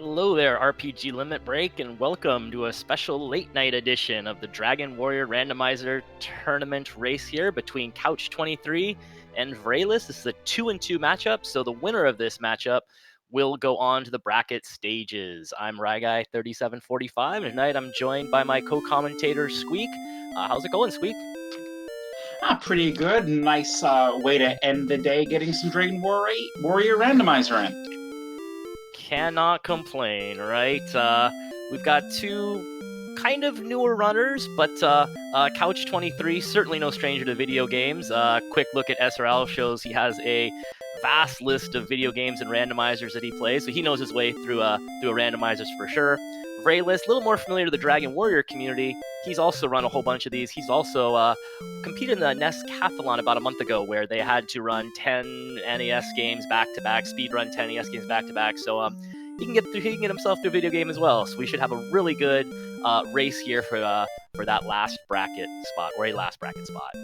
Hello there, RPG Limit Break, and welcome to a special late night edition of the Dragon Warrior Randomizer tournament race here between Couch 23 and Vriaeliss. This is a 2-2 matchup, so the winner of this matchup will go on to the bracket stages. I'm Ryguy3745, and tonight I'm joined by my co-commentator Squeeq. How's it going, Squeeq? Pretty good. Nice way to end the day, getting some Dragon Warrior Randomizer in. Cannot complain, right? We've got two kind of newer runners, but Couch 23, certainly no stranger to video games. Quick look at SRL shows he has a vast list of video games and randomizers that he plays, so he knows his way through randomizers for sure. Vriaeliss, a little more familiar to the Dragon Warrior community. He's also run a whole bunch of these. He's also competed in the NES Cathalon about a month ago, where they had to run 10 NES games back-to-back, speed run 10 NES games back-to-back, so he can get himself through a video game as well. So we should have a really good race here for that last bracket spot, or a last bracket spot.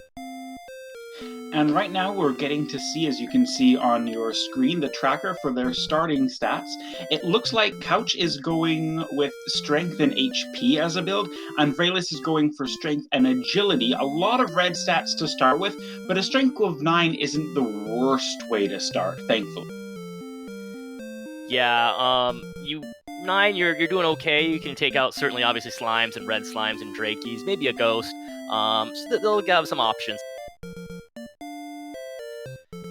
And right now we're getting to see, as you can see on your screen, the tracker for their starting stats. It looks like Couch is going with strength and HP as a build, and Vriaeliss is going for strength and agility. A lot of red stats to start with, but a strength of 9 isn't the worst way to start, thankfully. Yeah, 9, you're doing okay. You can take out certainly obviously slimes and red slimes and drakies, maybe a ghost. So they'll have some options.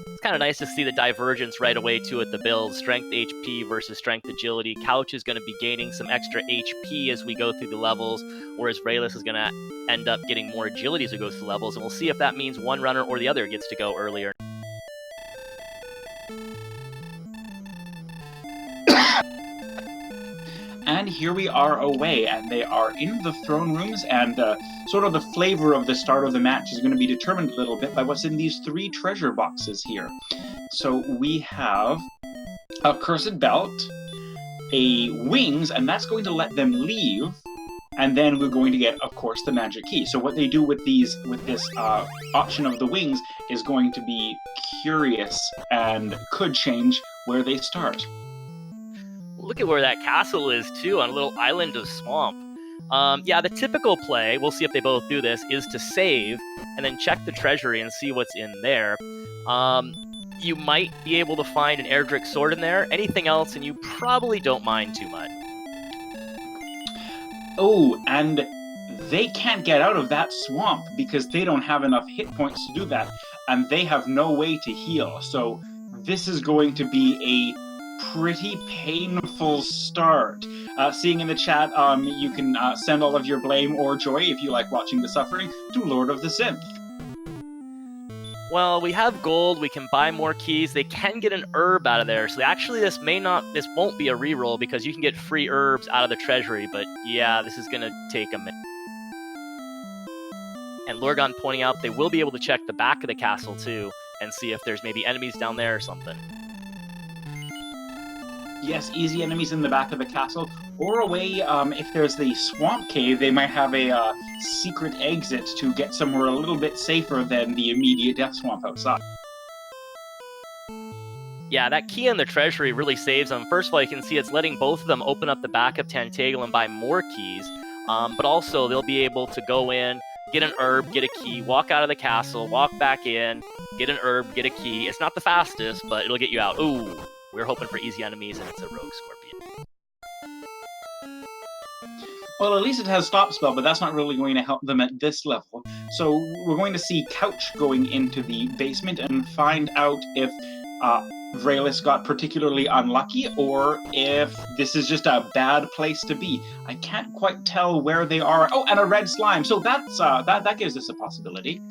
It's kind of nice to see the divergence right away too at the build. Strength HP versus strength agility. Couch is going to be gaining some extra HP as we go through the levels, whereas Vriaeliss is going to end up getting more agility as we go through the levels, and we'll see if that means one runner or the other gets to go earlier. And here we are away, and they are in the throne rooms, and sort of the flavor of the start of the match is going to be determined a little bit by what's in these 3 treasure boxes here. So we have a cursed belt, a wings, and that's going to let them leave, and then we're going to get, of course, the magic key. So what they do with this option of the wings is going to be curious and could change where they start. Look at where that castle is, too, on a little island of swamp. Yeah, the typical play, we'll see if they both do this, is to save and then check the treasury and see what's in there. You might be able to find an Erdrick sword in there. Anything else, and you probably don't mind too much. Oh, and they can't get out of that swamp because they don't have enough hit points to do that, and they have no way to heal. So this is going to be a pretty painful start. Seeing in the chat, you can send all of your blame or joy, if you like watching the suffering, to Lord of the Synth. Well, we have gold, we can buy more keys, they can get an herb out of there, so actually this won't be a reroll because you can get free herbs out of the treasury, but yeah, this is gonna take a minute. And Lorgon pointing out they will be able to check the back of the castle too, and see if there's maybe enemies down there or something. Yes, easy enemies in the back of the castle, or away, if there's the swamp cave, they might have a secret exit to get somewhere a little bit safer than the immediate death swamp outside. Yeah, that key in the treasury really saves them. First of all, you can see it's letting both of them open up the back of Tantegel and buy more keys, but also they'll be able to go in, get an herb, get a key, walk out of the castle, walk back in, get an herb, get a key. It's not the fastest, but it'll get you out. Ooh. We're hoping for easy enemies, and it's a rogue scorpion. Well, at least it has stop spell, but that's not really going to help them at this level. So we're going to see Couch going into the basement and find out if Vriaeliss got particularly unlucky, or if this is just a bad place to be. I can't quite tell where they are. Oh, and a red slime. So that's that gives us a possibility.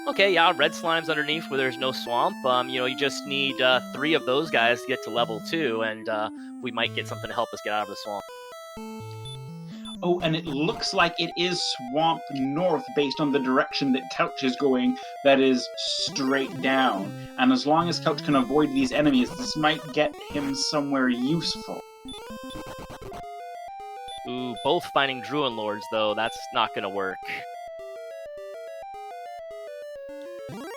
Okay, yeah, red slime's underneath where there's no swamp. You just need 3 of those guys to get to level 2, and we might get something to help us get out of the swamp. Oh, and it looks like it is swamp north based on the direction that Couch is going, that is straight down. And as long as Couch can avoid these enemies, this might get him somewhere useful. Ooh, both finding Druid Lords, though, that's not going to work.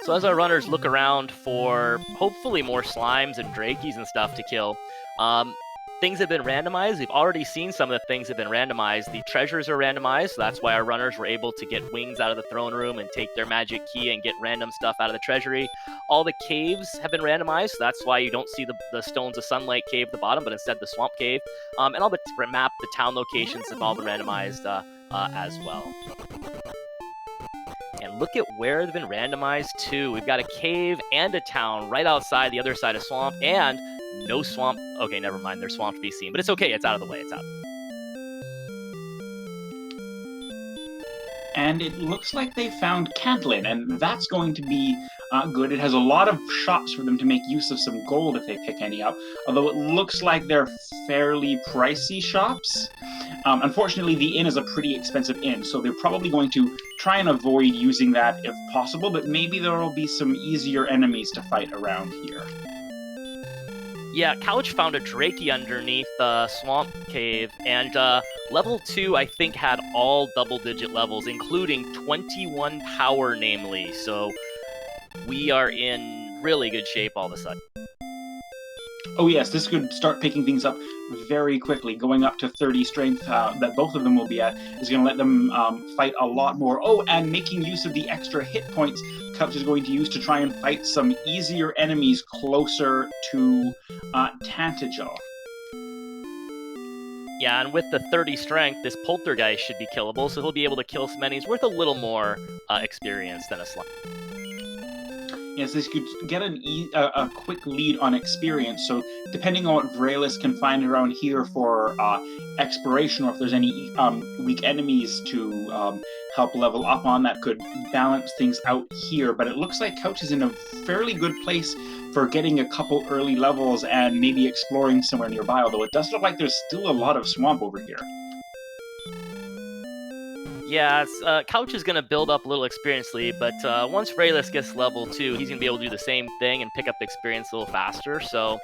So as our runners look around for hopefully more slimes and drakies and stuff to kill, things have been randomized. We've already seen some of the things have been randomized. The treasures are randomized, so that's why our runners were able to get wings out of the throne room and take their magic key and get random stuff out of the treasury. All the caves have been randomized, so that's why you don't see the Stones of Sunlight cave at the bottom, but instead the swamp cave. And all the map, the town locations have all been randomized as well. And look at where they've been randomized too. We've got a cave and a town right outside the other side of swamp, and no swamp. Okay, never mind. There's swamp to be seen, but it's okay. It's out of the way. It's out. And it looks like they found Cantlin, and that's going to be good. It has a lot of shops for them to make use of some gold if they pick any up, although it looks like they're fairly pricey shops. Unfortunately, the inn is a pretty expensive inn, so they're probably going to try and avoid using that if possible, but maybe there will be some easier enemies to fight around here. Yeah, Couch found a Drakey underneath the swamp cave, and level 2, I think, had all double-digit levels, including 21 power, namely, so we are in really good shape all of a sudden. Oh yes, this could start picking things up very quickly. Going up to 30 strength that both of them will be at is going to let them fight a lot more. Oh, and making use of the extra hit points Couch is going to use to try and fight some easier enemies closer to Tantagel. Yeah, and with the 30 strength, this Poltergeist should be killable, so he'll be able to kill some enemies worth a little more experience than a slime. Yes, this could get a quick lead on experience, so depending on what Vriaeliss can find around here for exploration, or if there's any weak enemies to help level up on, that could balance things out here. But it looks like Couch is in a fairly good place for getting a couple early levels and maybe exploring somewhere nearby, although it does look like there's still a lot of swamp over here. Yeah, Couch is going to build up a little experience lead, but once Vriaeliss gets level 2, he's going to be able to do the same thing and pick up experience a little faster, so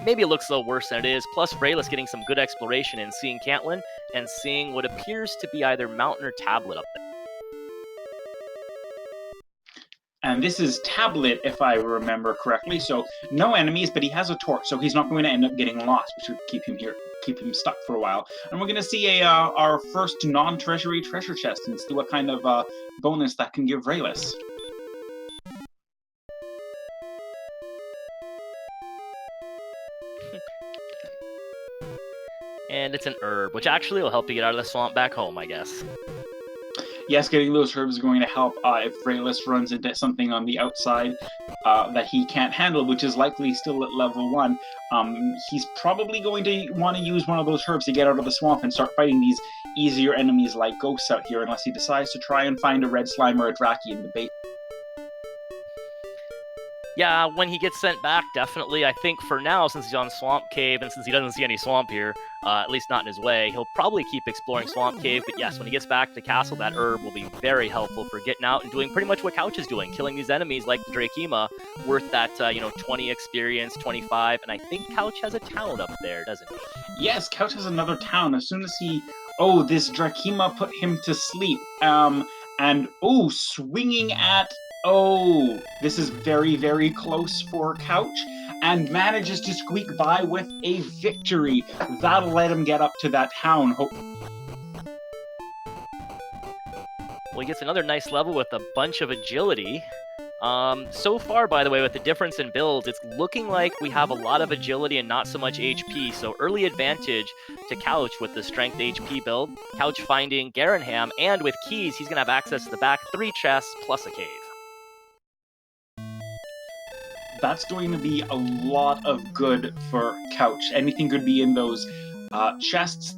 maybe it looks a little worse than it is. Plus, Vriaeliss getting some good exploration and seeing Cantlin and seeing what appears to be either mountain or tablet up there. And this is Tablet, if I remember correctly, so no enemies, but he has a torch, so he's not going to end up getting lost, which would keep him stuck for a while. And we're going to see our first non-treasury treasure chest and see what kind of bonus that can give Vriaeliss. And it's an herb, which actually will help you get out of the swamp back home, I guess. Yes, getting those herbs is going to help if Vriaeliss runs into something on the outside that he can't handle, which is likely still at level 1. He's probably going to want to use one of those herbs to get out of the swamp and start fighting these easier enemies like ghosts out here, unless he decides to try and find a red slime or a Draki in the bait. Yeah, when he gets sent back, definitely. I think for now, since he's on Swamp Cave, and since he doesn't see any swamp here, at least not in his way, he'll probably keep exploring Swamp Cave. But yes, when he gets back to Castle, that herb will be very helpful for getting out and doing pretty much what Couch is doing, killing these enemies like the Drakema, worth that 20 experience, 25, and I think Couch has a town up there, doesn't he? Yes, Couch has another town. As soon as he... Oh, this Drakema put him to sleep. Swinging at... Oh, this is very, very close for Couch, and manages to squeak by with a victory. That'll let him get up to that town. Well, he gets another nice level with a bunch of agility. So far, by the way, with the difference in builds, it's looking like we have a lot of agility and not so much HP, so early advantage to Couch with the strength HP build. Couch finding Garenham, and with keys, he's going to have access to the back 3 chests plus a cave. That's going to be a lot of good for Couch. Anything could be in those chests.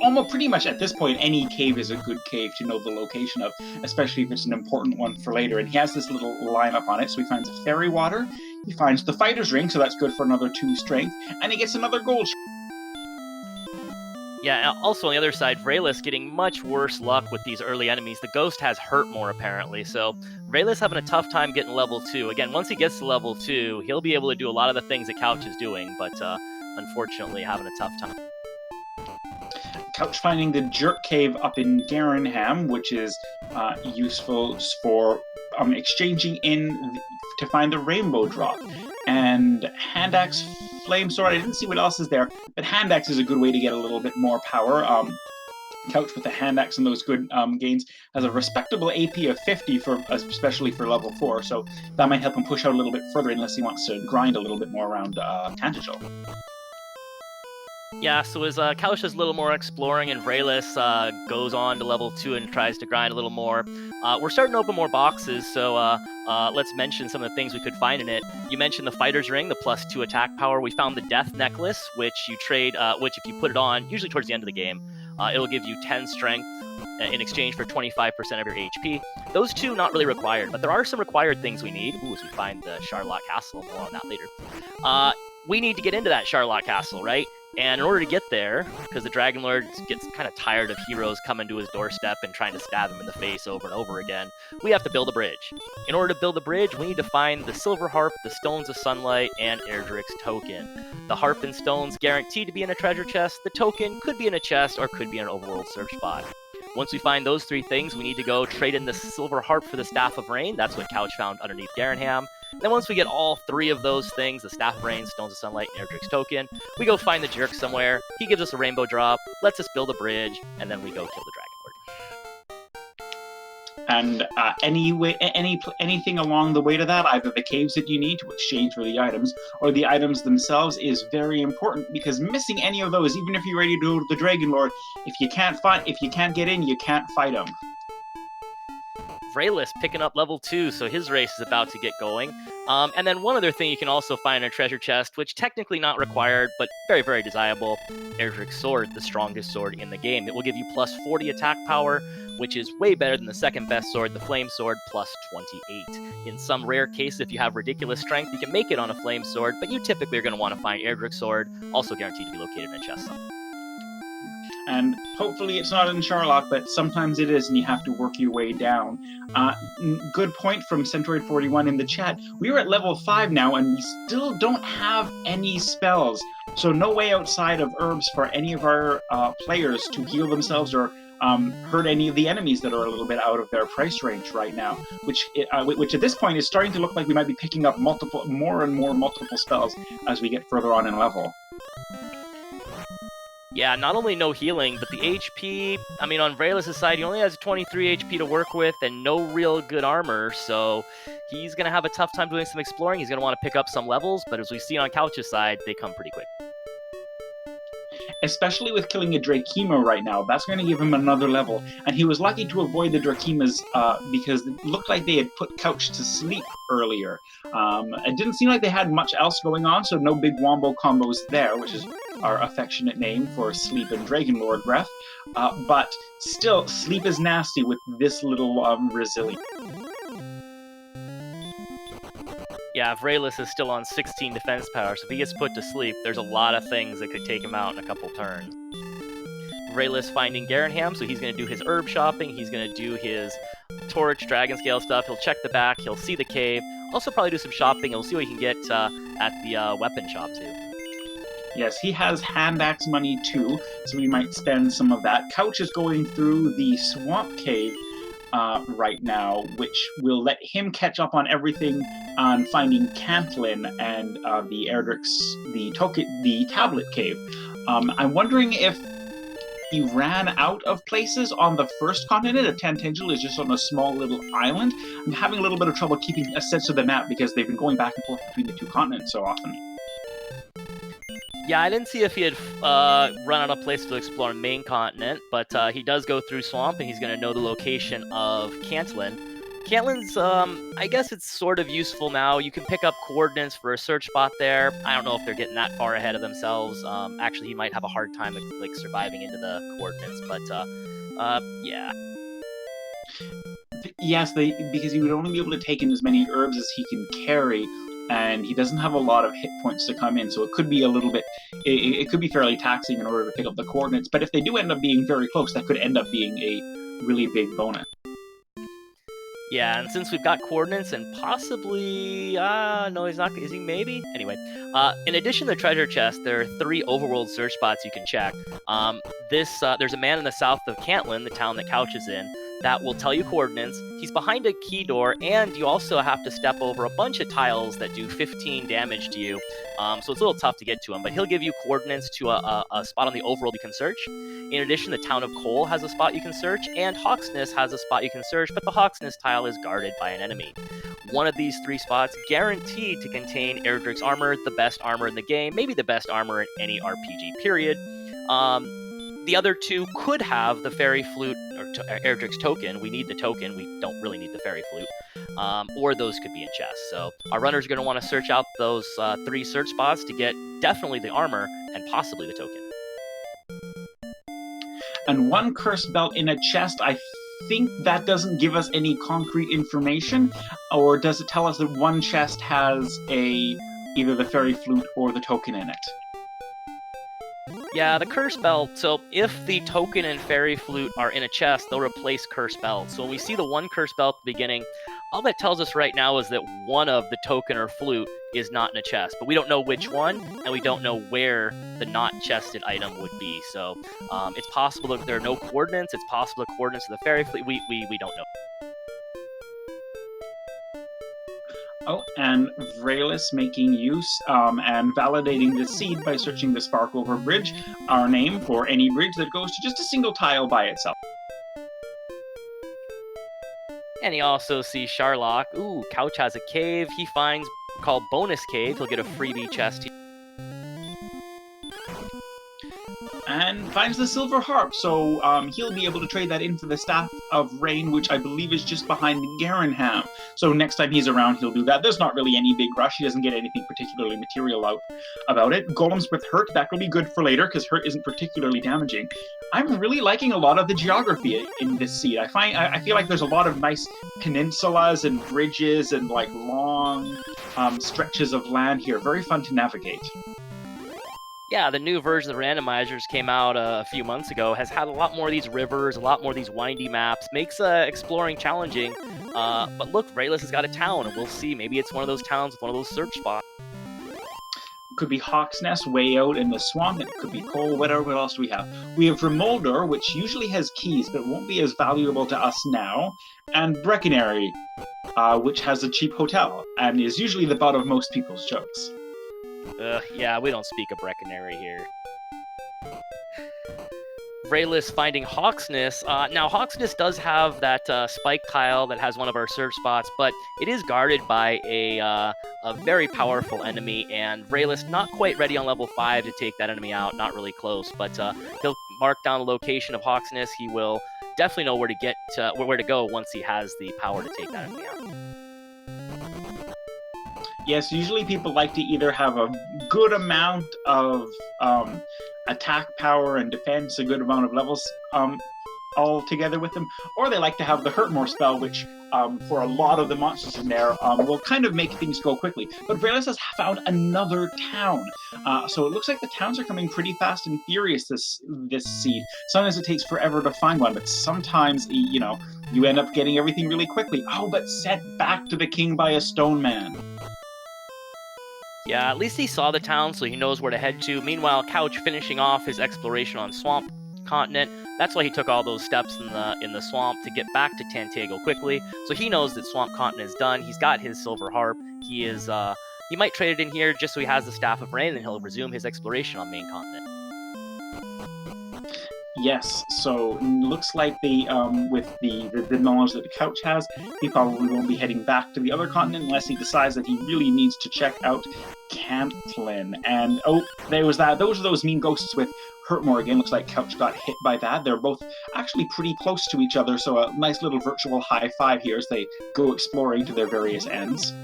Almost pretty much at this point, any cave is a good cave to know the location of, especially if it's an important one for later. And he has this little lineup on it. So he finds a fairy water, he finds the fighter's ring, so that's good for another 2 strength, and he gets another gold. Yeah, also on the other side, Vriaeliss getting much worse luck with these early enemies. The ghost has hurt more, apparently, so Vriaeliss having a tough time getting level 2. Again, once he gets to level 2, he'll be able to do a lot of the things that Couch is doing, but unfortunately having a tough time. Couch finding the Jerk Cave up in Garenham, which is useful for exchanging in to find the Rainbow Drop. And Hand Axe flame sword. I didn't see what else is there, but hand axe is a good way to get a little bit more power. Couch with the hand axe and those good gains has a respectable AP of 50 for especially for level 4, so that might help him push out a little bit further unless he wants to grind a little bit more around Tantagel. Yeah, so as Couch does a little more exploring and Vriaeliss goes on to level 2 and tries to grind a little more, we're starting to open more boxes, so let's mention some of the things we could find in it. You mentioned the Fighter's Ring, the +2 attack power. We found the Death Necklace, which you trade, which if you put it on, usually towards the end of the game, it'll give you 10 strength in exchange for 25% of your HP. Those two not really required, but there are some required things we need. Ooh, as we find the Charlotte Castle, more on that later. We need to get into that Charlotte Castle, right? And in order to get there, because the Dragon Lord gets kind of tired of heroes coming to his doorstep and trying to stab him in the face over and over again, we have to build a bridge. In order to build a bridge, we need to find the Silver Harp, the Stones of Sunlight, and Erdrick's Token. The Harp and Stones guaranteed to be in a treasure chest. The token could be in a chest or could be in an overworld search spot. Once we find those three things, we need to go trade in the Silver Harp for the Staff of Rain. That's what Couch found underneath Garanham. Then once we get all three of those things, the Staff of Rain, Stones of Sunlight, and Erdrick's Token, we go find the Jerk somewhere. He gives us a rainbow drop, lets us build a bridge, and then we go kill the Dragon Lord. And anything along the way to that, either the caves that you need to exchange for the items, or the items themselves, is very important, because missing any of those, even if you're ready to go to the Dragon Lord, if you can't get in, you can't fight him. Vriaeliss picking up level 2, so his race is about to get going. And then one other thing you can also find in a treasure chest, which technically not required, but very, very desirable, Erdrick's Sword, the strongest sword in the game. It will give you +40 attack power, which is way better than the second best sword, the Flame Sword, +28. In some rare cases, if you have ridiculous strength, you can make it on a Flame Sword, but you typically are going to want to find Erdrick's Sword, also guaranteed to be located in a chest somewhere. And hopefully it's not in Charlock, but sometimes it is, and you have to work your way down. Good point from Centroid41 in the chat. We are at level 5 now, and we still don't have any spells. So no way outside of herbs for any of our players to heal themselves or hurt any of the enemies that are a little bit out of their price range right now, which at this point is starting to look like we might be picking up more and more multiple spells as we get further on in level. Yeah, not only no healing, but the HP, I mean, on Vriaeliss' side, he only has 23 HP to work with and no real good armor, so he's going to have a tough time doing some exploring. He's going to want to pick up some levels, but as we see on Couch's side, they come pretty quick. Especially with killing a Drakima right now, that's going to give him another level. And he was lucky to avoid the Drakimas because it looked like they had put Couch to sleep earlier. It didn't seem like they had much else going on, so no big wombo combos there, which is our affectionate name for sleep and Dragon Lord breath. But still, sleep is nasty with this little Resilient. Yeah, Vriaeliss is still on 16 defense power, so if he gets put to sleep, there's a lot of things that could take him out in a couple turns. Vriaeliss finding Garanham, so he's going to do his herb shopping, he's going to do his torch, dragon scale stuff, he'll check the back, he'll see the cave, also probably do some shopping, he'll see what he can get at the weapon shop too. Yes, he has hand axe money too, so we might spend some of that. Couch is going through the swamp cave right now, which will let him catch up on everything on finding Cantlin and the tablet cave. I'm wondering if he ran out of places on the first continent. If Tantagel is just on a small little island. I'm having a little bit of trouble keeping a sense of the map because they've been going back and forth between the two continents so often. Yeah, I didn't see if he had run out of places to explore the main continent, but he does go through Swamp, and he's going to know the location of Cantlin. Cantlin's, I guess it's sort of useful now. You can pick up coordinates for a search spot there. I don't know if they're getting that far ahead of themselves. Actually, he might have a hard time like surviving into the coordinates, but yeah. Yes, because he would only be able to take in as many herbs as he can carry, and he doesn't have a lot of hit points to come in, so it could be a little bit, it could be fairly taxing in order to pick up the coordinates, but if they do end up being very close, that could end up being a really big bonus. Yeah, and since we've got coordinates and possibly, no, he's not, is he maybe? Anyway, in addition to the treasure chest, there are 3 overworld search spots you can check. There's a man in the south of Cantlin, the town that Couch is in, that will tell you coordinates. He's behind a key door, and you also have to step over a bunch of tiles that do 15 damage to you. So it's a little tough to get to him, but he'll give you coordinates to a spot on the overworld you can search. In addition, the Town of Coal has a spot you can search, and Hawksness has a spot you can search, but the Hawksness tile is guarded by an enemy. One of these 3 spots guaranteed to contain Erdrick's armor, the best armor in the game, maybe the best armor in any RPG, period. The other 2 could have the Fairy Flute, or Erdrick's token. We need the token. We don't really need the Fairy Flute. Or those could be in chests. So our runners are going to want to search out those 3 search spots to get definitely the armor and possibly the token. And 1 cursed belt in a chest, I think that doesn't give us any concrete information, or does it tell us that 1 chest has either the Fairy Flute or the token in it? Yeah, the Curse Belt, so if the token and Fairy Flute are in a chest, they'll replace Curse Belt. So when we see the 1 Curse Belt at the beginning, all that tells us right now is that one of the token or flute is not in a chest, but we don't know which one, and we don't know where the not chested item would be. So it's possible that there are no coordinates, it's possible the coordinates of the Fairy Flute, we don't know. Oh, and Vriaeliss making use and validating the seed by searching the Sparkover Bridge, our name for any bridge that goes to just a single tile by itself. And he also sees Sharlock. Ooh, Couch has a cave he finds called Bonus Cave. He'll get a freebie chest here. And finds the silver harp, so he'll be able to trade that in for the Staff of Rain, which I believe is just behind Garenham. So next time he's around, he'll do that. There's not really any big rush. He doesn't get anything particularly material out about it. Golems with Hurt, that will be good for later, because Hurt isn't particularly damaging. I'm really liking a lot of the geography in this seed. I feel like there's a lot of nice peninsulas and bridges and like long stretches of land here. Very fun to navigate. Yeah, the new version of the randomizers came out a few months ago, has had a lot more of these rivers, a lot more of these windy maps, makes exploring challenging. But look, Vriaeliss has got a town, and we'll see. Maybe it's one of those towns with one of those search spots. Could be Hawk's Nest way out in the swamp, it could be Coal, whatever. What else do we have? We have Remoldor, which usually has keys, but won't be as valuable to us now, and Breckenary, which has a cheap hotel, and is usually the butt of most people's jokes. Yeah, we don't speak of Breckenary here. Vriaeliss finding Hawksness. Now, Hawksness does have that spike tile that has one of our search spots, but it is guarded by a very powerful enemy, and Vriaeliss not quite ready on level 5 to take that enemy out, not really close, but he'll mark down the location of Hawksness. He will definitely know where to go once he has the power to take that enemy out. Yes, usually people like to either have a good amount of attack power and defense, a good amount of levels all together with them, or they like to have the Hurt More spell, which for a lot of the monsters in there will kind of make things go quickly. But Vriaeliss has found another town, so it looks like the towns are coming pretty fast and furious this seed. Sometimes it takes forever to find one, but sometimes, you know, you end up getting everything really quickly. Oh, but set back to the king by a stone man. Yeah, at least he saw the town, so he knows where to head to. Meanwhile, Couch finishing off his exploration on Swamp Continent. That's why he took all those steps in the swamp to get back to Tantego quickly. So he knows that Swamp Continent is done. He's got his silver harp. He might trade it in here just so he has the Staff of Rain, and he'll resume his exploration on Main Continent. Yes, so looks like with the knowledge that the Couch has, he probably won't be heading back to the other continent unless he decides that he really needs to check out Cantlin. And there was that. Those are those mean ghosts with Hurtmore again. Looks like Couch got hit by that. They're both actually pretty close to each other, so a nice little virtual high five here as they go exploring to their various ends.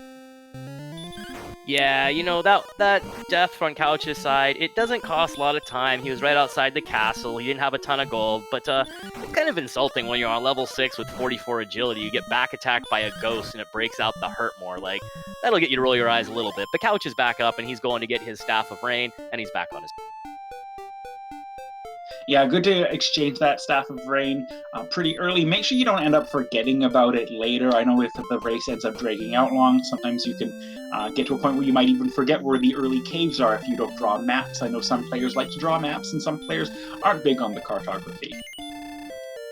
Yeah, you know, that death from Couch's side, it doesn't cost a lot of time. He was right outside the castle. He didn't have a ton of gold, but it's kind of insulting when you're on level 6 with 44 agility. You get back attacked by a ghost and it breaks out the hurt more. Like, that'll get you to roll your eyes a little bit. But Couch is back up and he's going to get his Staff of Rain, and he's back on his... Yeah, good to exchange that Staff of Rain pretty early. Make sure you don't end up forgetting about it later. I know if the race ends up dragging out long, sometimes you can get to a point where you might even forget where the early caves are if you don't draw maps. I know some players like to draw maps, and some players aren't big on the cartography.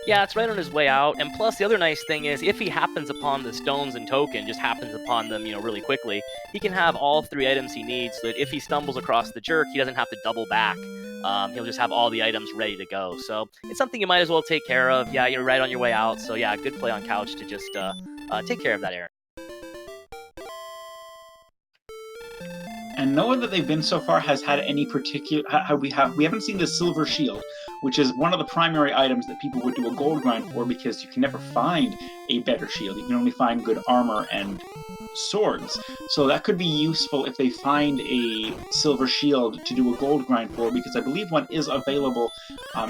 Yeah, it's right on his way out. And plus, the other nice thing is, if he happens upon the stones and token, just happens upon them, really quickly, he can have all 3 items he needs, so that if he stumbles across the jerk, he doesn't have to double back. He'll just have all the items ready to go. So it's something you might as well take care of. Yeah, you're right on your way out. So yeah, good play on Couch to just take care of that errand. And no one that they've been so far has had any particular. We haven't seen the silver shield, which is one of the primary items that people would do a gold grind for because you can never find a better shield. You can only find good armor and swords. So that could be useful if they find a silver shield to do a gold grind for, because I believe one is available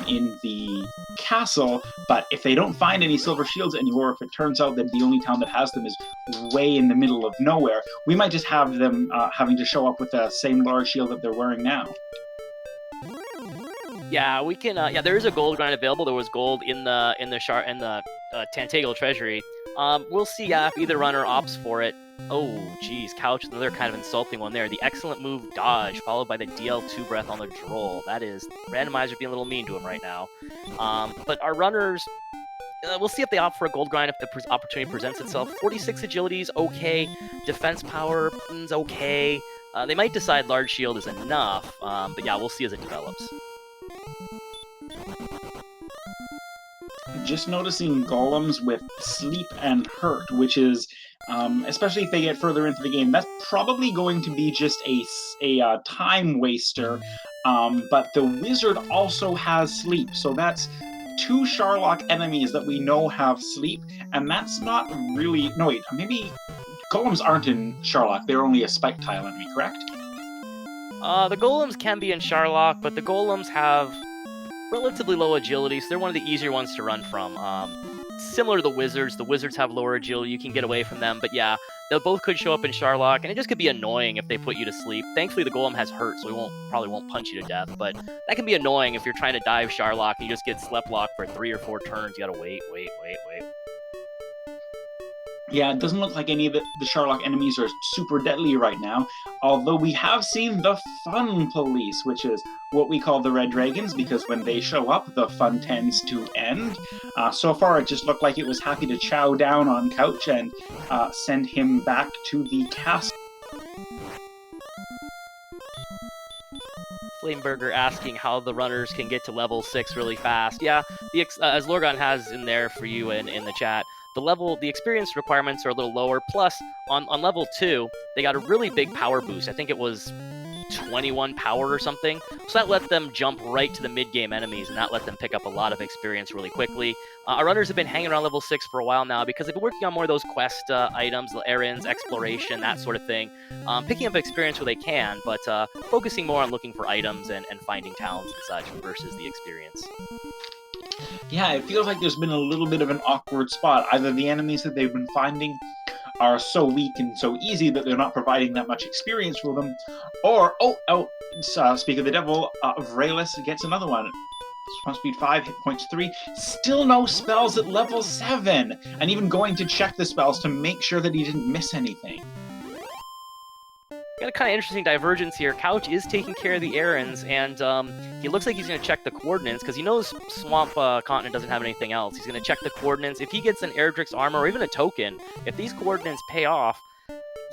in the castle. But if they don't find any silver shields anymore, if it turns out that the only town that has them is way in the middle of nowhere, we might just have them having to show up with the same large shield that they're wearing now. Yeah, we can. Yeah, there is a gold grind available. There was gold in the Tantegel treasury. We'll see if either runner opts for it. Oh, geez, Couch, another kind of insulting one there. The excellent move dodge, followed by the DL2 breath on the droll. That is Randomizer being a little mean to him right now. But our runners, we'll see if they opt for a gold grind if the opportunity presents itself. 46 agility is okay. Defense power is okay. They might decide large shield is enough, but yeah, we'll see as it develops. Just noticing golems with sleep and hurt, which is, especially if they get further into the game, that's probably going to be just a time waster. But the wizard also has sleep, so that's 2 Sharlock enemies that we know have sleep, and that's not really. No, wait, maybe golems aren't in Sharlock. They're only a spike tile enemy, correct? The golems can be in Sharlock, but the golems have relatively low agility, so they're one of the easier ones to run from. Similar to the wizards have lower agility, you can get away from them, but yeah, they both could show up in Sharlock, and it just could be annoying if they put you to sleep. Thankfully, the golem has hurt, so he probably won't punch you to death, but that can be annoying if you're trying to dive Sharlock and you just get slept locked for 3 or 4 turns. You gotta wait. Yeah, it doesn't look like any of the Sharlock enemies are super deadly right now, although we have seen the fun police, which is what we call the Red Dragons, because when they show up, the fun tends to end. So far, it just looked like it was happy to chow down on Couch and send him back to the castle. Flameburger asking how the runners can get to level 6 really fast. Yeah, as Lorgon has in there for you in the chat, the experience requirements are a little lower. Plus, on level 2, they got a really big power boost. I think it was 21 power or something. So that let them jump right to the mid-game enemies, and that let them pick up a lot of experience really quickly. Our runners have been hanging around level 6 for a while now because they've been working on more of those quest items, the errands, exploration, that sort of thing. Picking up experience where they can, but focusing more on looking for items and finding towns and such versus the experience. Yeah, it feels like there's been a little bit of an awkward spot. Either the enemies that they've been finding are so weak and so easy that they're not providing that much experience for them, or, speak of the devil, Vriaeliss gets another one. Spawn speed 5, hit points 3, still no spells at level 7, and even going to check the spells to make sure that he didn't miss anything. Got a kind of interesting divergence here. Couch is taking care of the errands, and he looks like he's going to check the coordinates, because he knows Swamp Continent doesn't have anything else. He's going to check the coordinates. If he gets an Erdrick's armor, or even a token, if these coordinates pay off,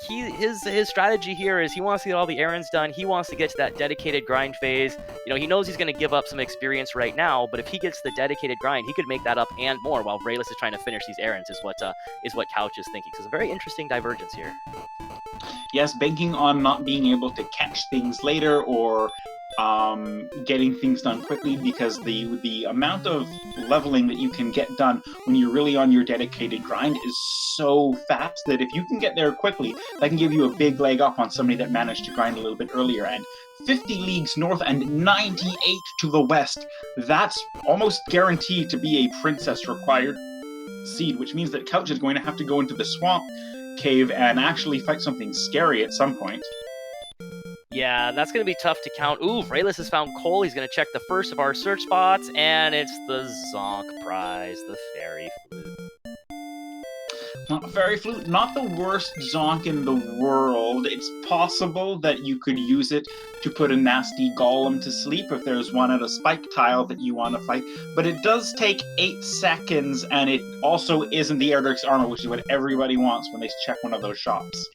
his strategy here is he wants to get all the errands done. He wants to get to that dedicated grind phase. He knows he's going to give up some experience right now, but if he gets the dedicated grind, he could make that up and more while Vriaeliss is trying to finish these errands, is what Couch is thinking. So it's a very interesting divergence here. Yes, banking on not being able to catch things later or getting things done quickly, because the amount of leveling that you can get done when you're really on your dedicated grind is so fast that if you can get there quickly, that can give you a big leg up on somebody that managed to grind a little bit earlier. And 50 leagues north and 98 to the west, that's almost guaranteed to be a princess required seed, which means that Couch is going to have to go into the swamp cave and actually fight something scary at some point. Yeah, that's going to be tough to count. Ooh, Vriaeliss has found coal. He's going to check the first of our search spots, and it's the Zonk prize, the fairy flute. Fairy Flute, not the worst zonk in the world. It's possible that you could use it to put a nasty golem to sleep if there's one at a spike tile that you want to fight. But it does take 8 seconds, and it also isn't the Erdrick's armor, which is what everybody wants when they check one of those shops.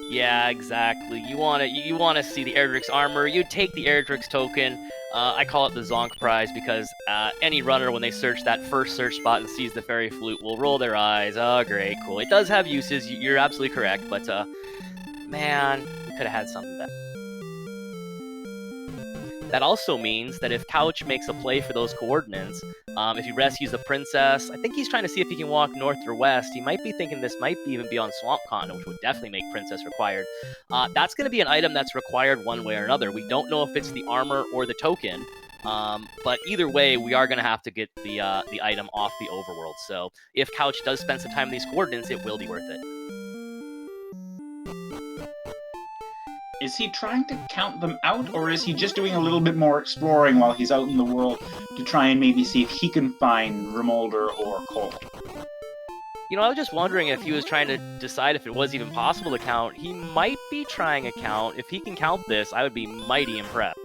Yeah, exactly. You want to see the Erdrick's armor. You take the Erdrick's token. I call it the Zonk prize because any runner, when they search that first search spot and sees the Fairy Flute, will roll their eyes. Oh, great, cool. It does have uses. You're absolutely correct, but man, we could have had something better. That also means that if Couch makes a play for those coordinates, if he rescues the princess, I think he's trying to see if he can walk north or west. He might be thinking this might even be on Swamp Continent, which would definitely make princess required. That's going to be an item that's required one way or another. We don't know if it's the armor or the token, but either way, we are going to have to get the item off the overworld. So if Couch does spend some time in these coordinates, it will be worth it. Is he trying to count them out, or is he just doing a little bit more exploring while he's out in the world to try and maybe see if he can find Remolder or Cole? You know, I was just wondering if he was trying to decide if it was even possible to count. He might be trying a count. If he can count this, I would be mighty impressed.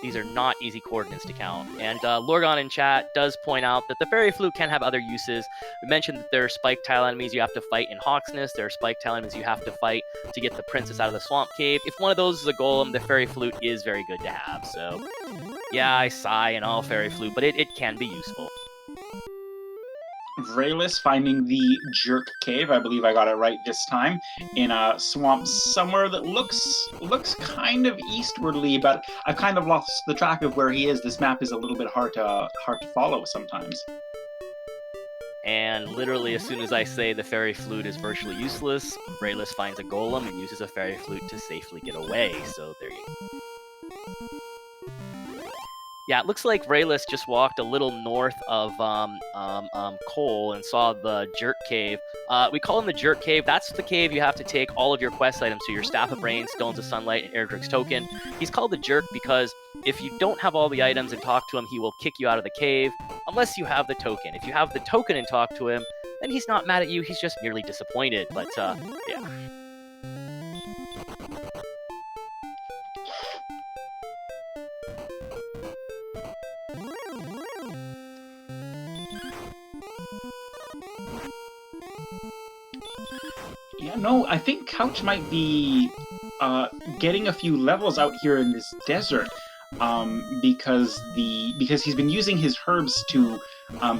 These are not easy coordinates to count. And Lorgon in chat does point out that the Fairy Flute can have other uses. We mentioned that there are spike tile enemies you have to fight in Hawksness. There are spike tile enemies you have to fight to get the princess out of the swamp cave. If one of those is a golem, the Fairy Flute is very good to have. So, yeah, I sigh and all Fairy Flute, but it can be useful. Vriaeliss finding the Jerk Cave, I believe I got it right this time, in a swamp somewhere that looks kind of eastwardly, but I've kind of lost the track of where he is. This map is a little bit hard to follow sometimes. And literally, as soon as I say the Fairy Flute is virtually useless, Vriaeliss finds a golem and uses a Fairy Flute to safely get away. So there you go. Yeah, it looks like Vriaeliss just walked a little north of Cole and saw the Jerk Cave. We call him the Jerk Cave. That's the cave you have to take all of your quest items, so your Staff of Brain, Stones of Sunlight, and Erdrick's Token. He's called the Jerk because if you don't have all the items and talk to him, he will kick you out of the cave, unless you have the token. If you have the token and talk to him, then he's not mad at you, he's just merely disappointed. But, yeah. Yeah, no, I think Couch might be getting a few levels out here in this desert, because he's been using his herbs to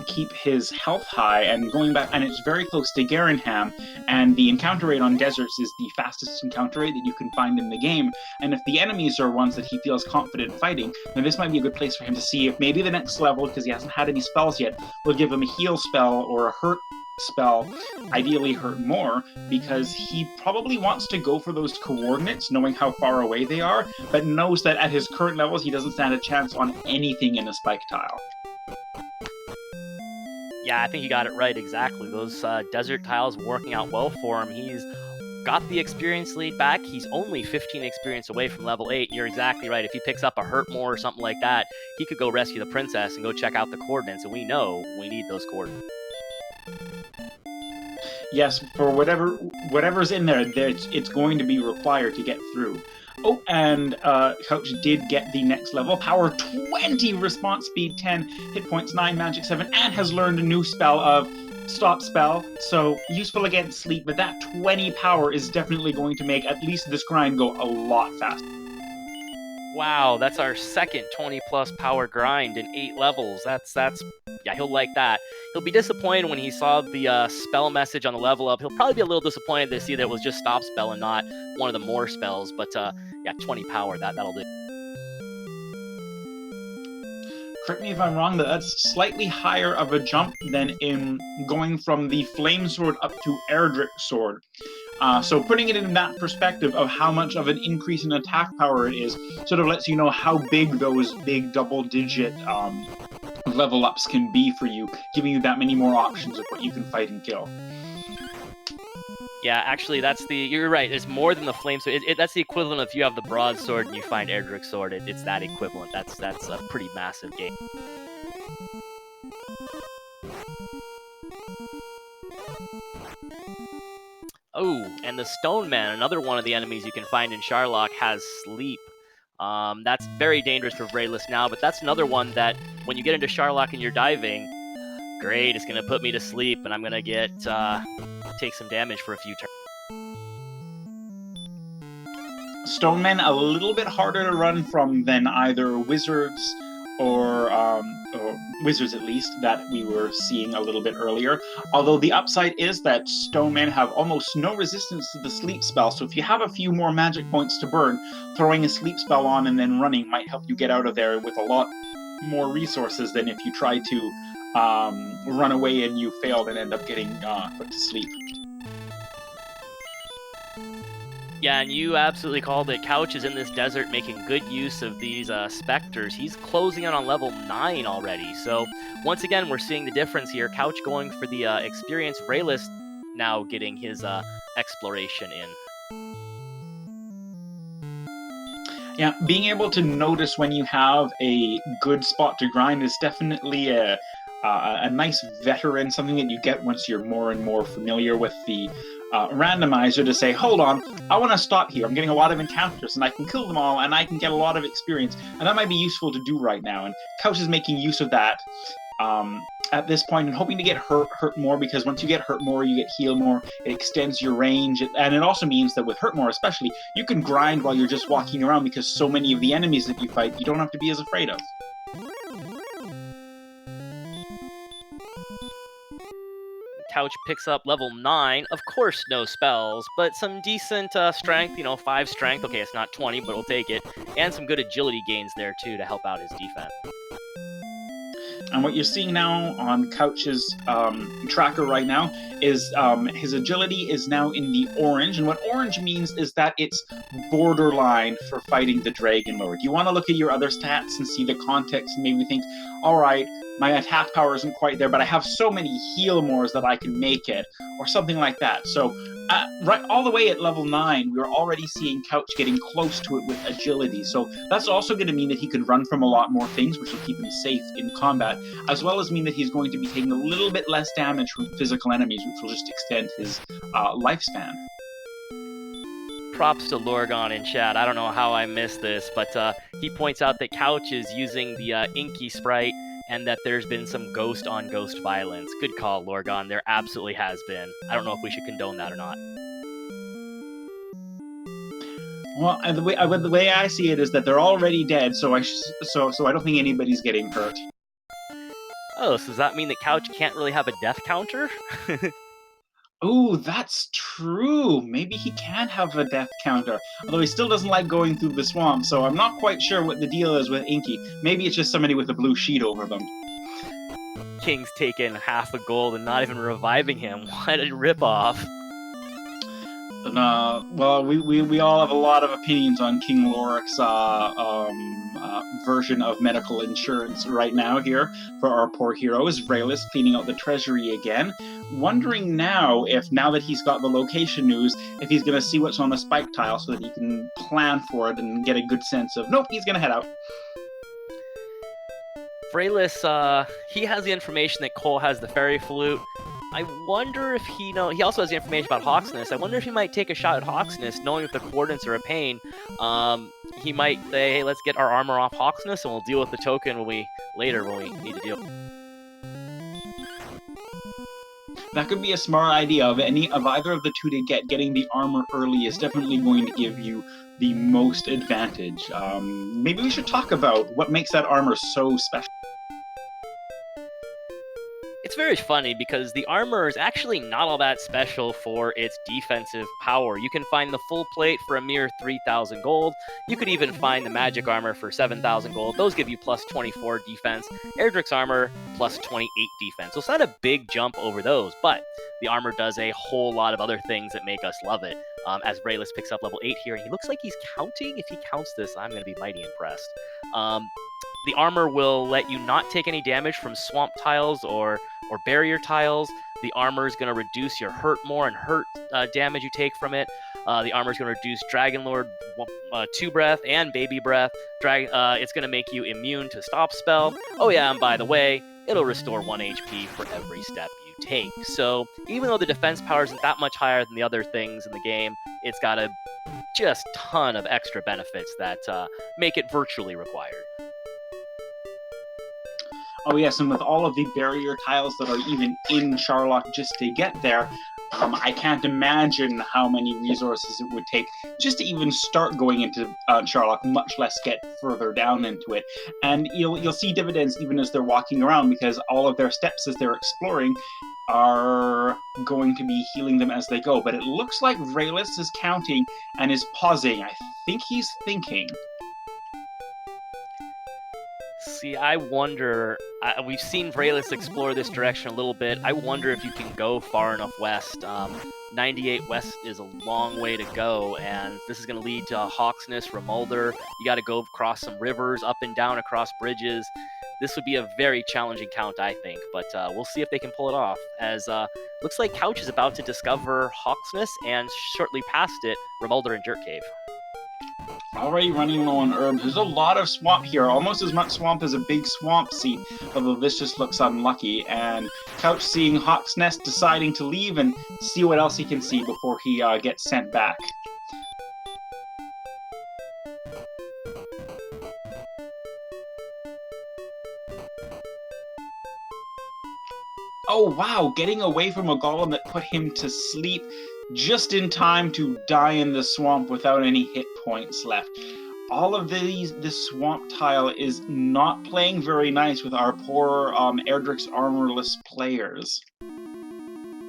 keep his health high and going back, and it's very close to Garenham, and the encounter rate on deserts is the fastest encounter rate that you can find in the game, and if the enemies are ones that he feels confident fighting, then this might be a good place for him to see if maybe the next level, because he hasn't had any spells yet, will give him a heal spell or a hurt spell, ideally hurt more, because he probably wants to go for those coordinates, knowing how far away they are, but knows that at his current levels he doesn't stand a chance on anything in a spike tile. Yeah, I think you got it right, exactly. Those desert tiles working out well for him. He's got the experience lead back. He's only 15 experience away from level 8. You're exactly right. If he picks up a hurt more or something like that, he could go rescue the princess and go check out the coordinates, and we know we need those coordinates. Yes, for whatever's in there, it's going to be required to get through. Oh, and Couch did get the next level. Power 20, response speed 10, hit points 9, magic 7, and has learned a new spell of Stop Spell. So, useful against sleep, but that 20 power is definitely going to make at least this grind go a lot faster. Wow, that's our second 20-plus power grind in 8 levels. That's yeah, he'll like that. He'll be disappointed when he saw the spell message on the level up. He'll probably be a little disappointed to see that it was just Stop Spell and not one of the more spells. But yeah, 20 power, that'll do. Correct me if I'm wrong, but that's slightly higher of a jump than in going from the Flame Sword up to Erdrick's Sword. So putting it in that perspective of how much of an increase in attack power it is, sort of lets you know how big those big double-digit level ups can be for you, giving you that many more options of what you can fight and kill. Yeah, actually, you're right. It's more than the Flame Sword. That's the equivalent of if you have the Broadsword and you find Erdrick's Sword. It's that equivalent. That's a pretty massive game. Oh, and the Stone Man, another one of the enemies you can find in Sharlock, has sleep. That's very dangerous for Vriaeliss now, but that's another one that when you get into Sharlock and you're diving, great, it's going to put me to sleep, and I'm going to get take some damage for a few turns. Stonemen a little bit harder to run from than either wizards or wizards, at least, that we were seeing a little bit earlier. Although the upside is that Stonemen have almost no resistance to the sleep spell, so if you have a few more magic points to burn, throwing a sleep spell on and then running might help you get out of there with a lot more resources than if you try to run away and you failed and end up getting put to sleep. Yeah, and you absolutely called it. Couch is in this desert making good use of these specters. He's closing in on level 9 already. So once again, we're seeing the difference here. Couch going for the experience. Vriaeliss now getting his exploration in. Yeah, being able to notice when you have a good spot to grind is definitely a nice veteran, something that you get once you're more and more familiar with the randomizer, to say, hold on, I want to stop here. I'm getting a lot of encounters, and I can kill them all, and I can get a lot of experience, and that might be useful to do right now. And Couch is making use of that at this point, and hoping to get hurt more, because once you get hurt more, you get heal more. It extends your range, and it also means that with hurt more especially, you can grind while you're just walking around, because so many of the enemies that you fight, you don't have to be as afraid of. Couch picks up level 9. Of course, no spells, but some decent strength, 5 strength. Okay, it's not 20, but we'll take it. And some good agility gains there, too, to help out his defense. And what you're seeing now on Couch's tracker right now is his agility is now in the orange. And what orange means is that it's borderline for fighting the Dragon Lord. You want to look at your other stats and see the context and maybe think, all right, my attack power isn't quite there, but I have so many heal mores that I can make it, or something like that. So right all the way at level 9, we were already seeing Couch getting close to it with agility. So that's also going to mean that he could run from a lot more things, which will keep him safe in combat, as well as mean that he's going to be taking a little bit less damage from physical enemies, which will just extend his lifespan. Props to Lorgon in chat. I don't know how I missed this, but he points out that Couch is using the Inky sprite, and that there's been some ghost-on-ghost violence. Good call, Lorgon. There absolutely has been. I don't know if we should condone that or not. Well, the way I see it is that they're already dead, so I don't think anybody's getting hurt. Oh, so does that mean that Couch can't really have a death counter? Oh, that's true. Maybe he can have a death counter. Although he still doesn't like going through the swamp, so I'm not quite sure what the deal is with Inky. Maybe it's just somebody with a blue sheet over them. King's taken half a gold and not even reviving him. What a ripoff. Well, we all have a lot of opinions on King Lorik's version of medical insurance right now here for our poor heroes. Vriaeliss cleaning out the treasury again. Wondering now that he's got the location news, if he's going to see what's on the spike tile so that he can plan for it and get a good sense of, nope, he's going to head out. Vriaeliss, he has the information that Cole has the fairy flute. I wonder if he also has the information about Hawksness. I wonder if he might take a shot at Hawksness, knowing that the coordinates are a pain. He might say, hey, let's get our armor off Hawksness, and we'll deal with the token when we need to deal. That could be a smart idea. Of either of the two to getting the armor early is definitely going to give you the most advantage. Maybe we should talk about what makes that armor so special. It's very funny because the armor is actually not all that special for its defensive power. You can find the full plate for a mere 3,000 gold. You could even find the magic armor for 7,000 gold. Those give you plus 24 defense. Erdrick's armor plus 28 defense. So it's not a big jump over those, but the armor does a whole lot of other things that make us love it. As Vriaeliss picks up level 8 here, and he looks like he's counting. If he counts this, I'm going to be mighty impressed. The armor will let you not take any damage from swamp tiles or barrier tiles. The armor is going to reduce your hurt more and hurt damage you take from it. The armor is going to reduce Dragon Lord 2 breath and baby breath. It's going to make you immune to stop spell. Oh yeah, and by the way, it'll restore 1 HP for every step you you take. So even though the defense power isn't that much higher than the other things in the game, it's got a just ton of extra benefits that make it virtually required. Oh yes, and with all of the barrier tiles that are even in Charlock just to get there, I can't imagine how many resources it would take just to even start going into Charlock, much less get further down into it. And you'll see dividends even as they're walking around, because all of their steps as they're exploring are going to be healing them as they go. But it looks like Vriaeliss is counting and is pausing. I think he's thinking. See, I wonder, we've seen Vriaeliss explore this direction a little bit. I wonder if you can go far enough west. 98 west is a long way to go, and this is going to lead to Hawksness, Remulder. You got to go across some rivers, up and down across bridges. This would be a very challenging count, I think, but we'll see if they can pull it off, as looks like Couch is about to discover Hawksness, and shortly past it, Remulder and Jerk Cave. Already running low on herbs. There's a lot of swamp here, almost as much swamp as a big swamp seed, although this just looks unlucky. And Couch seeing Hawk's Nest, deciding to leave and see what else he can see before he gets sent back. Oh wow, getting away from a golem that put him to sleep just in time to die in the swamp without any hit points left. All of this swamp tile is not playing very nice with our poor Erdrick's armorless players.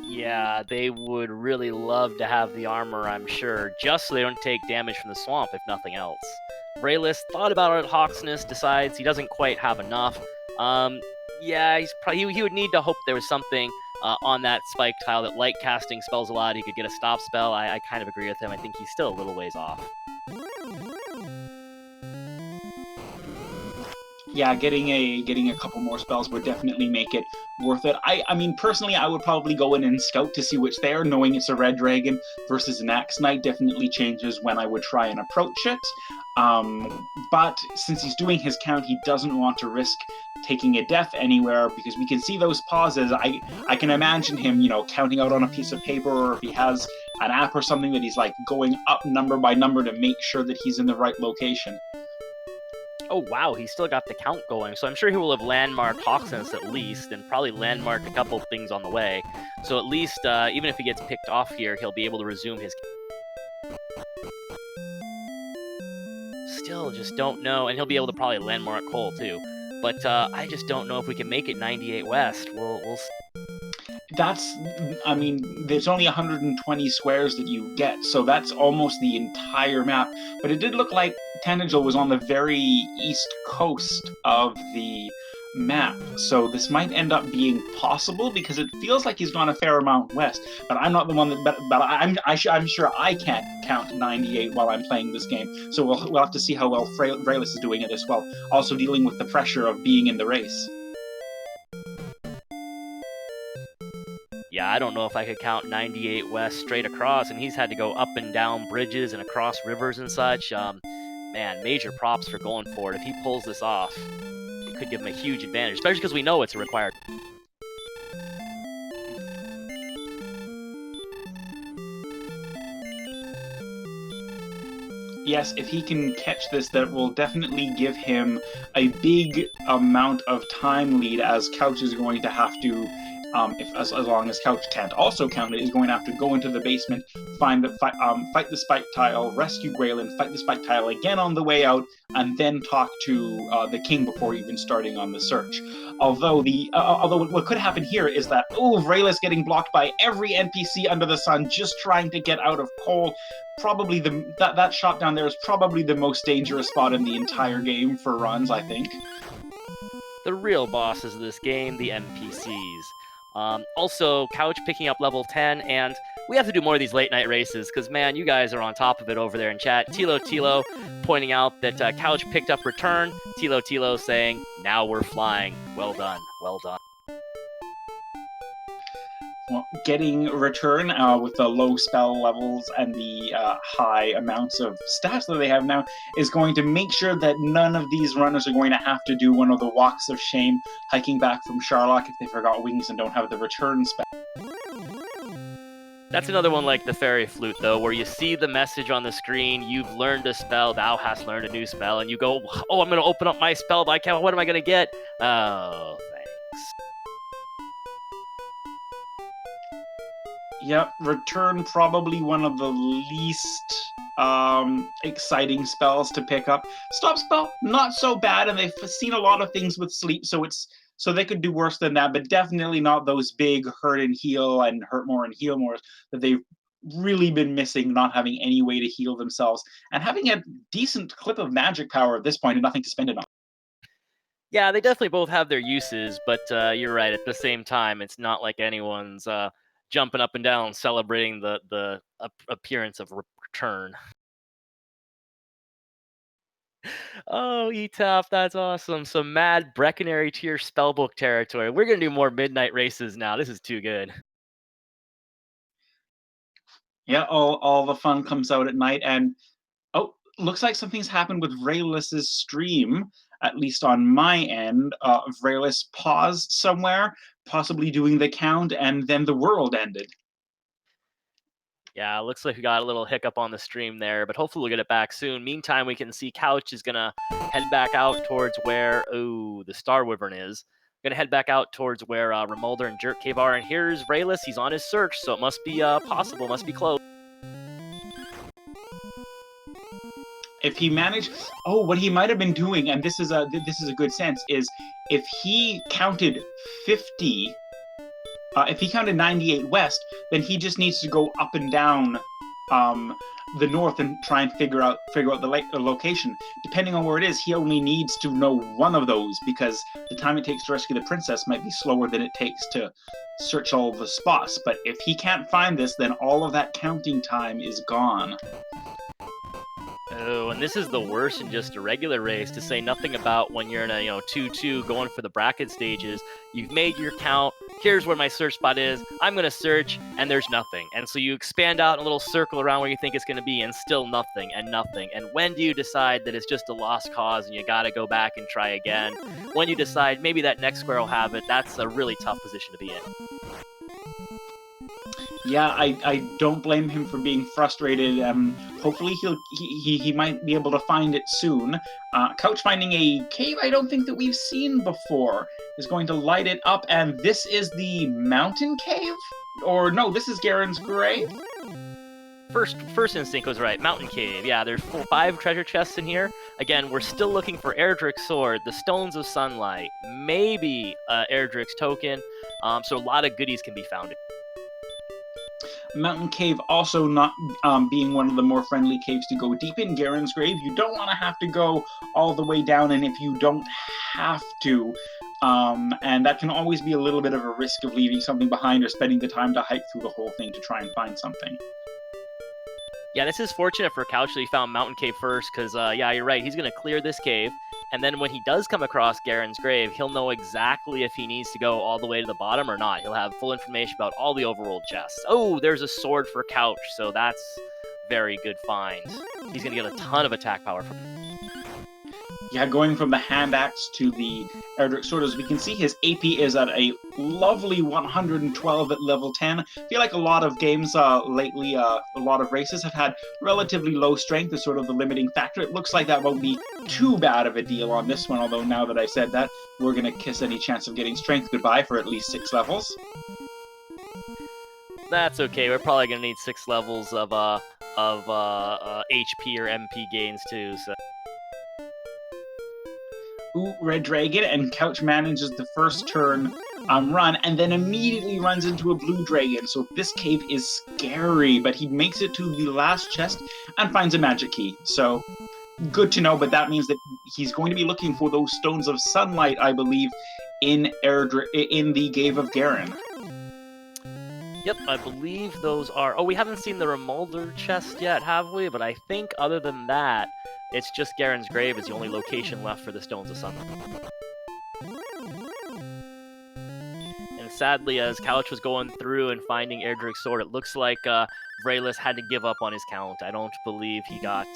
Yeah, they would really love to have the armor, I'm sure, just so they don't take damage from the swamp, if nothing else. Vriaeliss thought about it at Hawksness, decides he doesn't quite have enough. Yeah, he would need to hope there was something on that spike tile that light casting spells a lot. He could get a stop spell. I kind of agree with him. I think he's still a little ways off. Yeah, getting a couple more spells would definitely make it worth it. I mean, personally, I would probably go in and scout to see which they are. Knowing it's a red dragon versus an axe knight definitely changes when I would try and approach it. But since he's doing his count, he doesn't want to risk taking a death anywhere, because we can see those pauses. I can imagine him, counting out on a piece of paper, or if he has an app or something that he's like going up number by number to make sure that he's in the right location. Oh wow, he's still got the count going, so I'm sure he will have landmarked Hawksness at least, and probably landmarked a couple things on the way. So at least, even if he gets picked off here, he'll be able to resume his... Still just don't know, and he'll be able to probably landmark Cole too. But I just don't know if we can make it 98 West. We'll I mean, there's only 120 squares that you get, so that's almost the entire map. But it did look like Tanager was on the very east coast of the map, so this might end up being possible, because it feels like he's gone a fair amount west. But I'm not the one that. But I'm sure I can't count 98 while I'm playing this game. So we'll have to see how well Vriaeliss is doing it as well. Also dealing with the pressure of being in the race. Yeah, I don't know if I could count 98 West straight across, and he's had to go up and down bridges and across rivers and such. Man, major props for going for it. If he pulls this off, it could give him a huge advantage, especially because we know it's a required... Yes, if he can catch this, that will definitely give him a big amount of time lead, as Couch is going to have to... as long as Couch can't also count it, is going to have to go into the basement, fight the spike tile, rescue Graylin, fight the spike tile again on the way out, and then talk to the king before even starting on the search. Although what could happen here is that Vriaeliss getting blocked by every NPC under the sun, just trying to get out of Cole. Probably that shot down there is probably the most dangerous spot in the entire game for runs, I think. The real bosses of this game, the NPCs. Also, Couch picking up level 10, and we have to do more of these late night races, because, man, you guys are on top of it over there in chat. Tilo pointing out that Couch picked up return. Tilo saying, now we're flying. Well done, well done. getting return with the low spell levels and the high amounts of stats that they have now is going to make sure that none of these runners are going to have to do one of the walks of shame, hiking back from Sharlock if they forgot wings and don't have the return spell. That's another one like the Fairy Flute, though, where you see the message on the screen, you've learned a spell, thou hast learned a new spell, and you go, oh, I'm going to open up my spell, but I can't, what am I going to get? Oh, thanks. Yep, return probably one of the least exciting spells to pick up. Stop spell, not so bad, and they've seen a lot of things with sleep, so they could do worse than that, but definitely not those big hurt and heal and hurt more and heal more that they've really been missing, not having any way to heal themselves, and having a decent clip of magic power at this point and nothing to spend it on. Yeah, they definitely both have their uses, but you're right. At the same time, it's not like anyone's jumping up and down celebrating the appearance of return. Oh, ETAP, that's awesome. Some mad Breckenary tier spellbook territory. We're going to do more midnight races now. This is too good. Yeah, all the fun comes out at night, and oh, looks like something's happened with Vriaeliss's stream, at least on my end. Vriaeliss paused somewhere, possibly doing the count, and then the world ended. Yeah, looks like we got a little hiccup on the stream there, but hopefully we'll get it back soon. Meantime, we can see Couch is going to head back out towards where, the Star Wyvern is. Going to head back out towards where Remolder and Jerk Cave are, and here's Vriaeliss. He's on his search, so it must be possible, must be close. If he managed, what he might have been doing, and this is a good sense, is if he counted 50. If he counted 98 west, then he just needs to go up and down the north and try and figure out the location. Depending on where it is, he only needs to know one of those, because the time it takes to rescue the princess might be slower than it takes to search all the spots. But if he can't find this, then all of that counting time is gone. Oh, and this is the worst in just a regular race, to say nothing about when you're in a 2-2 going for the bracket stages. You've made your count. Here's where my search spot is. I'm going to search, and there's nothing. And so you expand out in a little circle around where you think it's going to be, and still nothing and nothing. And when do you decide that it's just a lost cause and you got to go back and try again? When you decide maybe that next square will have it, that's a really tough position to be in. Yeah, I don't blame him for being frustrated. Hopefully he might be able to find it soon. Couch finding a cave I don't think that we've seen before is going to light it up, and this is the mountain cave? Or no, this is Garen's grave? First instinct was right. Mountain cave. Yeah, there's 5 treasure chests in here. Again, we're still looking for Erdrick's sword, the stones of sunlight, maybe Erdrick's token. So a lot of goodies can be found. Mountain Cave also not being one of the more friendly caves to go deep in. Garen's grave, you don't want to have to go all the way down, and if you don't have to, and that can always be a little bit of a risk of leaving something behind or spending the time to hike through the whole thing to try and find something. Yeah, this is fortunate for Couch that he found Mountain Cave first, because, yeah, you're right, he's going to clear this cave, and then when he does come across Garen's grave, he'll know exactly if he needs to go all the way to the bottom or not. He'll have full information about all the overworld chests. Oh, there's a sword for Couch, so that's very good find. He's going to get a ton of attack power from it. Yeah, going from the hand axe to the Erdrick sword, as we can see, his AP is at a lovely 112 at level 10. I feel like a lot of games lately, a lot of races have had relatively low strength as sort of the limiting factor. It looks like that won't be too bad of a deal on this one, although now that I said that, we're going to kiss any chance of getting strength goodbye for at least 6 levels. That's okay. We're probably going to need 6 levels of HP or MP gains too, so... Ooh, Red Dragon, and Couch manages the first turn run, and then immediately runs into a Blue Dragon, so this cave is scary, but he makes it to the last chest and finds a magic key, so good to know, but that means that he's going to be looking for those stones of sunlight, I believe, in the Cave of Garen. Yep, I believe those are... Oh, we haven't seen the Remolder chest yet, have we? But I think other than that, it's just Garen's grave is the only location left for the Stones of Sunlight. And sadly, as Couch was going through and finding Erdrick's sword, it looks like Vriaeliss had to give up on his count. I don't believe he got.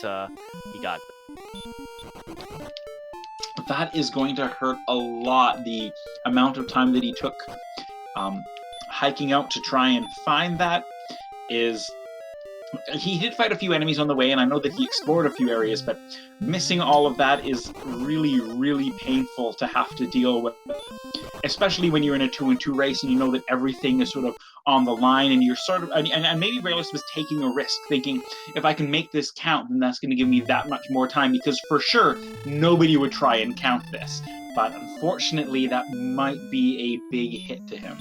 That is going to hurt a lot. The amount of time that he took hiking out to try and find that is... He did fight a few enemies on the way, and I know that he explored a few areas, but missing all of that is really, really painful to have to deal with. Especially when you're in a 2-on-2 race and you know that everything is sort of on the line, and you're sort of... And maybe Vriaeliss was taking a risk, thinking, if I can make this count, then that's going to give me that much more time, because for sure, nobody would try and count this. But unfortunately, that might be a big hit to him.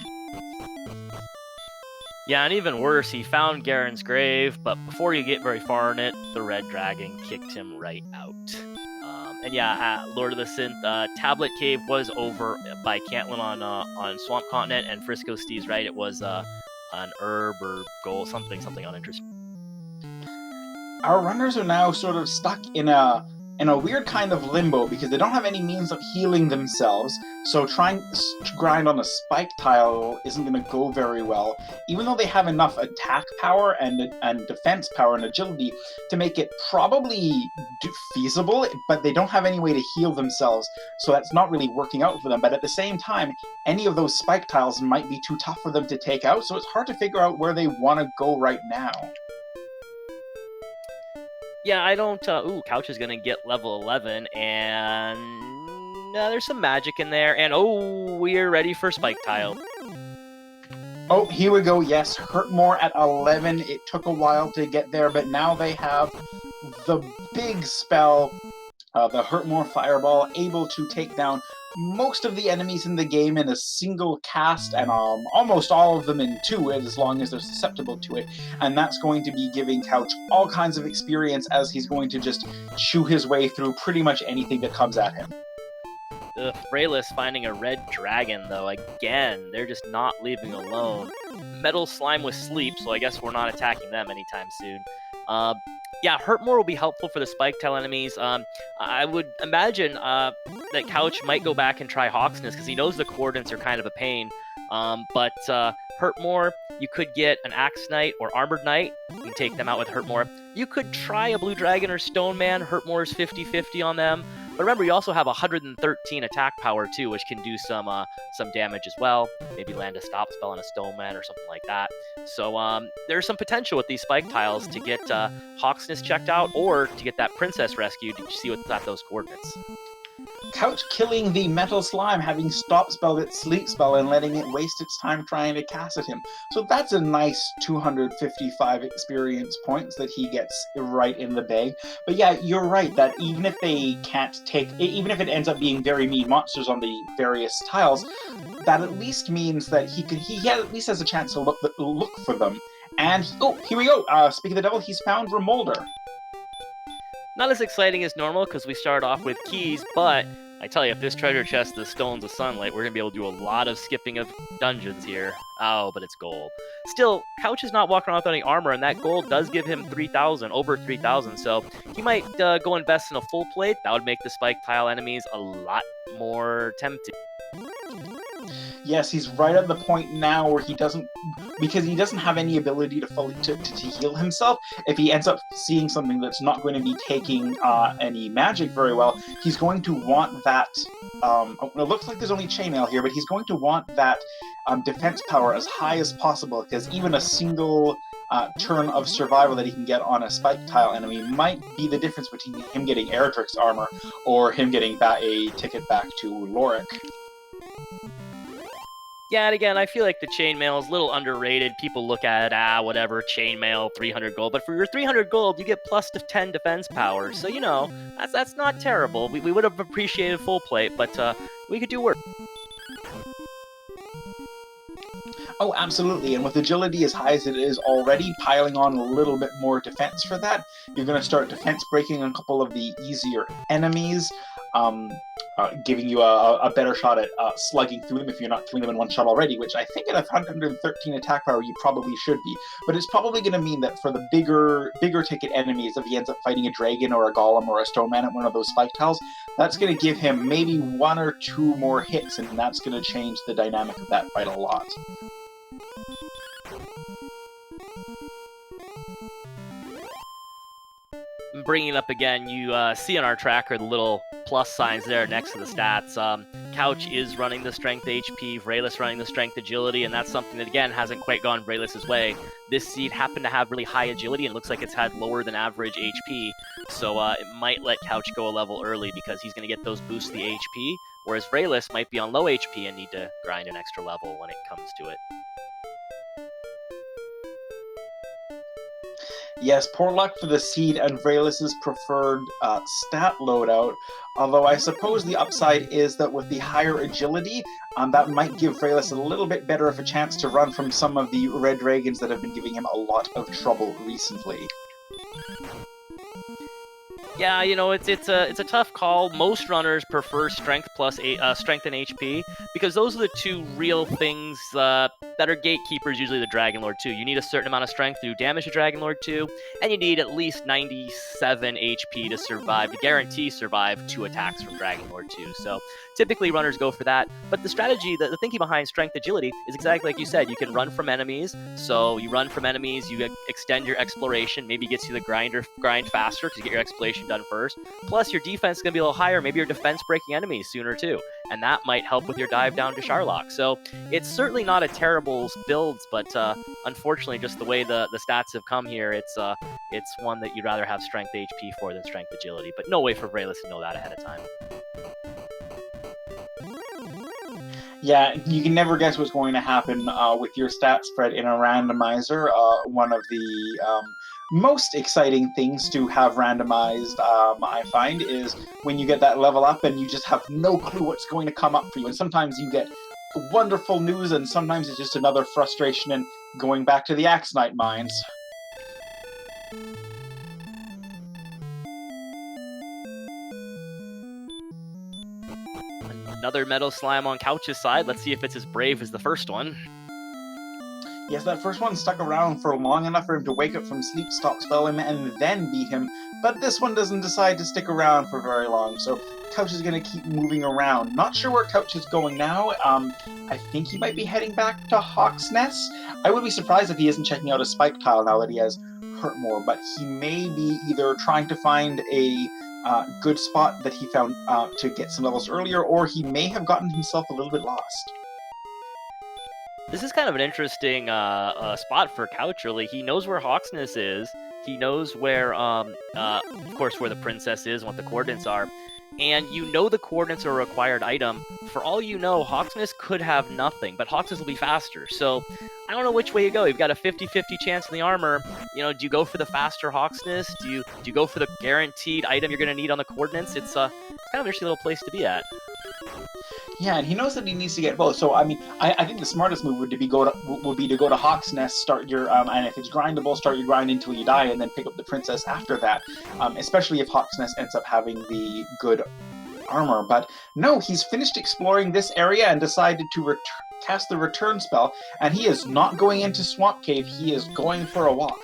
Yeah, and even worse, he found Garen's grave, but before you get very far in it, the red dragon kicked him right out. And yeah, Lord of the Synth, Tablet Cave was over by Cantlin on Swamp Continent, and Frisco Steve's right, it was an herb or gold, something uninteresting. Our runners are now sort of stuck in a weird kind of limbo, because they don't have any means of healing themselves, so trying to grind on a spike tile isn't going to go very well, even though they have enough attack power and defense power and agility to make it probably feasible, but they don't have any way to heal themselves, so that's not really working out for them. But at the same time, any of those spike tiles might be too tough for them to take out, so it's hard to figure out where they want to go right now. Yeah, I don't... ooh, Couch is going to get level 11, and there's some magic in there, and oh, we're ready for Spike Tile. Oh, here we go, yes, Hurtmore at 11. It took a while to get there, but now they have the big spell, the Hurtmore Fireball, able to take down most of the enemies in the game in a single cast, and almost all of them in 2, as long as they're susceptible to it. And that's going to be giving Couch all kinds of experience, as he's going to just chew his way through pretty much anything that comes at him. Vriaeliss finding a red dragon, though. Again, they're just not leaving alone. Metal Slime with sleep, so I guess we're not attacking them anytime soon. Yeah, Hurtmore will be helpful for the Spike Tile enemies. I would imagine that Couch might go back and try Hawksness, because he knows the coordinates are kind of a pain. But Hurtmore, you could get an Axe Knight or Armored Knight. You can take them out with Hurtmore. You could try a Blue Dragon or Stone Man. Hurtmore's 50-50 on them. But remember, you also have 113 attack power, too, which can do some damage as well. Maybe land a stop spell on a Stone Man or something like that. So there's some potential with these Spike Tiles to get Hawksness checked out, or to get that Princess rescued to see what's at those coordinates. Couch killing the Metal Slime, having stop spelled its sleep spell and letting it waste its time trying to cast at him. So that's a nice 255 experience points that he gets right in the bag. But yeah, you're right, that even if they can't take... Even if it ends up being very mean monsters on the various tiles, that at least means that he at least has a chance to look for them. And, oh, here we go! Speaking of the devil, he's found Remolder. Not as exciting as normal, because we start off with keys, but I tell you, if this treasure chest is Stones of Sunlight, we're going to be able to do a lot of skipping of dungeons here. Oh, but it's gold. Still, Couch is not walking around with any armor, and that gold does give him 3,000, over 3,000, so he might go invest in a full plate. That would make the Spike Tile enemies a lot more tempting. Yes, he's right at the point now where he doesn't have any ability to heal himself. If he ends up seeing something that's not going to be taking any magic very well, he's going to want that... it looks like there's only chainmail here, but he's going to want that defense power as high as possible, because even a single turn of survival that he can get on a Spike Tile enemy might be the difference between him getting Erdrick's armor or him getting a ticket back to Lorik. Yeah, and again, I feel like the chainmail is a little underrated. People look at it, whatever, chainmail, 300 gold. But for your 300 gold, you get plus 10 defense power. So, you know, that's not terrible. We would have appreciated full plate, but we could do worse. Oh, absolutely. And with agility as high as it is already, piling on a little bit more defense for that, you're going to start defense breaking a couple of the easier enemies. giving you a better shot at slugging through them if you're not killing them in one shot already, which I think at 113 attack power you probably should be. But it's probably going to mean that for the bigger ticket enemies, if he ends up fighting a dragon or a golem or a stone man at one of those spike tiles, that's going to give him maybe 1 or 2 more hits, and that's going to change the dynamic of that fight a lot. Bringing it up again, you see on our tracker the little plus signs there next to the stats. Couch is running the strength HP, Vriaeliss running the strength agility, and that's something that, again, hasn't quite gone Vriaeliss's way. This seed happened to have really high agility, and it looks like it's had lower than average HP, so it might let Couch go a level early because he's going to get those boosts to the HP, whereas Vriaeliss might be on low HP and need to grind an extra level when it comes to it. Yes, poor luck for the Seed and Vriaeliss's preferred stat loadout, although I suppose the upside is that with the higher agility, that might give Vriaeliss a little bit better of a chance to run from some of the red dragons that have been giving him a lot of trouble recently. Yeah, you know, it's a tough call. Most runners prefer strength plus strength and HP because those are the two real things that are gatekeepers. Usually the Dragon Lord 2. You need a certain amount of strength to do damage to Dragon Lord 2, and you need at least 97 HP to survive, to guarantee survive 2 attacks from Dragon Lord 2. So typically runners go for that. But the strategy, the thinking behind strength agility is exactly like you said. You can run from enemies. So you run from enemies, you extend your exploration, maybe gets you the grind faster because you get your exploration done first. Plus, your defense is going to be a little higher. Maybe your defense breaking enemies sooner too, and that might help with your dive down to Sharlock. So it's certainly not a terrible build, but unfortunately, just the way the stats have come here, it's one that you'd rather have strength HP for than strength agility. But no way for Vriaeliss to know that ahead of time. Yeah, you can never guess what's going to happen with your stat spread in a randomizer. One of the most exciting things to have randomized, I find, is when you get that level up and you just have no clue what's going to come up for you. And sometimes you get wonderful news, and sometimes it's just another frustration in going back to the Axe Knight mines. Another Meadow Slime on Couch's side. Let's see if it's as brave as the first one. Yes, that first one stuck around for long enough for him to wake up from sleep, stop spell him, and then beat him. But this one doesn't decide to stick around for very long, so Couch is going to keep moving around. Not sure where Couch is going now. I think he might be heading back to Hawk's Nest. I would be surprised if he isn't checking out a spike tile now that he has Hurtmore, but he may be either trying to find a good spot that he found to get some levels earlier, or he may have gotten himself a little bit lost. This is kind of an interesting spot for Couch, really. He knows where Hawksness is. He knows where, of course, where the princess is and what the coordinates are. And you know the coordinates are a required item. For all you know, Hawksness could have nothing, but Hawksness will be faster. So I don't know which way you go. You've got a 50-50 chance in the armor. You know, do you go for the faster Hawksness? Do you go for the guaranteed item you're going to need on the coordinates? It's kind of an interesting little place to be at. Yeah, and he knows that he needs to get both. So I mean, I think the smartest move would be to go to Hawk's Nest, start your and if it's grindable, start your grind until you die, and then pick up the princess after that. Especially if Hawk's Nest ends up having the good armor. But no, he's finished exploring this area and decided to cast the return spell, and he is not going into Swamp Cave. He is going for a walk.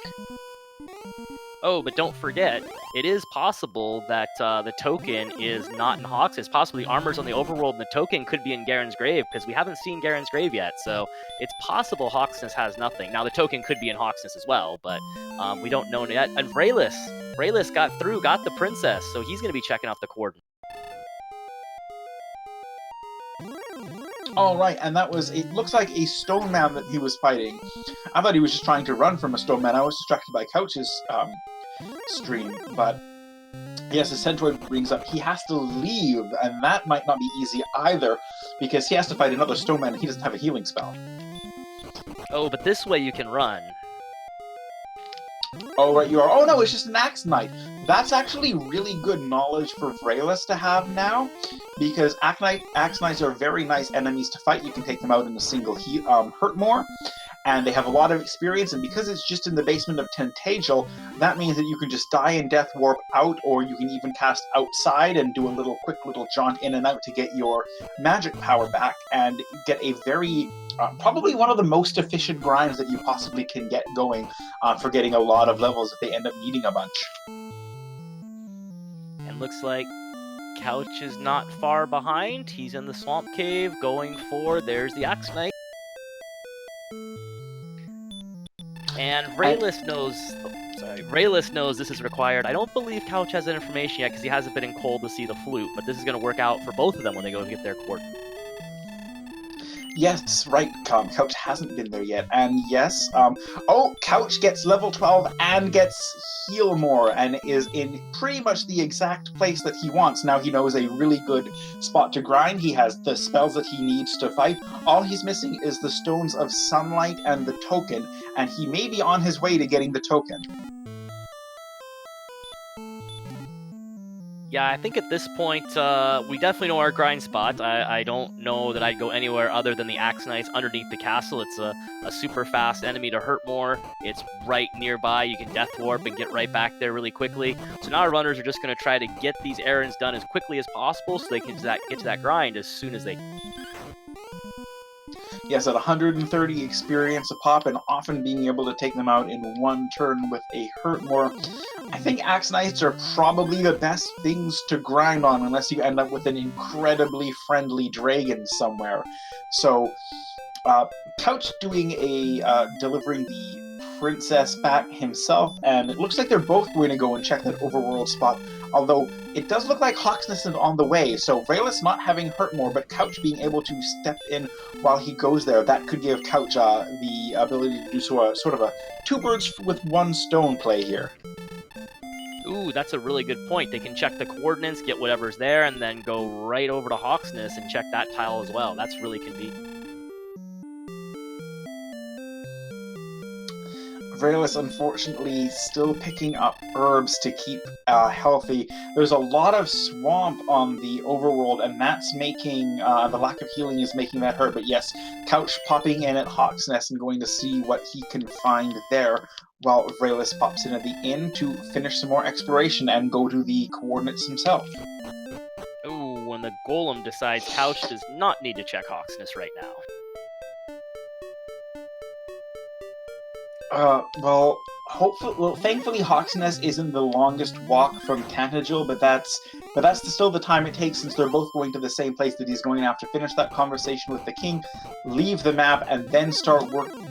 Oh, but don't forget, it is possible that the token is not in Hawks. It's possible the armor's on the overworld and the token could be in Garen's Grave, because we haven't seen Garen's Grave yet, so it's possible Hawksness has nothing. Now, the token could be in Hawksness as well, but we don't know yet. And Vriaeliss got through, got the princess, so he's going to be checking out the coordinates. All right, and that was, it looks like a stone man that he was fighting. I thought he was just trying to run from a stone man. I was distracted by Couch's stream, but yes, the Centaur brings up he has to leave, and that might not be easy either, because he has to fight another stone man and he doesn't have a healing spell. Oh, but this way you can run. Oh, right, you are. Oh, no, it's just an Axe Knight. That's actually really good knowledge for Vriaeliss to have now, because Axe Knights are very nice enemies to fight. You can take them out in a single hurt more. and they have a lot of experience, and because it's just in the basement of Tentagel, that means that you can just die and death warp out, or you can even cast outside and do a quick little jaunt in and out to get your magic power back and get a very probably one of the most efficient grinds that you possibly can get going for getting a lot of levels if they end up needing a bunch. And looks like Couch is not far behind. He's in the Swamp Cave going for, there's the Axe Knight. And Vriaeliss knows this is required. I don't believe Couch has that information yet because he hasn't been in cold to see the flute, but this is going to work out for both of them when they go to get their coordinates. Yes, right, Couch hasn't been there yet. And yes, Couch gets level 12 and gets heal more and is in pretty much the exact place that he wants. Now he knows a really good spot to grind. He has the spells that he needs to fight. All he's missing is the Stones of Sunlight and the token, and he may be on his way to getting the token. Yeah, I think at this point, we definitely know our grind spot. I don't know that I'd go anywhere other than the Axe Knights underneath the castle. It's a super fast enemy to hurt more. It's right nearby. You can death warp and get right back there really quickly. So now our runners are just going to try to get these errands done as quickly as possible so they can get to that grind as soon as they can. Yes, at 130 experience a pop, and often being able to take them out in one turn with a hurt more. I think Axe Knights are probably the best things to grind on unless you end up with an incredibly friendly dragon somewhere. So, Couch doing delivering the princess back himself, and it looks like they're both going to go and check that overworld spot. Although it does look like Hawksness is on the way, so Vriaeliss not having hurt more, but Couch being able to step in while he goes there, that could give Couch the ability to do sort of a two birds with one stone play here. Ooh, that's a really good point. They can check the coordinates, get whatever's there, and then go right over to Hawksness and check that tile as well. That's really convenient. Vriaeliss, unfortunately, still picking up herbs to keep healthy. There's a lot of swamp on the overworld, and that's making the lack of healing is making that hurt. But yes, Couch popping in at Hawk's Nest and going to see what he can find there, while Vriaeliss pops in at the inn to finish some more exploration and go to the coordinates himself. Ooh, when the Golem decides Couch does not need to check Hawksness right now. Thankfully, Hawksness isn't the longest walk from Tantagel, but that's still the time it takes, since they're both going to the same place that he's going to have to finish that conversation with the king, leave the map, and then start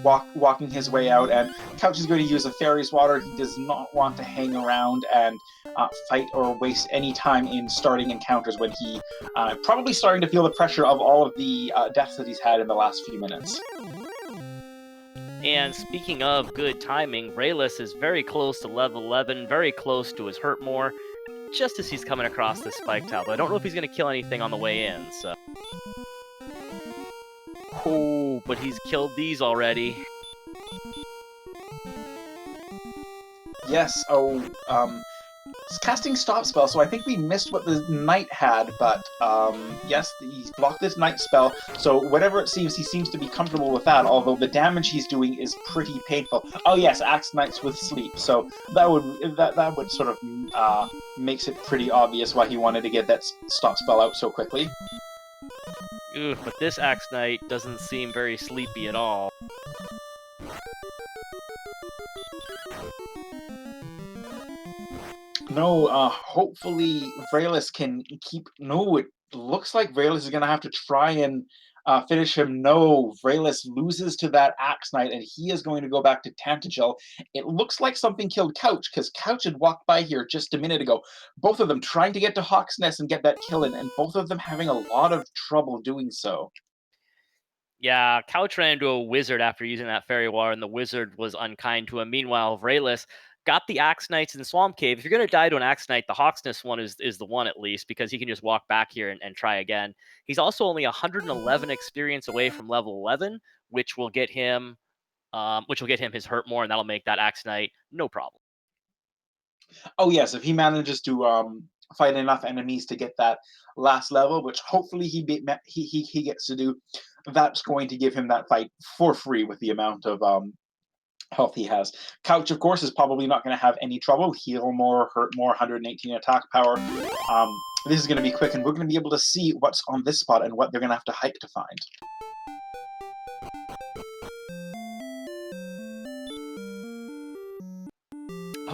walking his way out. And Couch is going to use a fairy's water. He does not want to hang around and fight or waste any time in starting encounters when he probably starting to feel the pressure of all of the deaths that he's had in the last few minutes. And speaking of good timing, Vriaeliss is very close to level 11, very close to his hurt more, just as he's coming across this spike tile. But I don't know if he's going to kill anything on the way in, so... Oh, but he's killed these already. Yes, it's casting stop spell, so I think we missed what the knight had, but yes, he's blocked this knight spell, so whatever it seems, he seems to be comfortable with that, although the damage he's doing is pretty painful. Oh yes, Axe Knights with sleep, so that would sort of makes it pretty obvious why he wanted to get that stop spell out so quickly. Ooh, but this Axe Knight doesn't seem very sleepy at all. No, hopefully Vriaeliss can keep... No, it looks like Vriaeliss is going to have to try and finish him. No, Vriaeliss loses to that Axe Knight, and he is going to go back to Tantagel. It looks like something killed Couch, because Couch had walked by here just a minute ago. Both of them trying to get to Hawk's Nest and get that kill in, and both of them having a lot of trouble doing so. Yeah, Couch ran into a wizard after using that fairy water, and the wizard was unkind to him. Meanwhile, Vriaeliss got the Axe Knights in the Swamp Cave. If you're going to die to an Axe Knight, the Hawksness one is the one, at least, because he can just walk back here and try again. He's also only 111 experience away from level 11, which will get him his hurt more, and that'll make that Axe Knight no problem. Oh yes, if he manages to fight enough enemies to get that last level, which hopefully he gets to do. that's going to give him that fight for free with the amount of health he has. Couch, of course, is probably not going to have any trouble. Heal more, hurt more, 118 attack power. This is going to be quick, and we're going to be able to see what's on this spot and what they're going to have to hike to find.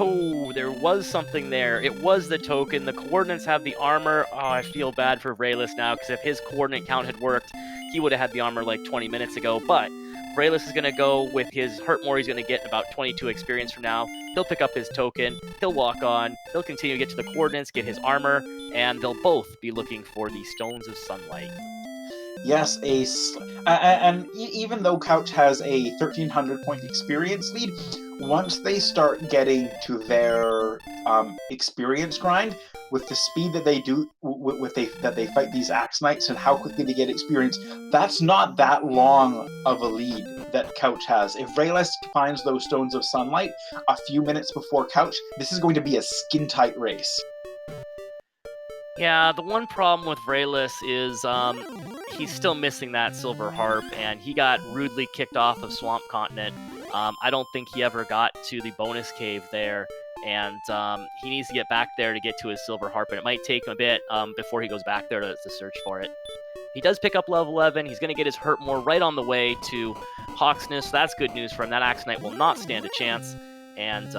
Oh, there was something there. It was the token. The coordinates have the armor. Oh, I feel bad for Vriaeliss now, because if his coordinate count had worked, he would have had the armor like 20 minutes ago. But Vriaeliss is going to go with his hurt more. He's going to get about 22 experience from now. He'll pick up his token. He'll walk on. He'll continue to get to the coordinates, get his armor, and they'll both be looking for the Stones of Sunlight. Yes, and even though Couch has a 1,300 point experience lead, once they start getting to their experience grind, with the speed that they do, that they fight these Axe Knights and how quickly they get experience, that's not that long of a lead that Couch has. If Vriaeliss finds those Stones of Sunlight a few minutes before Couch, this is going to be a skin-tight race. Yeah, the one problem with Vriaeliss is he's still missing that Silver Harp, and he got rudely kicked off of Swamp Continent. I don't think he ever got to the bonus cave there, and he needs to get back there to get to his Silver Harp, and it might take him a bit before he goes back there to search for it. He does pick up level 11. He's going to get his hurt more right on the way to Hawksness, so that's good news for him. That Axe Knight will not stand a chance, and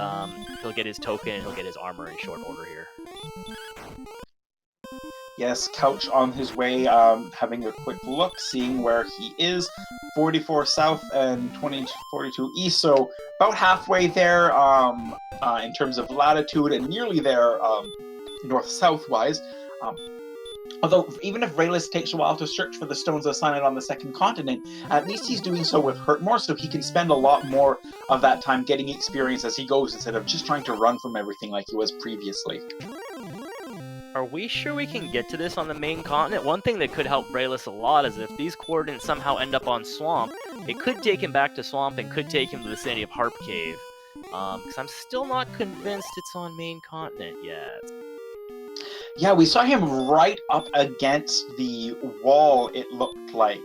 he'll get his token, and he'll get his armor in short order here. Yes, Couch on his way, having a quick look, seeing where he is. 44 south and 42 east, so about halfway there in terms of latitude, and nearly there north-south-wise. Although, even if Vriaeliss takes a while to search for the Stones of Sunlight on the second continent, at least he's doing so with Hurtmore, so he can spend a lot more of that time getting experience as he goes, instead of just trying to run from everything like he was previously. Are we sure we can get to this on the main continent? One thing that could help Vriaeliss a lot is if these coordinates somehow end up on Swamp, it could take him back to Swamp and could take him to the vicinity of Harp Cave. Because I'm still not convinced it's on main continent yet. Yeah, we saw him right up against the wall, it looked like,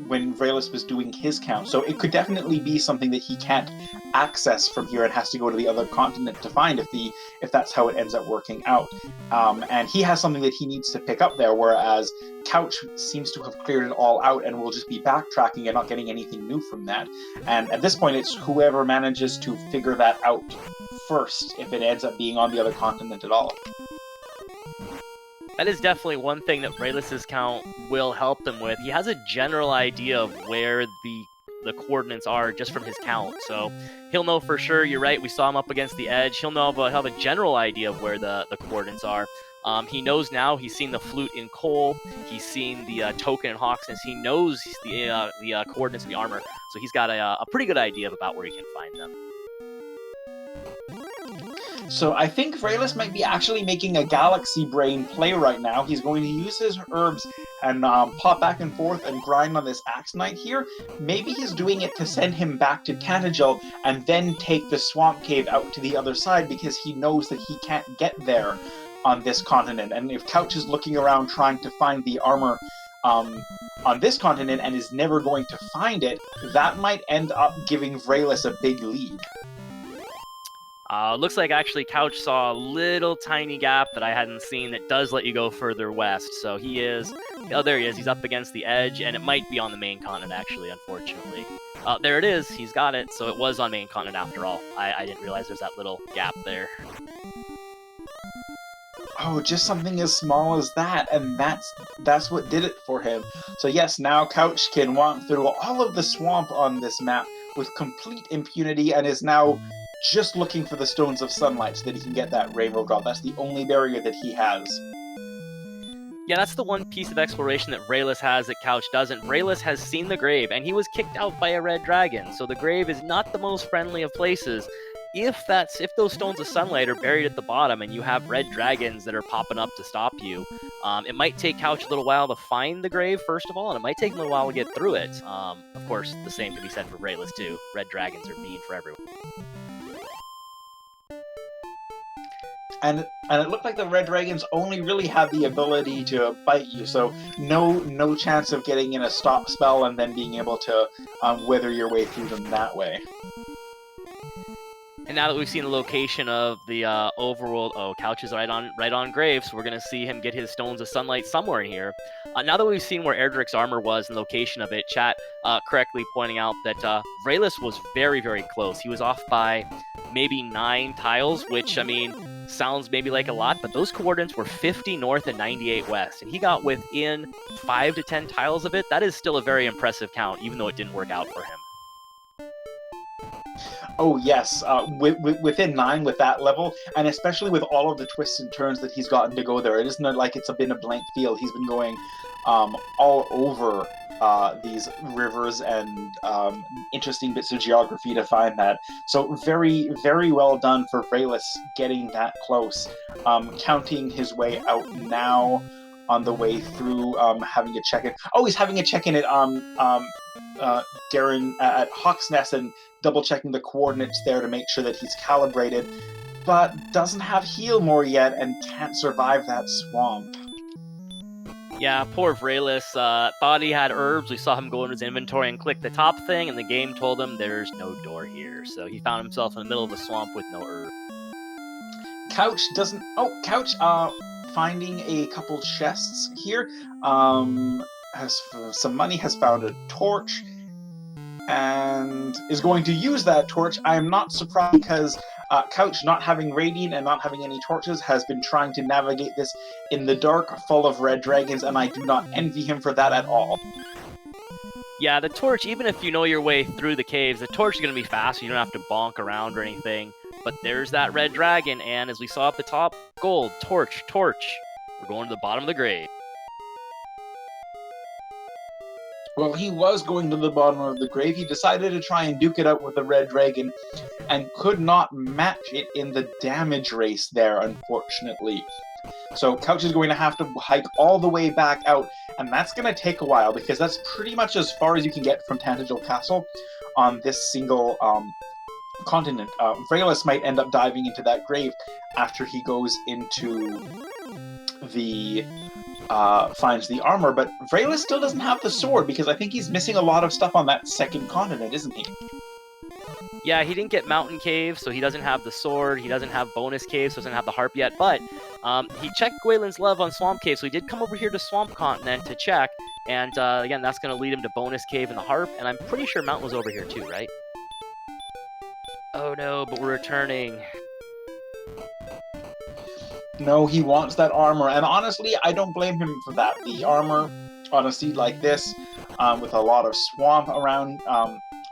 when Vriaeliss was doing his count. So it could definitely be something that he can't access from here and has to go to the other continent to find if that's how it ends up working out. And he has something that he needs to pick up there, whereas Couch seems to have cleared it all out and will just be backtracking and not getting anything new from that. And at this point, it's whoever manages to figure that out first, if it ends up being on the other continent at all. That is definitely one thing that Vriaeliss's count will help them with. He has a general idea of where the coordinates are just from his count, so he'll know for sure. You're right, we saw him up against the edge. He'll have a general idea of where the coordinates are. He knows now. He's seen the flute in Cole. He's seen the token in Hawksness. He knows the coordinates of the armor, so he's got a pretty good idea about where he can find them. So I think Vriaeliss might be actually making a Galaxy Brain play right now. He's going to use his herbs and pop back and forth and grind on this Axe Knight here. Maybe he's doing it to send him back to Tanagel and then take the Swamp Cave out to the other side, because he knows that he can't get there on this continent. And if Couch is looking around trying to find the armor on this continent and is never going to find it, that might end up giving Vriaeliss a big lead. Looks like actually Couch saw a little tiny gap that I hadn't seen that does let you go further west. So he is... Oh, there he is. He's up against the edge, and it might be on the main continent, actually, unfortunately. There it is. He's got it. So it was on main continent after all. I didn't realize there's that little gap there. Oh, just something as small as that, and that's what did it for him. So yes, now Couch can walk through all of the swamp on this map with complete impunity, and is now just looking for the Stones of Sunlight so that he can get that Rainbow God. That's the only barrier that he has. Yeah, that's the one piece of exploration that Vriaeliss has that Couch doesn't. Vriaeliss has seen the grave, and he was kicked out by a red dragon, so the grave is not the most friendly of places. If those Stones of Sunlight are buried at the bottom and you have red dragons that are popping up to stop you, it might take Couch a little while to find the grave, first of all, and it might take him a while to get through it. Of course, the same can be said for Vriaeliss, too. Red dragons are mean for everyone. And it looked like the red dragons only really had the ability to bite you, so no chance of getting in a stop spell and then being able to wither your way through them that way. And now that we've seen the location of the overworld, Couch is right on Grave, so we're gonna see him get his Stones of Sunlight somewhere in here. Now that we've seen where Erdrick's armor was and location of it, chat correctly pointing out that Vriaeliss was very, very close. He was off by maybe 9 tiles, which, I mean, sounds maybe like a lot, but those coordinates were 50 north and 98 west, and he got within 5 to 10 tiles of it. That is still a very impressive count, even though it didn't work out for him. Oh yes, within 9 with that level, and especially with all of the twists and turns that he's gotten to go there. It isn't like it's been a blank field. He's been going all over these rivers and interesting bits of geography to find that. So very, very well done for Vriaeliss getting that close. Counting his way out now on the way through, having a check-in. Oh, he's having a check-in at Darren at Hawk's Nest and double-checking the coordinates there to make sure that he's calibrated, but doesn't have heal more yet and can't survive that swamp. Yeah, poor Vriaeliss thought he had herbs. We saw him go into his inventory and click the top thing, and the game told him there's no door here. So he found himself in the middle of a swamp with no herb. Couch doesn't... Oh, Couch finding a couple chests here. Has some money, has found a torch, and is going to use that torch. I am not surprised because Couch, not having Radiant and not having any torches, has been trying to navigate this in the dark, full of red dragons, and I do not envy him for that at all. Yeah, the torch, even if you know your way through the caves, the torch is going to be fast, so you don't have to bonk around or anything. But there's that red dragon, and as we saw at the top, gold, torch. We're going to the bottom of the grave. Well, he was going to the bottom of the grave. He decided to try and duke it out with the red dragon and could not match it in the damage race there, unfortunately. So Couch is going to have to hike all the way back out, and that's going to take a while because that's pretty much as far as you can get from Tantagel Castle on this single continent. Vriaeliss might end up diving into that grave after he goes into the... finds the armor, but Vriaeliss still doesn't have the sword because I think he's missing a lot of stuff on that second continent, isn't he? Yeah, he didn't get Mountain Cave, so he doesn't have the sword. He doesn't have Bonus Cave, so doesn't have the harp yet. But he checked Gwaelin's Love on Swamp Cave, so he did come over here to Swamp Continent to check. And again, that's going to lead him to Bonus Cave and the harp. And I'm pretty sure Mountain was over here too, right? Oh no, but we're returning. No, he wants that armor, and honestly, I don't blame him for that. The armor on a seed like this, with a lot of swamp around,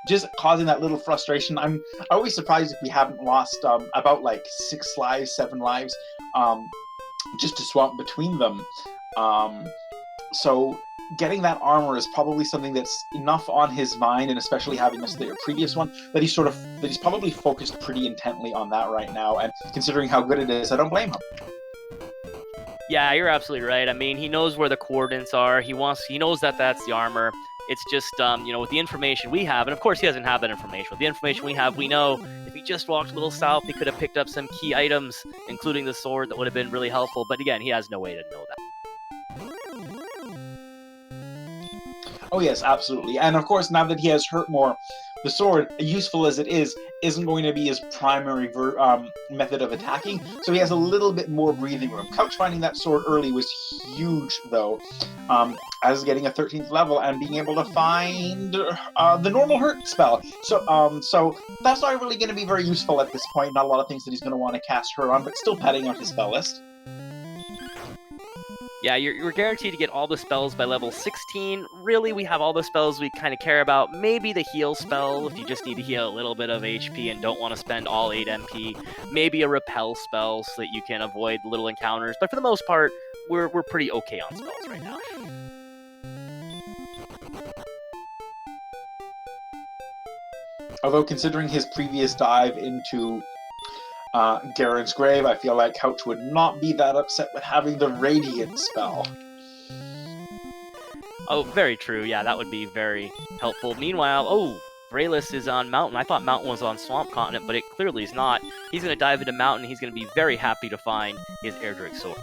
just causing that little frustration. I'm always surprised if we haven't lost about like 6 lives, 7 lives, just to swamp between them. So getting that armor is probably something that's enough on his mind, and especially having missed the previous one, that he's probably focused pretty intently on that right now. And considering how good it is, I don't blame him. Yeah, you're absolutely right. I mean, he knows where the coordinates are. He knows that that's the armor. It's just, with the information we have, and of course he doesn't have that information. With the information we have, we know if he just walked a little south, he could have picked up some key items, including the sword, that would have been really helpful. But again, he has no way to know that. Oh yes, absolutely. And of course, now that he has hurt more, the sword, useful as it is, isn't going to be his primary method of attacking, so he has a little bit more breathing room. Couch finding that sword early was huge, though, as getting a 13th level and being able to find the normal hurt spell. So that's not really going to be very useful at this point. Not a lot of things that he's going to want to cast her on, but still padding out his spell list. Yeah, you're guaranteed to get all the spells by level 16. Really, we have all the spells we kind of care about. Maybe the heal spell, if you just need to heal a little bit of HP and don't want to spend all 8 MP. Maybe a repel spell so that you can avoid little encounters. But for the most part, we're pretty okay on spells right now. Although, considering his previous dive into Garen's Grave, I feel like Couch would not be that upset with having the Radiant spell. Oh, very true. Yeah, that would be very helpful. Meanwhile, Vriaeliss is on Mountain. I thought Mountain was on Swamp Continent, but it clearly is not. He's going to dive into Mountain. He's going to be very happy to find his Erdrick Sword.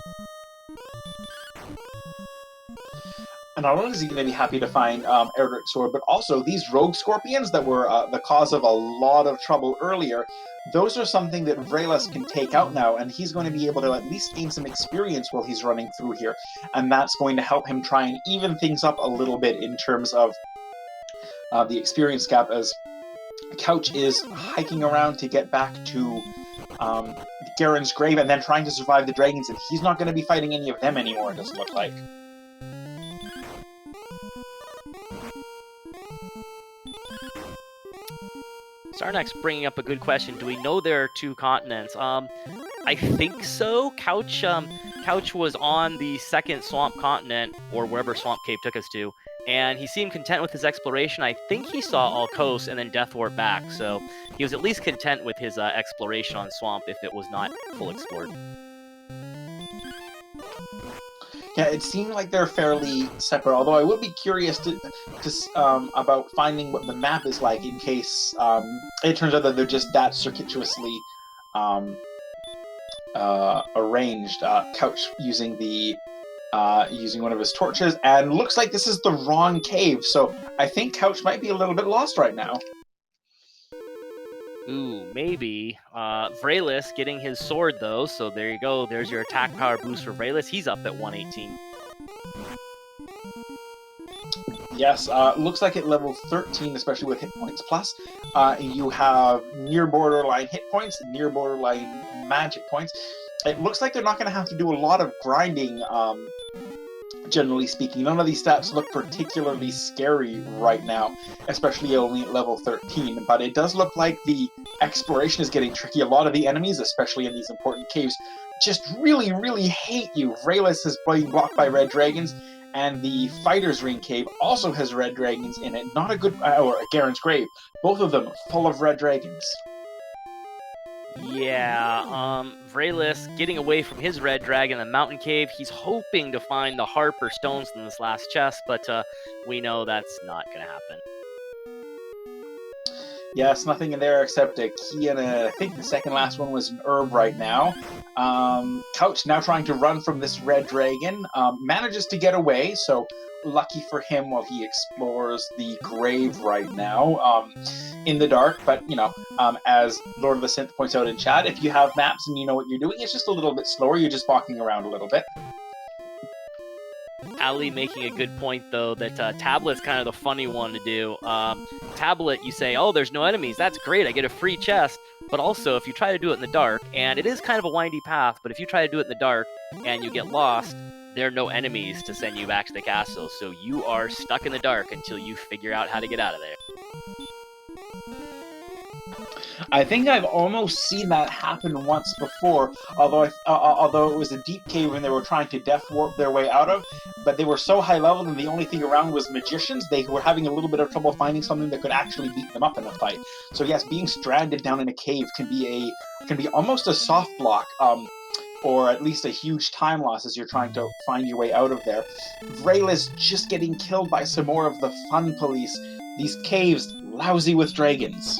And not only is he going to be happy to find Erdrick Sword, but also these rogue scorpions that were the cause of a lot of trouble earlier, those are something that Vriaeliss can take out now, and he's going to be able to at least gain some experience while he's running through here, and that's going to help him try and even things up a little bit in terms of the experience gap, as Couch is hiking around to get back to Garen's grave and then trying to survive the dragons, and he's not going to be fighting any of them anymore, it doesn't look like. Starnex bringing up a good question. Do we know there are 2 continents? I think so. Couch was on the 2nd Swamp Continent, or wherever Swamp Cave took us to, and he seemed content with his exploration. I think he saw all coast and then Deathward back, so he was at least content with his exploration on Swamp if it was not full explored. Yeah, it seemed like they're fairly separate, although I would be curious to about finding what the map is like in case it turns out that they're just that circuitously arranged. Couch using one of his torches, and looks like this is the wrong cave, so I think Couch might be a little bit lost right now. Ooh, maybe. Vriaeliss getting his sword, though, so there you go. There's your attack power boost for Vriaeliss. He's up at 118. Yes, looks like at level 13, especially with hit points plus, you have near borderline hit points, near borderline magic points. It looks like they're not going to have to do a lot of grinding, generally speaking. None of these stats look particularly scary right now, especially only at level 13, but it does look like the exploration is getting tricky. A lot of the enemies, especially in these important caves, just really, really hate you. Vriaeliss is being blocked by red dragons, and the Fighter's Ring Cave also has red dragons in it. Not a good... or Garen's Grave. Both of them full of red dragons. Yeah, Vriaeliss getting away from his red dragon in the mountain cave. He's hoping to find the harp or stones in this last chest, but we know that's not going to happen. Yes, nothing in there except a key and I think the second last one was an herb right now. Couch now trying to run from this red dragon, manages to get away, so lucky for him while he explores the grave right now in the dark. But, you know, as Lord of the Synth points out in chat, if you have maps and you know what you're doing, it's just a little bit slower. You're just walking around a little bit. Ali making a good point, though, that Tablet's kind of the funny one to do. Tablet, you say, oh, there's no enemies. That's great. I get a free chest. But also, if you try to do it in the dark, and it is kind of a windy path, but if you try to do it in the dark and you get lost, there are no enemies to send you back to the castle. So you are stuck in the dark until you figure out how to get out of there. I think I've almost seen that happen once before, although it was a deep cave and they were trying to death warp their way out of, but they were so high level and the only thing around was magicians, they were having a little bit of trouble finding something that could actually beat them up in a fight. So yes, being stranded down in a cave can be almost a soft block, or at least a huge time loss as you're trying to find your way out of there. Vriaeliss just getting killed by some more of the fun police. These caves, lousy with dragons.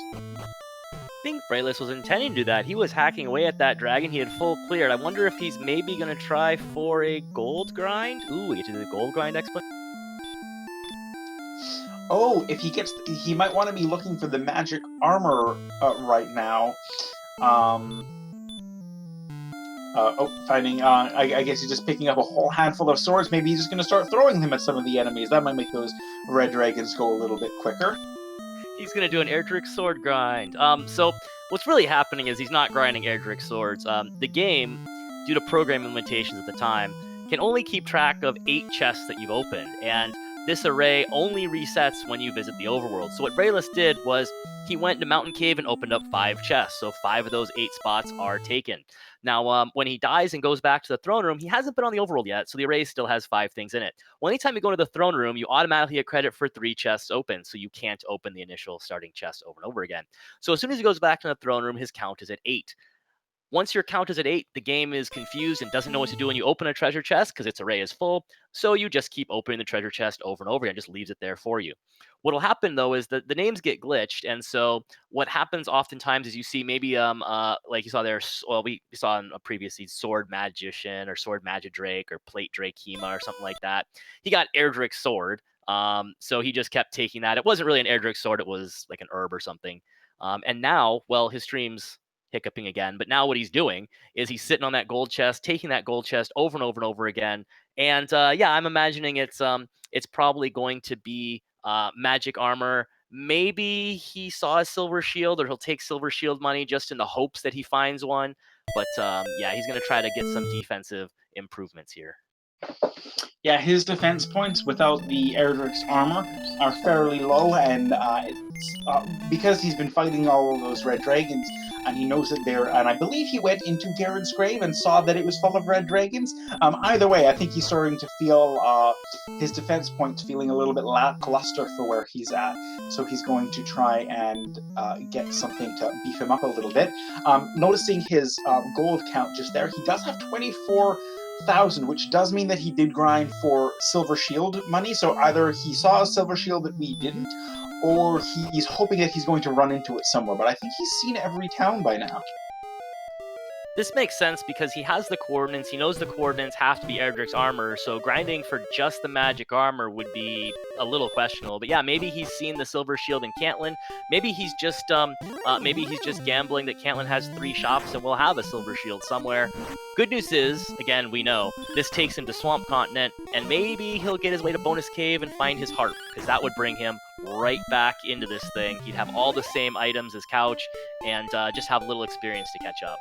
I think Vriaeliss was intending to do that. He was hacking away at that dragon. He had full cleared. I wonder if he's maybe going to try for a gold grind. Ooh, we get to do the gold grind exploit. Oh, if he might want to be looking for the magic armor right now. I guess he's just picking up a whole handful of swords. Maybe he's just going to start throwing them at some of the enemies. That might make those red dragons go a little bit quicker. He's going to do an Erdrick sword grind. So what's really happening is he's not grinding Erdrick swords. The game, due to program limitations at the time, can only keep track of 8 chests that you've opened, and this array only resets when you visit the overworld. So what Vriaeliss did was he went into Mountain Cave and opened up 5 chests, so 5 of those 8 spots are taken. Now, when he dies and goes back to the throne room, he hasn't been on the overworld yet, so the array still has 5 things in it. Well, anytime you go to the throne room, you automatically get credit for 3 chests open, so you can't open the initial starting chest over and over again. So as soon as he goes back to the throne room, his count is at 8. Once your count is at 8, the game is confused and doesn't know what to do when you open a treasure chest because its array is full. So you just keep opening the treasure chest over and over again, just leaves it there for you. What'll happen though is that the names get glitched, and so what happens oftentimes is you see maybe like you saw there, well we saw in a previous seed Sword Magician or Sword Magidrake or Plate Drakema or something like that. He got Erdrick Sword. So he just kept taking that. It wasn't really an Erdrick Sword, it was like an herb or something. And now, well, his stream's hiccuping again. But now what he's doing is he's sitting on that gold chest, taking that gold chest over and over and over again. And yeah, I'm imagining it's probably going to be magic armor. Maybe he saw a silver shield, or he'll take silver shield money just in the hopes that he finds one. But yeah, he's going to try to get some defensive improvements here. Yeah, his defense points without the Erdrick's armor are fairly low, and because he's been fighting all of those red dragons, and he knows that they're, and I believe he went into Garrett's grave and saw that it was full of red dragons. Either way, I think he's starting to feel his defense points feeling a little bit lackluster for where he's at, so he's going to try and get something to beef him up a little bit. Noticing his gold count just there, he does have 24,000, which does mean that he did grind for silver shield money. So either he saw a silver shield that we didn't, or he's hoping that he's going to run into it somewhere. But I think he's seen every town by now. This makes sense because he has the coordinates. He knows the coordinates have to be Erdrick's armor, so grinding for just the magic armor would be a little questionable. But yeah, maybe he's seen the silver shield in Cantlin. Maybe he's just gambling that Cantlin has 3 shops and will have a silver shield somewhere. Good news is, again, we know this takes him to Swamp Continent, and maybe he'll get his way to Bonus Cave and find his harp, because that would bring him right back into this thing. He'd have all the same items as Couch, and just have a little experience to catch up.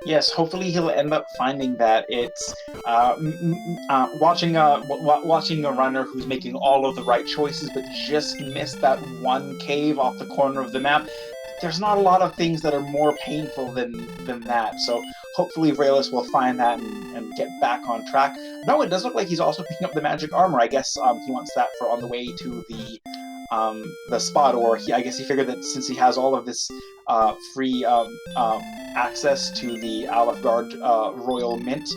Yes, hopefully he'll end up finding that it's watching a runner who's making all of the right choices but just missed that one cave off the corner of the map. There's not a lot of things that are more painful than that. So hopefully Vriaeliss will find that and get back on track. No, it does look like he's also picking up the magic armor. I guess he wants that for on the way to the spot, or I guess he figured that since he has all of this free access to the Alefgard Royal Mint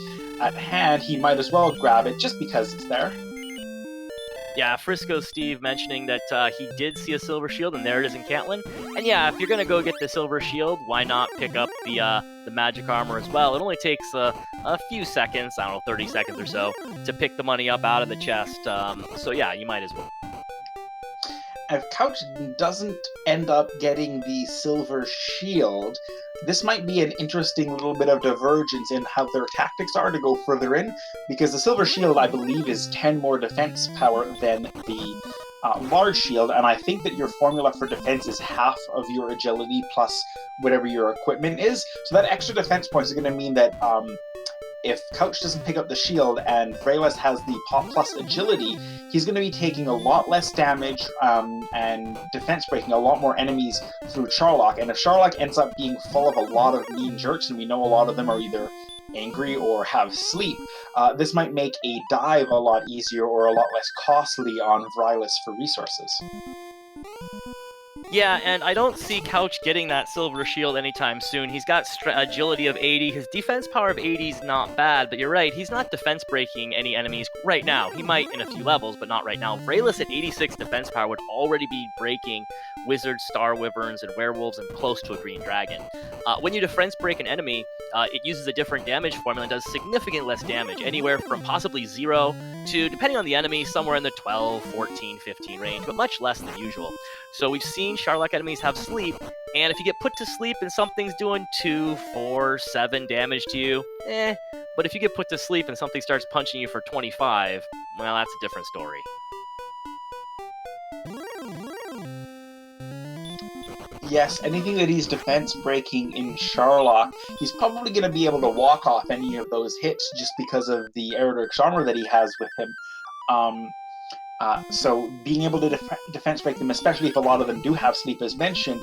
at hand, he might as well grab it just because it's there. Yeah, Frisco Steve mentioning that he did see a silver shield, and there it is in Cantlin. And yeah, if you're gonna go get the silver shield, why not pick up the magic armor as well? It only takes a few seconds, I don't know, 30 seconds or so, to pick the money up out of the chest. So yeah, you might as well. If Couch doesn't end up getting the silver shield, this might be an interesting little bit of divergence in how their tactics are to go further in, because the silver shield, I believe, is 10 more defense power than the large shield, and I think that your formula for defense is half of your agility plus whatever your equipment is. So that extra defense points is going to mean that if Couch doesn't pick up the shield and Vriaeliss has the pop plus agility, he's going to be taking a lot less damage and defense breaking a lot more enemies through Charlock. And if Charlock ends up being full of a lot of mean jerks, and we know a lot of them are either angry or have sleep, this might make a dive a lot easier or a lot less costly on Vriaeliss for resources. Yeah, and I don't see Couch getting that silver shield anytime soon. He's got agility of 80. His defense power of 80 is not bad, but you're right, he's not defense breaking any enemies right now. He might in a few levels, but not right now. Vriaeliss at 86 defense power would already be breaking wizards, star wyverns, and werewolves, and close to a green dragon. When you defense break an enemy, it uses a different damage formula and does significantly less damage, anywhere from possibly 0 to, depending on the enemy, somewhere in the 12, 14, 15 range, but much less than usual. So we've seen Charlock enemies have sleep, and if you get put to sleep and something's doing 2, 4, 7 damage to you, but if you get put to sleep and something starts punching you for 25, well, that's a different story. Yes, anything that he's defense breaking in Charlock, he's probably going to be able to walk off any of those hits just because of the Erdrick's armor that he has with him. So being able to defense break them, especially if a lot of them do have sleep, as mentioned,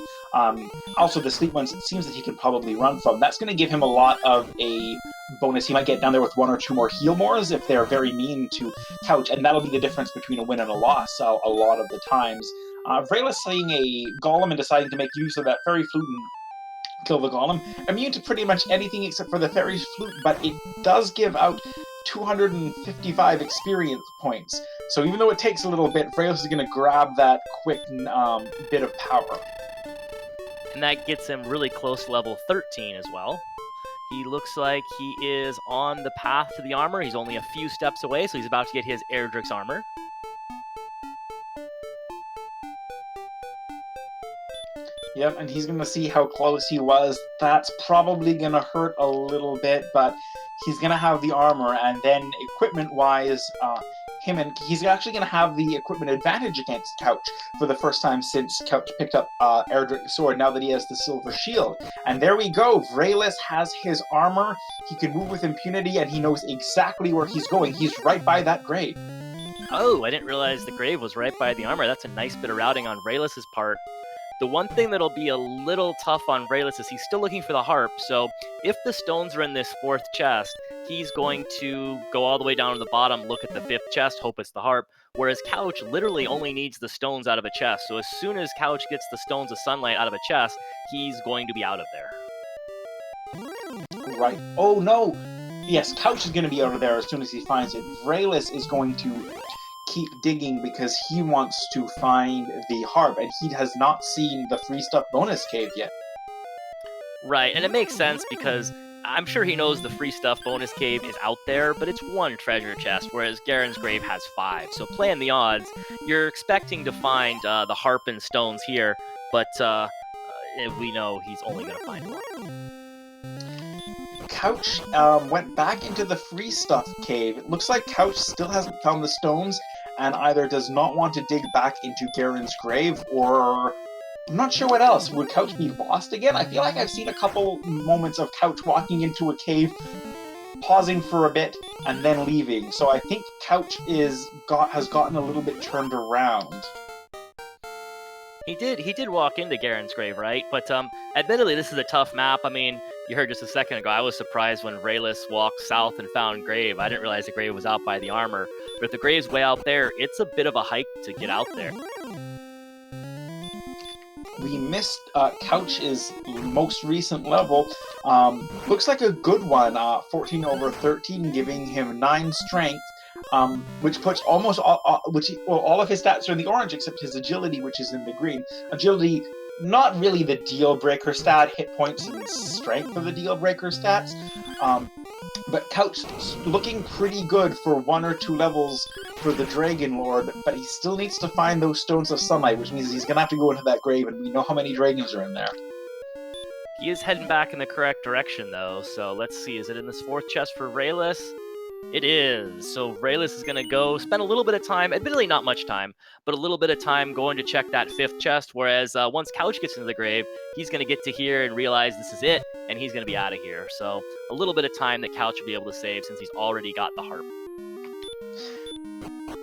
also the sleep ones, it seems that he can probably run from. That's going to give him a lot of a bonus. He might get down there with 1 or 2 more heal mores if they're very mean to Couch, and that'll be the difference between a win and a loss a lot of the times. Vriaeliss slaying a golem and deciding to make use of that fairy flute and kill the golem. Immune to pretty much anything except for the fairy's flute, but it does give out 255 experience points. So even though it takes a little bit, Vriaeliss is going to grab that quick bit of power. And that gets him really close to level 13 as well. He looks like he is on the path to the armor. He's only a few steps away, so he's about to get his Erdrick's armor. Yep, and he's going to see how close he was. That's probably going to hurt a little bit, but he's going to have the armor, and then equipment-wise, he's actually going to have the equipment advantage against Couch for the first time since Couch picked up Erdrick's sword, now that he has the silver shield. And there we go, Vriaeliss has his armor, he can move with impunity, and he knows exactly where he's going. He's right by that grave. Oh, I didn't realize the grave was right by the armor. That's a nice bit of routing on Vriaeliss's part. The one thing that'll be a little tough on Vriaeliss is he's still looking for the harp, so if the stones are in this fourth chest, he's going to go all the way down to the bottom, look at the fifth chest, hope it's the harp, whereas Couch literally only needs the stones out of a chest, so as soon as Couch gets the stones of sunlight out of a chest, he's going to be out of there. Right. Oh no! Yes, Couch is going to be out of there as soon as he finds it. Vriaeliss is going to keep digging because he wants to find the harp, and he has not seen the free stuff bonus cave yet. Right, and it makes sense because I'm sure he knows the free stuff bonus cave is out there, but it's one treasure chest, whereas Garen's grave has 5. So playing the odds, you're expecting to find the harp and stones here, but we know he's only going to find one. Couch went back into the free stuff cave. It looks like Couch still hasn't found the stones and either does not want to dig back into Garen's grave, or I'm not sure what else. Would Couch be lost again? I feel like I've seen a couple moments of Couch walking into a cave, pausing for a bit, and then leaving. So I think Couch has gotten a little bit turned around. He did walk into Garen's grave, right? But admittedly, this is a tough map. I mean, you heard just a second ago, I was surprised when Vriaeliss walked south and found grave. I didn't realize the grave was out by the armor. But if the grave's way out there, it's a bit of a hike to get out there. We missed Couch's most recent level. Looks like a good one, 14 over 13, giving him 9 strength. Which puts almost all of his stats are in the orange except his agility, which is in the green. Agility, not really the deal breaker stat. Hit points and strength are the deal breaker stats. But Couch looking pretty good for 1 or 2 levels for the Dragon Lord, but he still needs to find those stones of sunlight, which means he's gonna have to go into that grave, and we know how many dragons are in there. He is heading back in the correct direction, though, so let's see. Is it in this fourth chest for Vriaeliss? It is. So Vriaeliss is going to go spend a little bit of time, admittedly not much time, but a little bit of time going to check that fifth chest, whereas once Couch gets into the grave, he's going to get to here and realize this is it, and he's going to be out of here. So a little bit of time that Couch will be able to save since he's already got the harp.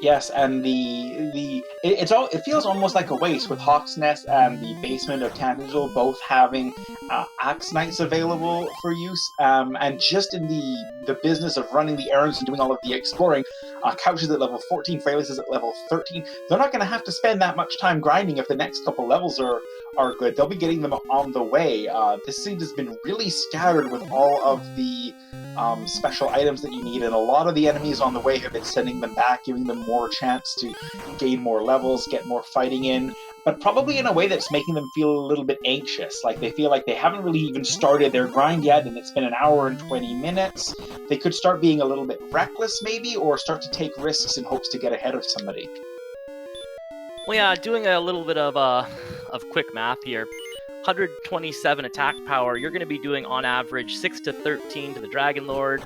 Yes, and it feels almost like a waste with Hawk's Nest and the basement of Tangential both having Axe Knights available for use, and just in the business of running the errands and doing all of the exploring, Couch is at level 14, Vriaeliss is at level 13. They're not going to have to spend that much time grinding if the next couple levels are good. They'll be getting them on the way. This seed has been really scattered with all of the special items that you need, and a lot of the enemies on the way have been sending them back, giving them more chance to gain more levels, get more fighting in, but probably in a way that's making them feel a little bit anxious. Like they feel like they haven't really even started their grind yet, and it's been an hour and 20 minutes. They could start being a little bit reckless maybe, or start to take risks in hopes to get ahead of somebody. Well, yeah, doing a little bit of quick math here. 127 attack power, you're going to be doing on average 6 to 13 to the Dragon Lord.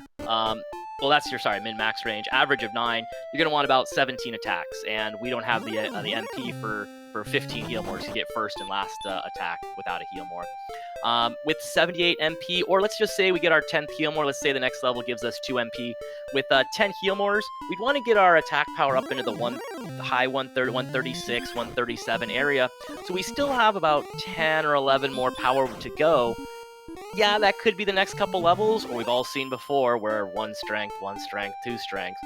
Well, that's your, min-max range. Average of 9, you're going to want about 17 attacks, and we don't have the MP for 15 heal mores to get first and last attack without a heal more. With 78 MP, or let's just say we get our 10th heal more, let's say the next level gives us 2 MP. With 10 heal mores, we'd want to get our attack power up into the high 130, 136, 137 area, so we still have about 10 or 11 more power to go. Yeah, that could be the next couple levels, or we've all seen before where 1 strength, 2 strength.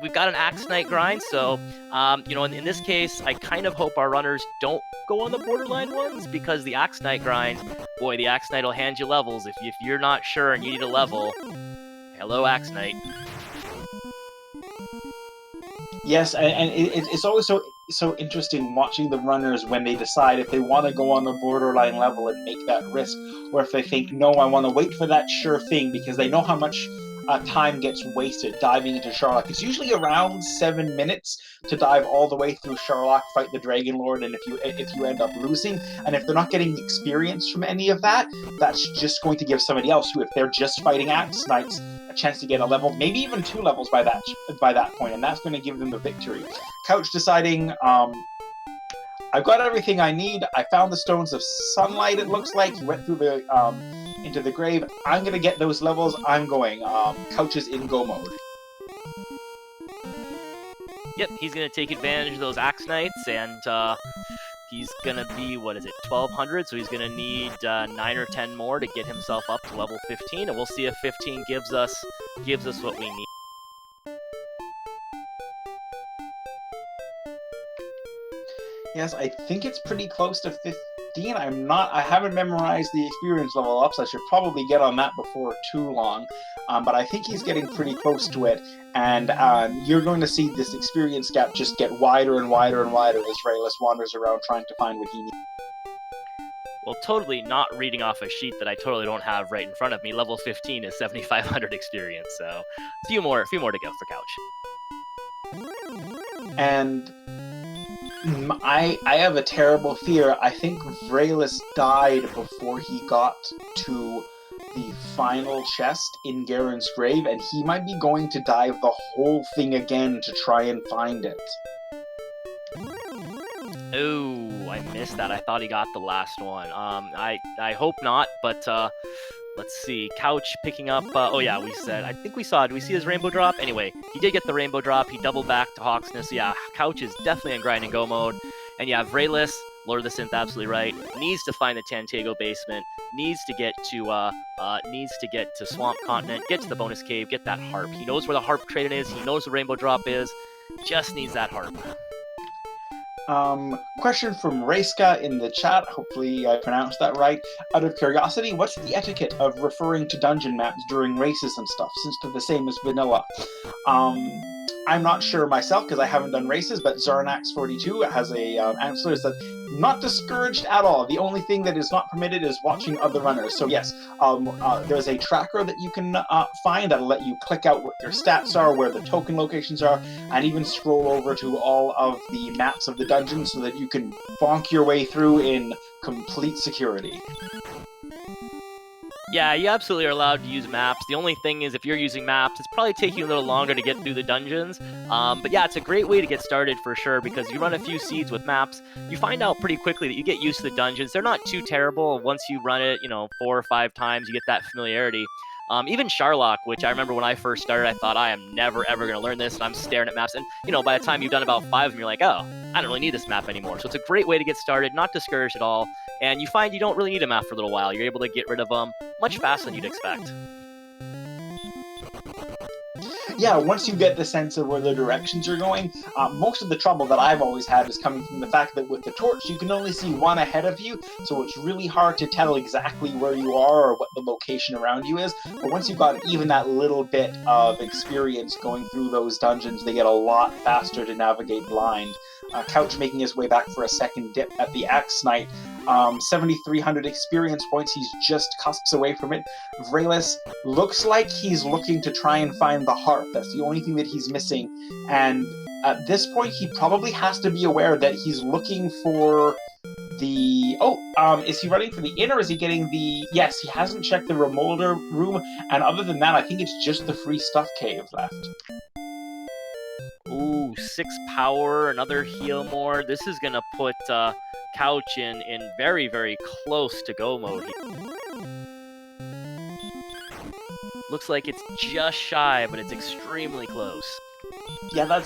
We've got an Axe Knight grind, so, in this case, I kind of hope our runners don't go on the borderline ones, because the Axe Knight grind boy, the Axe Knight will hand you levels. If you're not sure and you need a level, hello, Axe Knight. Yes, and it's always so interesting watching the runners when they decide if they want to go on the borderline level and make that risk, or if they think, no, I want to wait for that sure thing, because they know how much time gets wasted diving into Sharlock. It's usually around 7 minutes to dive all the way through Sharlock, fight the Dragon Lord, and if you end up losing, and if they're not getting experience from any of that, that's just going to give somebody else who, if they're just fighting Axe Knights, a chance to get a level, maybe even 2 levels by that point, and that's going to give them the victory. Couch deciding, I've got everything I need. I found the Stones of Sunlight, it looks like. He went through the into the grave. I'm going to get those levels. I'm going. Couch is in go mode. Yep, he's going to take advantage of those Axe Knights, and he's going to be, 1200, so he's going to need 9 or 10 more to get himself up to level 15, and we'll see if 15 gives us what we need. Yes, I think it's pretty close to 15. I haven't memorized the experience level ups. I should probably get on that before too long. But I think he's getting pretty close to it. And you're going to see this experience gap just get wider and wider and wider as Vriaeliss wanders around trying to find what he needs. Well, totally not reading off a sheet that I totally don't have right in front of me. Level 15 is 7,500 experience, so a few more to go for Couch. And I have a terrible fear. I think Vriaeliss died before he got to the final chest in Garen's grave, and he might be going to dive the whole thing again to try and find it. Oh, I missed that. I thought he got the last one. I hope not, but let's see. Couch picking up. Oh yeah, I think we saw. Did we see his rainbow drop? Anyway, he did get the rainbow drop. He doubled back to Hawksness. Yeah, Couch is definitely in grind and go mode. And yeah, Vriaeliss, Lord of the Synth, absolutely right. Needs to find the Tantago basement. Needs to get to Swamp Continent. Get to the bonus cave. Get that harp. He knows where the harp traded is. He knows the rainbow drop is. Just needs that harp. Question from Rayska in the chat. Hopefully I pronounced that right. Out of curiosity, what's the etiquette of referring to dungeon maps during races and stuff, since they're the same as vanilla? I'm not sure myself because I haven't done races, but Zarnax42 has a answer that not discouraged at all. The only thing that is not permitted is watching other runners. So yes, there's a tracker that you can find that'll let you click out what your stats are, where the token locations are, and even scroll over to all of the maps of the dungeon so that you can bonk your way through in complete security. Yeah, you absolutely are allowed to use maps. The only thing is, if you're using maps, it's probably taking you a little longer to get through the dungeons. But yeah, it's a great way to get started for sure, because you run a few seeds with maps, you find out pretty quickly that you get used to the dungeons. They're not too terrible. Once you run it, 4 or 5 times, you get that familiarity. Even Sharlock, which I remember when I first started, I thought I am never ever going to learn this, and I'm staring at maps, and by the time you've done about 5 of them, you're like, oh, I don't really need this map anymore. So it's a great way to get started, not discouraged at all, and you find you don't really need a map for a little while. You're able to get rid of them much faster than you'd expect. Yeah, once you get the sense of where the directions are going, most of the trouble that I've always had is coming from the fact that with the torch, you can only see one ahead of you, so it's really hard to tell exactly where you are or what the location around you is. But once you've got even that little bit of experience going through those dungeons, they get a lot faster to navigate blind. Couch making his way back for a second dip at the Axe Knight. 7,300 experience points, he's just cusps away from it. Vriaeliss looks like he's looking to try and find the harp. That's the only thing that he's missing. And at this point, he probably has to be aware that he's looking for the... is he running for the inn, or is he getting the... Yes, he hasn't checked the Remolder room, and other than that, I think it's just the free stuff cave left. Ooh, 6 power, another heal more. This is gonna put Couch in very, very close to go mode. Looks like it's just shy, but it's extremely close. Yeah,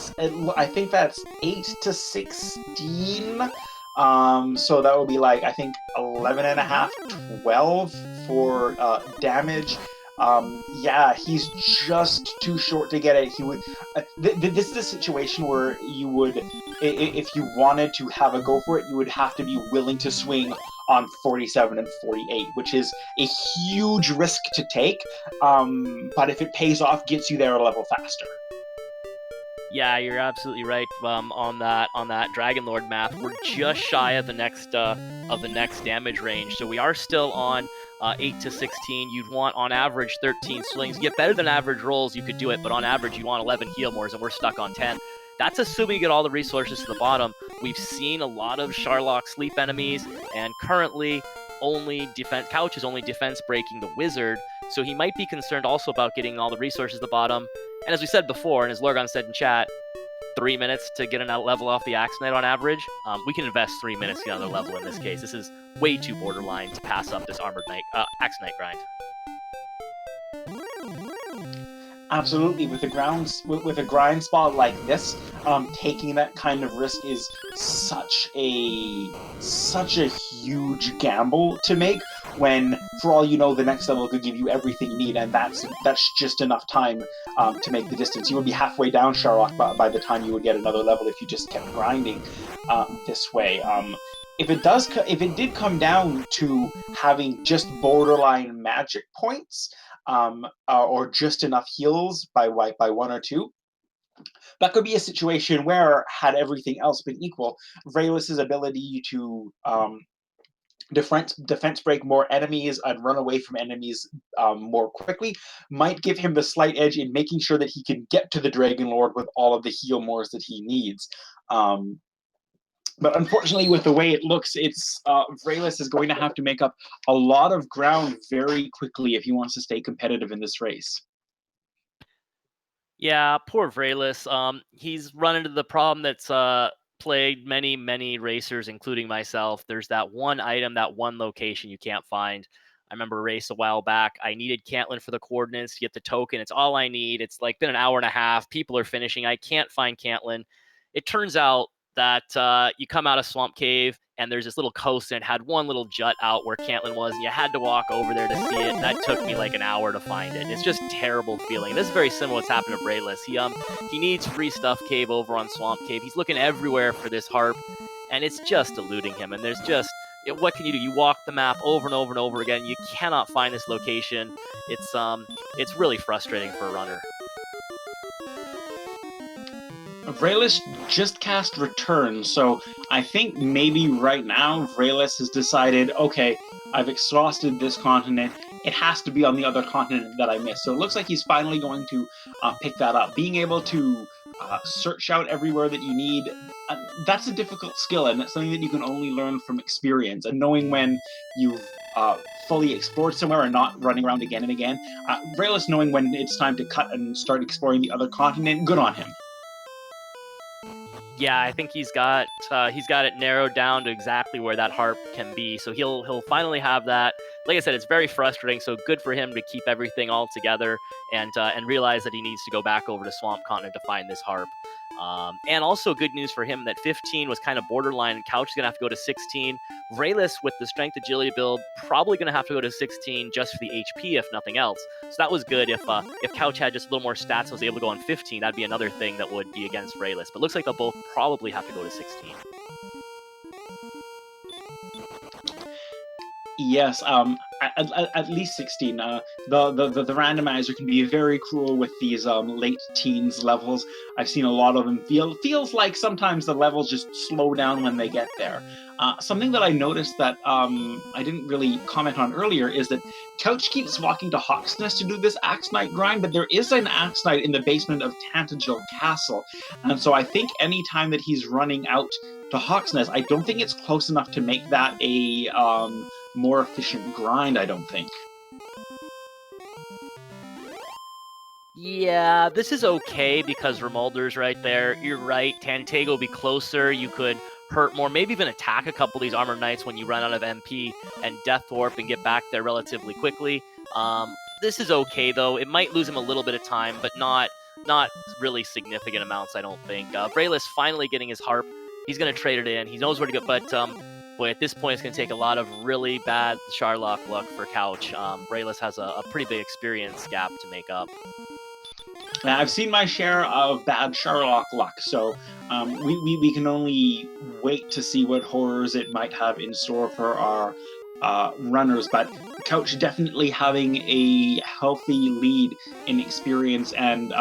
I think that's 8 to 16. So that would be like, I think 11.5, 12 for damage. Yeah, he's just too short to get it. He would. This is a situation where you would, if you wanted to have a go for it, you would have to be willing to swing on 47 and 48, which is a huge risk to take, but if it pays off, gets you there a level faster. Yeah, you're absolutely right. On that Dragon Lord map, we're just shy of the next damage range, so we are still on 8 to 16. You'd want on average 13 swings. You get better than average rolls, you could do it, but on average you want 11 heal mores, and we're stuck on 10. That's assuming you get all the resources to the bottom. We've seen a lot of Sharlock sleep enemies, and currently Couch is only defense breaking the wizard, so he might be concerned also about getting all the resources to the bottom. And as we said before, and as Lorgon said in chat, 3 minutes to get a level off the Axe Knight on average. We can invest 3 minutes to get another level in this case. This is way too borderline to pass up this Axe Knight grind. Absolutely, with a grind spot like this, taking that kind of risk is such a huge gamble to make. When, for all you know, the next level could give you everything you need, and that's just enough time to make the distance. You would be halfway down Sharlock by the time you would get another level if you just kept grinding this way. If it did come down to having just borderline magic points, or just enough heals by 1 or 2, that could be a situation where, had everything else been equal, Vriaeliss's ability to defense break more enemies and run away from enemies more quickly might give him the slight edge in making sure that he can get to the Dragon Lord with all of the heal mores that he needs. But unfortunately, with the way it looks, Vriaeliss is going to have to make up a lot of ground very quickly if he wants to stay competitive in this race. Yeah, poor Vriaeliss. He's run into the problem that's plagued many racers, including myself. There's that one item, that one location you can't find. I remember a race a while back. I needed Cantlin for the coordinates to get the token. It's all I need. It's like been an hour and a half. People are finishing. I can't find Cantlin. It turns out that you come out of Swamp Cave and there's this little coast and it had one little jut out where Cantlin was, and you had to walk over there to see it. And that took me like an hour to find it. It's just terrible feeling. This is very similar to what's happened to Vriaeliss. He needs free stuff cave over on Swamp Cave. He's looking everywhere for this harp, and it's just eluding him. And there's just, what can you do? You walk the map over and over and over again. You cannot find this location. It's really frustrating for a runner. Vriaeliss just cast Return, so I think maybe right now Vriaeliss has decided, okay, I've exhausted this continent. It has to be on the other continent that I missed. So it looks like he's finally going to pick that up. Being able to search out everywhere that you need, that's a difficult skill, and it's something that you can only learn from experience. And knowing when you've fully explored somewhere and not running around again and again. Vriaeliss knowing when it's time to cut and start exploring the other continent, good on him. Yeah, I think he's got it narrowed down to exactly where that harp can be. So he'll finally have that. Like I said, it's very frustrating. So good for him to keep everything all together and realize that he needs to go back over to Swamp Continent to find this harp. And also good news for him that 15 was kind of borderline, and Couch is going to have to go to 16. Vriaeliss, with the strength agility build, probably going to have to go to 16 just for the HP, if nothing else. So that was good. If Couch had just a little more stats and was able to go on 15, that'd be another thing that would be against Vriaeliss. But it looks like they'll both probably have to go to 16. Yes, at least 16. The randomizer can be very cruel with these late teens levels. I've seen a lot of them feels like sometimes the levels just slow down when they get there. Something that I noticed that I didn't really comment on earlier is that Couch keeps walking to Hawksnest to do this Axe Knight grind, but there is an Axe Knight in the basement of Tantagel Castle, and so I think any time that he's running out to Hawksnest, I don't think it's close enough to make that a more efficient grind, I don't think. Yeah, this is okay because Remolder's right there. You're right, Tantego will be closer. You could hurt more, maybe even attack a couple of these Armored Knights when you run out of MP and Death Warp and get back there relatively quickly. This is okay, though. It might lose him a little bit of time, but not really significant amounts, I don't think. Vriaeliss finally getting his harp. He's going to trade it in. He knows where to go, but boy, at this point, it's going to take a lot of really bad Sharlock luck for Couch. Vriaeliss has a pretty big experience gap to make up. I've seen my share of bad Sherlock luck, so we can only wait to see what horrors it might have in store for our runners. But Couch definitely having a healthy lead in experience and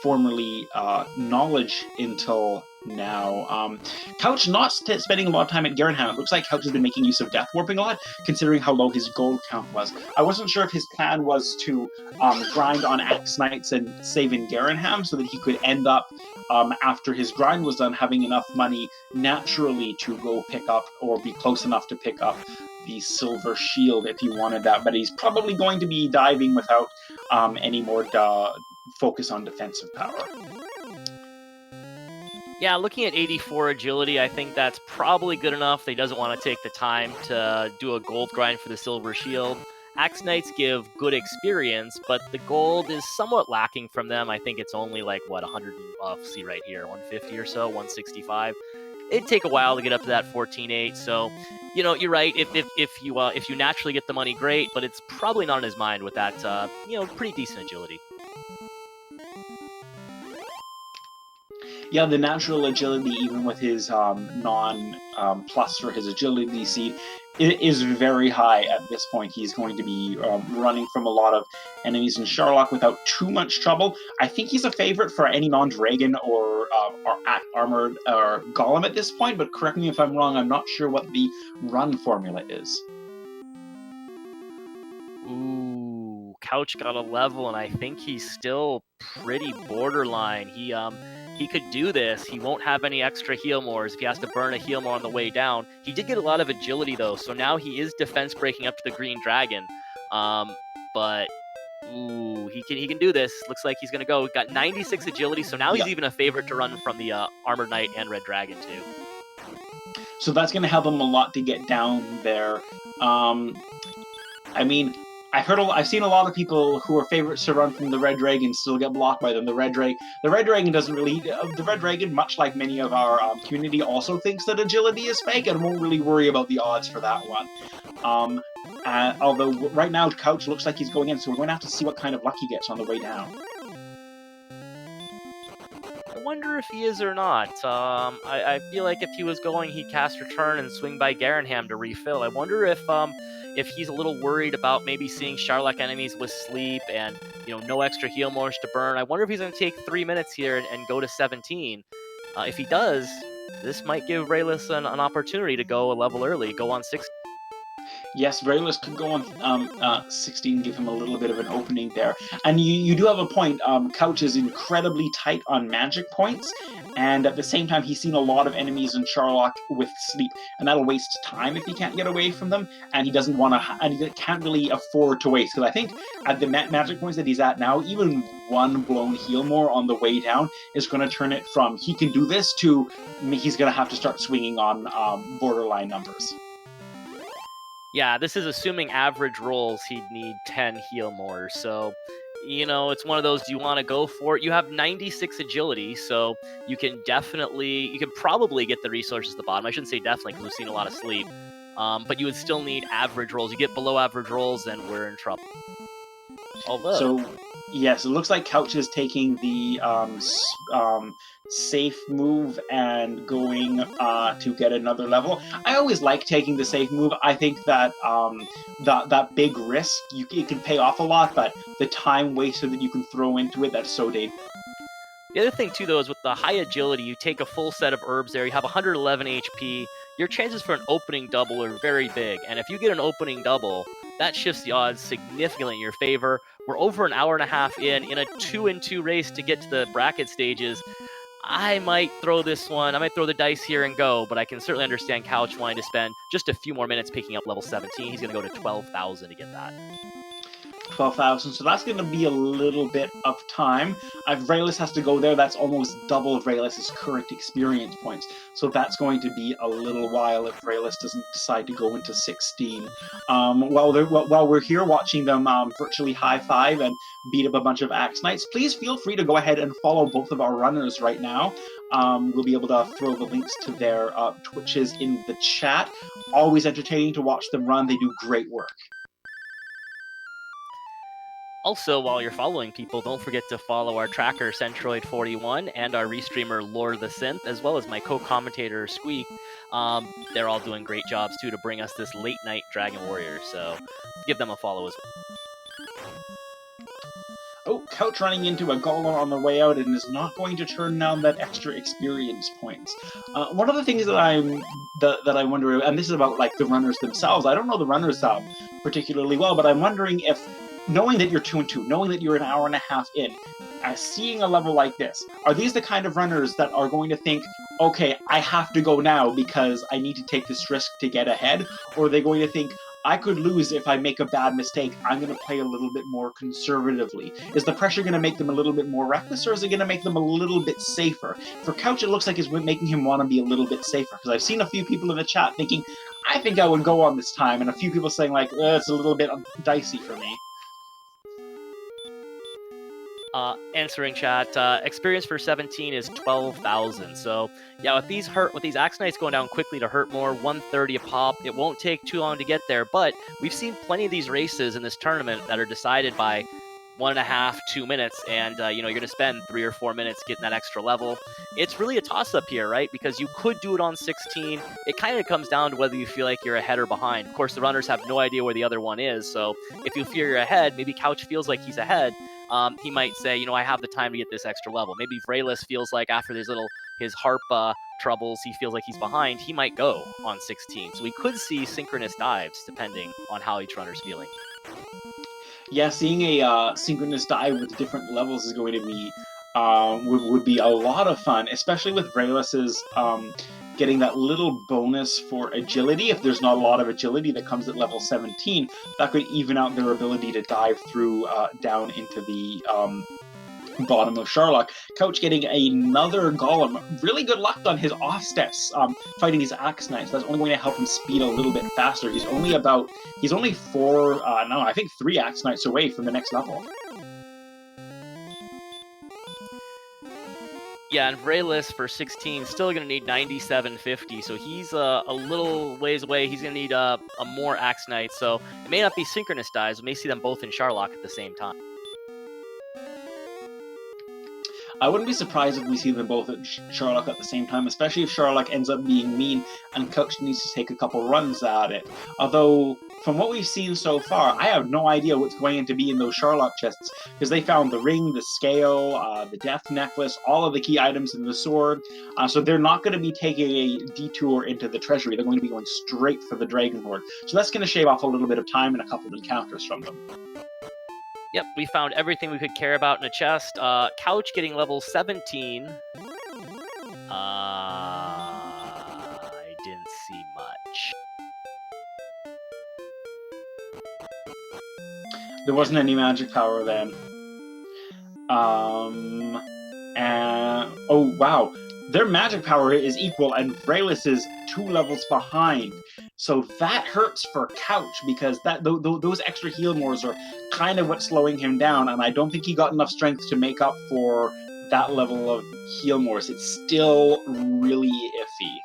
formerly knowledge until now. Couch not spending a lot of time at Garenham. It looks like Couch has been making use of death warping a lot, considering how low his gold count was. I wasn't sure if his plan was to grind on Axe Knights and save in Garenham so that he could end up, after his grind was done, having enough money naturally to go pick up or be close enough to pick up the Silver Shield if he wanted that. But he's probably going to be diving without any more focus on defensive power. Yeah, looking at 84 agility, I think that's probably good enough. He doesn't want to take the time to do a gold grind for the Silver Shield. Axe Knights give good experience, but the gold is somewhat lacking from them. I think it's only like, what, 100, see right here, 150 or so, 165. It'd take a while to get up to that 14.8, so, you're right. If you naturally get the money, great, but it's probably not in his mind with that, pretty decent agility. Yeah, the natural agility, even with his non plus for his agility seed, is very high at this point. He's going to be running from a lot of enemies in Sherlock without too much trouble. I think he's a favorite for any non-dragon or armored or golem at this point, but correct me if I'm wrong. I'm not sure what the run formula is. Ooh, Couch got a level, and I think he's still pretty borderline. He could do this. He won't have any extra heal mores if he has to burn a heal more on the way down. He did get a lot of agility though, so now he is defense breaking up to the green dragon. But ooh, he can do this. Looks like he's gonna go. Got 96 agility, so now he's even a favorite to run from the armored knight and red dragon too. So that's going to help him a lot to get down there. I mean, I've seen a lot of people who are favorites to run from the Red Dragon still get blocked by them. The Red Dragon doesn't really. The Red Dragon, much like many of our community, also thinks that agility is fake and won't really worry about the odds for that one. Although right now Couch looks like he's going in, so we're going to have to see what kind of luck he gets on the way down. I wonder if he is or not. I feel like if he was going, he'd cast Return and swing by Garenham to refill. I wonder if he's a little worried about maybe seeing Sherlock enemies with sleep and no extra heal mores to burn. I wonder if he's going to take 3 minutes here and go to 17. If he does, this might give Vriaeliss an opportunity to go a level early, go on 6. Yes, Vriaeliss could go on 16, give him a little bit of an opening there. And you do have a point. Couch is incredibly tight on magic points, and at the same time, he's seen a lot of enemies in Sherlock with sleep, and that'll waste time if he can't get away from them, and he doesn't want to, and he can't really afford to waste, because I think at the magic points that he's at now, even one blown heal more on the way down is going to turn it from he can do this to he's going to have to start swinging on borderline numbers. Yeah, this is assuming average rolls, he'd need 10 heal more. So, it's one of those, do you want to go for it? You have 96 agility, so you can probably get the resources at the bottom. I shouldn't say definitely, because we've seen a lot of sleep. But you would still need average rolls. You get below average rolls, then we're in trouble. Although... So, yes, it looks like Couch is taking the safe move and going to get another level. I always like taking the safe move. I think that that big risk, it can pay off a lot, but the time wasted that you can throw into it, that's so dangerous. The other thing, too, though, is with the high agility, you take a full set of herbs there, you have 111 HP, your chances for an opening double are very big, and if you get an opening double, that shifts the odds significantly in your favor. We're over an hour and a half in a 2-2 race to get to the bracket stages. I might throw this one. I might throw the dice here and go, but I can certainly understand Couch wanting to spend just a few more minutes picking up level 17. He's going to go to 12,000 to get that. 12,000, so that's going to be a little bit of time. Vriaeliss has to go there. That's almost double Vriaeliss's current experience points, so that's going to be a little while if Vriaeliss doesn't decide to go into 16. While we're here watching them virtually high-five and beat up a bunch of Axe Knights, please feel free to go ahead and follow both of our runners right now. We'll be able to throw the links to their Twitches in the chat. Always entertaining to watch them run. They do great work. Also, while you're following people, don't forget to follow our tracker Centroid41 and our restreamer Lore the Synth, as well as my co-commentator Squeeq. They're all doing great jobs too to bring us this late night Dragon Warrior, so give them a follow as well. Oh, Couch running into a golem on the way out and is not going to turn down that extra experience points. One of the things that I wonder, and this is about like the runners themselves. I don't know the runners particularly well, but I'm wondering if, knowing that you're 2-2, knowing that you're an hour and a half in, seeing a level like this, are these the kind of runners that are going to think, okay, I have to go now because I need to take this risk to get ahead? Or are they going to think, I could lose if I make a bad mistake, I'm going to play a little bit more conservatively? Is the pressure going to make them a little bit more reckless, or is it going to make them a little bit safer? For Couch, it looks like it's making him want to be a little bit safer, because I've seen a few people in the chat thinking, I think I would go on this time, and a few people saying, like, it's a little bit dicey for me. Answering chat, experience for 17 is 12,000. So yeah, with these Axe Knights going down quickly to hurt more, 130 a pop, it won't take too long to get there. But we've seen plenty of these races in this tournament that are decided by 1.5, 2 minutes, and you're going to spend 3 or 4 minutes getting that extra level. It's really a toss-up here, right? Because you could do it on 16. It kind of comes down to whether you feel like you're ahead or behind. Of course, the runners have no idea where the other one is, so if you feel you're ahead, maybe Couch feels like he's ahead. He might say, I have the time to get this extra level. Maybe Vriaeliss feels like after his harp troubles, he feels like he's behind. He might go on 16. So we could see synchronous dives depending on how each runner's feeling. Yeah, seeing a synchronous dive with different levels is going to be would be a lot of fun, especially with Vriaeliss's getting that little bonus for agility. If there's not a lot of agility that comes at level 17, that could even out their ability to dive through down into the bottom of Sharlock. Couch getting another golem. Really good luck on his off steps fighting these Axe Knights. That's only going to help him speed a little bit faster. He's only 3 Axe Knights away from the next level. Yeah, and Vriaeliss for 16 still going to need 9750, so he's a little ways away. He's going to need a more Axe Knight, so it may not be synchronous dives. We may see them both in Sharlock at the same time. I wouldn't be surprised if we see them both at Sharlock at the same time, especially if Sharlock ends up being mean and Couch needs to take a couple runs at it. Although, from what we've seen so far, I have no idea what's going to be in those Sharlock chests, because they found the ring, the scale, the death necklace, all of the key items in the sword, so they're not going to be taking a detour into the treasury. They're going to be going straight for the Dragon Horde. So that's going to shave off a little bit of time and a couple of encounters from them. Yep, we found everything we could care about in a chest. Couch getting level 17. I didn't see much. There wasn't any magic power then. Oh wow, their magic power is equal, and Vriaeliss is 2 levels behind. So that hurts for Couch, because those extra heal mores are kind of what's slowing him down, and I don't think he got enough strength to make up for that level of heal mores. It's still really iffy.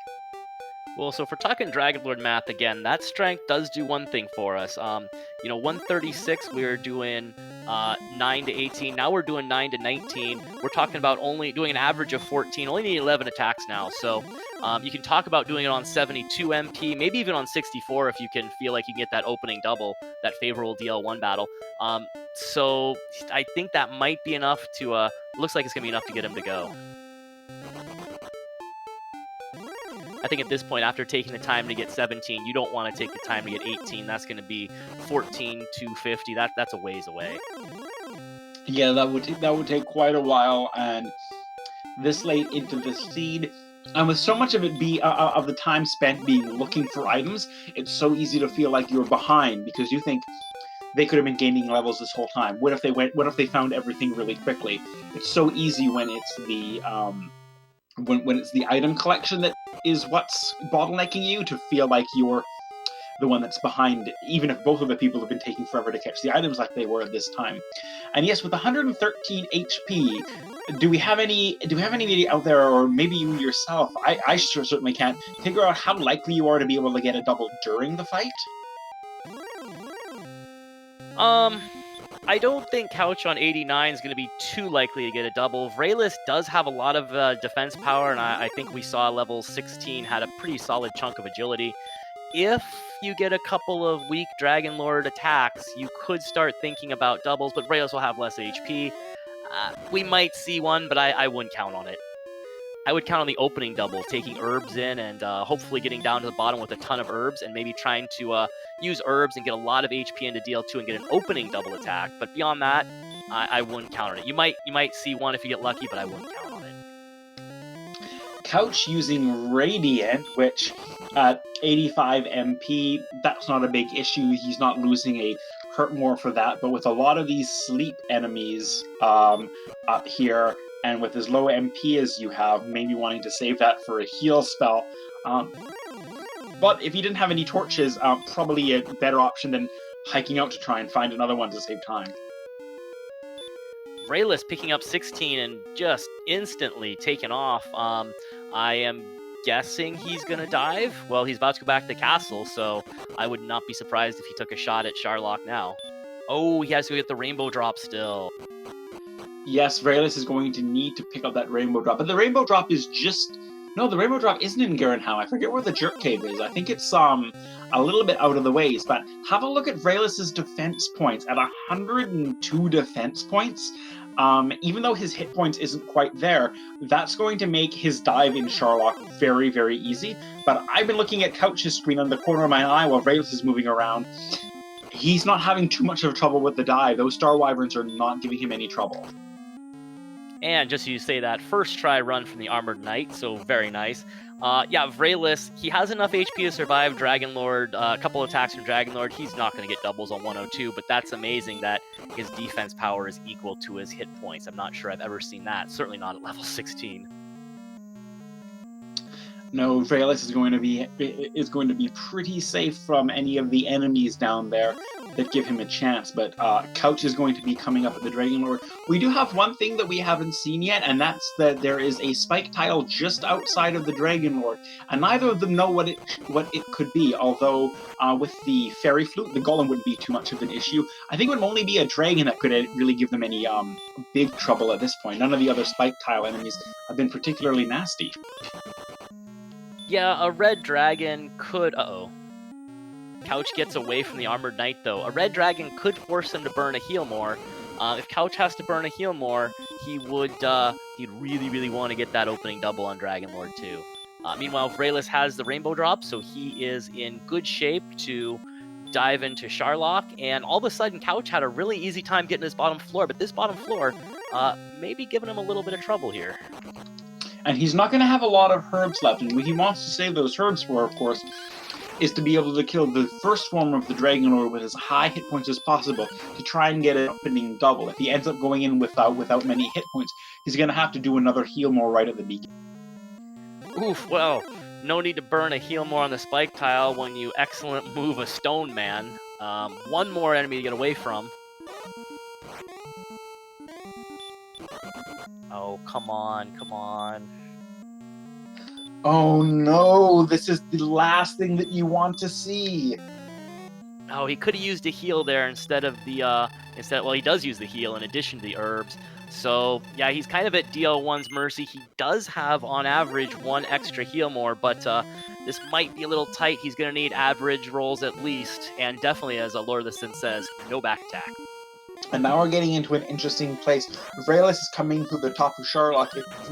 Well, so if we're talking Dragon Lord math again, that strength does do one thing for us. 136, we were doing 9 to 18. Now we're doing 9 to 19. We're talking about only doing an average of 14. Only need 11 attacks now. So you can talk about doing it on 72 MP, maybe even on 64 if you can feel like you can get that opening double, that favorable DL1 battle. So I think that might be enough to, looks like it's going to be enough to get him to go. I think at this point, after taking the time to get 17, you don't want to take the time to get 18. That's going to be 14 to 50. That's a ways away. Yeah, that would take quite a while, and this late into the seed, and with so much of it of the time spent being looking for items, it's so easy to feel like you're behind, because you think they could have been gaining levels this whole time. What if they found everything really quickly? It's so easy when it's the when it's the item collection that is what's bottlenecking you to feel like you're the one that's behind, even if both of the people have been taking forever to catch the items like they were at this time. And yes, with 113 HP, do we have any out there, or maybe you yourself, I certainly can't figure out how likely you are to be able to get a double during the fight? I don't think Couch on 89 is going to be too likely to get a double. Vriaeliss does have a lot of defense power, and I think we saw level 16 had a pretty solid chunk of agility. If you get a couple of weak Dragon Lord attacks, you could start thinking about doubles, but Vriaeliss will have less HP. We might see one, but I wouldn't count on it. I would count on the opening double, taking herbs in and hopefully getting down to the bottom with a ton of herbs and maybe trying to use herbs and get a lot of HP into DL2 and get an opening double attack. But beyond that, I wouldn't count on it. You might see one if you get lucky, but I wouldn't count on it. Couch using Radiant, which at 85 MP, that's not a big issue. He's not losing a hurt more for that. But with a lot of these sleep enemies up here, and with as low MP as you have, maybe wanting to save that for a heal spell. But if you didn't have any torches, probably a better option than hiking out to try and find another one to save time. Vriaeliss picking up 16 and just instantly taken off. I am guessing he's going to dive. Well, he's about to go back to the castle, so I would not be surprised if he took a shot at Sharlock now. Oh, he has to get the rainbow drop still. Yes, Vriaeliss is going to need to pick up that rainbow drop. But the rainbow drop is just... No, the rainbow drop isn't in Garenhau. I forget where the jerk cave is. I think it's a little bit out of the ways. But have a look at Vriaeliss's defense points. At 102 defense points, even though his hit points isn't quite there, that's going to make his dive in Sharlock very, very easy. But I've been looking at Couch's screen on the corner of my eye while Vriaeliss is moving around. He's not having too much of trouble with the dive. Those Star Wyverns are not giving him any trouble. And just so you say that, first try run from the Armored Knight, so very nice. Yeah, Vriaeliss, he has enough HP to survive Dragon Lord, a couple attacks from Dragon Lord. He's not going to get doubles on 102, but that's amazing that his defense power is equal to his hit points. I'm not sure I've ever seen that, certainly not at level 16. No, Vriaeliss is going to be pretty safe from any of the enemies down there that give him a chance, but Couch is going to be coming up at the Dragon Lord. We do have one thing that we haven't seen yet, and that's that there is a spike tile just outside of the Dragon Lord, and neither of them know what it could be, although with the Fairy Flute, the Golem wouldn't be too much of an issue. I think it would only be a dragon that could really give them any big trouble at this point. None of the other spike tile enemies have been particularly nasty. Yeah, a red dragon could... Uh-oh. Couch gets away from the Armored Knight, though. A red dragon could force him to burn a heal more. If Couch has to burn a heal more, he'd really, really want to get that opening double on Dragon Lord, too. Meanwhile, Vriaeliss has the rainbow drop, so he is in good shape to dive into Sharlock, and all of a sudden, Couch had a really easy time getting his bottom floor, but this bottom floor may be giving him a little bit of trouble here. And he's not going to have a lot of herbs left, and what he wants to save those herbs for, of course, is to be able to kill the first form of the Dragon Lord with as high hit points as possible to try and get an opening double. If he ends up going in without many hit points, he's going to have to do another heal more right at the beginning. Oof, well, no need to burn a heal more on the spike tile when you excellent move a Stone Man. One more enemy to get away from. Oh, come on, come on. Oh no, this is the last thing that you want to see. Oh, he could have used a heal there instead of the, well, he does use the heal in addition to the herbs. So, yeah, he's kind of at DL1's mercy. He does have, on average, one extra heal more, but this might be a little tight. He's going to need average rolls at least, and definitely, as Lord of the Sin says, no back attack. And now we're getting into an interesting place. Vriaeliss is coming to the top of Sharlock.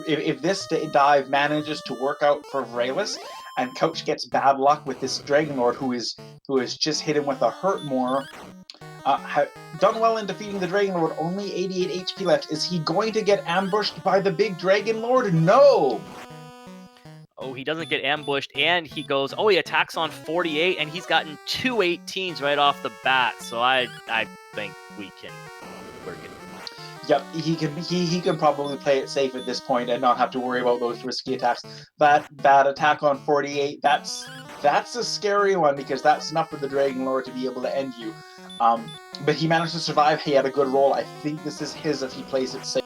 If this dive manages to work out for Vriaeliss, and Couch gets bad luck with this Dragon Lord who has just hit him with a hurt more, done well in defeating the Dragon Lord, only 88 HP left. Is he going to get ambushed by the big Dragon Lord? No! Oh, he doesn't get ambushed, and he goes, oh, he attacks on 48, and he's gotten 2 18s right off the bat, so I think we can work it. Yep, he can probably play it safe at this point and not have to worry about those risky attacks. That attack on 48, that's a scary one, because that's enough for the Dragon Lord to be able to end you. But he managed to survive. He had a good roll. I think this is his if he plays it safe.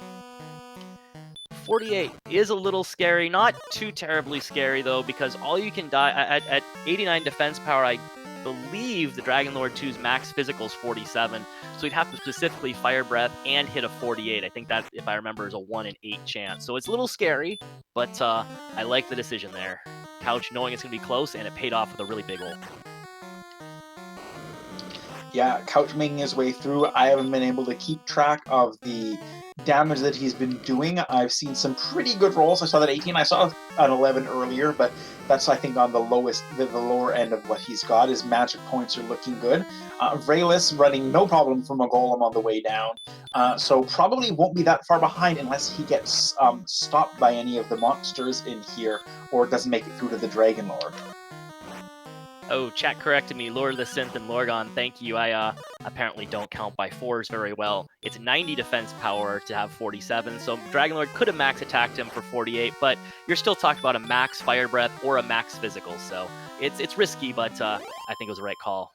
48 is a little scary, not too terribly scary though, because all you can die at 89 defense power. I believe the Dragon Lord 2's max physical is 47, so he'd have to specifically Fire Breath and hit a 48. I think that, if I remember, is a 1 in 8 chance. So it's a little scary, but I like the decision there. Couch knowing it's going to be close, and it paid off with a really big roll. Yeah, Couch making his way through. I haven't been able to keep track of the damage that he's been doing. I've seen some pretty good rolls. I saw that 18. I saw an 11 earlier, but that's, I think, on the lower end of what he's got. His magic points are looking good. Vriaeliss running no problem from a golem on the way down, so probably won't be that far behind unless he gets stopped by any of the monsters in here or doesn't make it through to the Dragon Lord. Oh, chat corrected me. Lord of the Synth and Lorgon, thank you. I apparently don't count by 4s very well. It's 90 defense power to have 47, so Dragon Lord could have max attacked him for 48, but you're still talking about a max Fire Breath or a max physical, so it's risky, but I think it was the right call.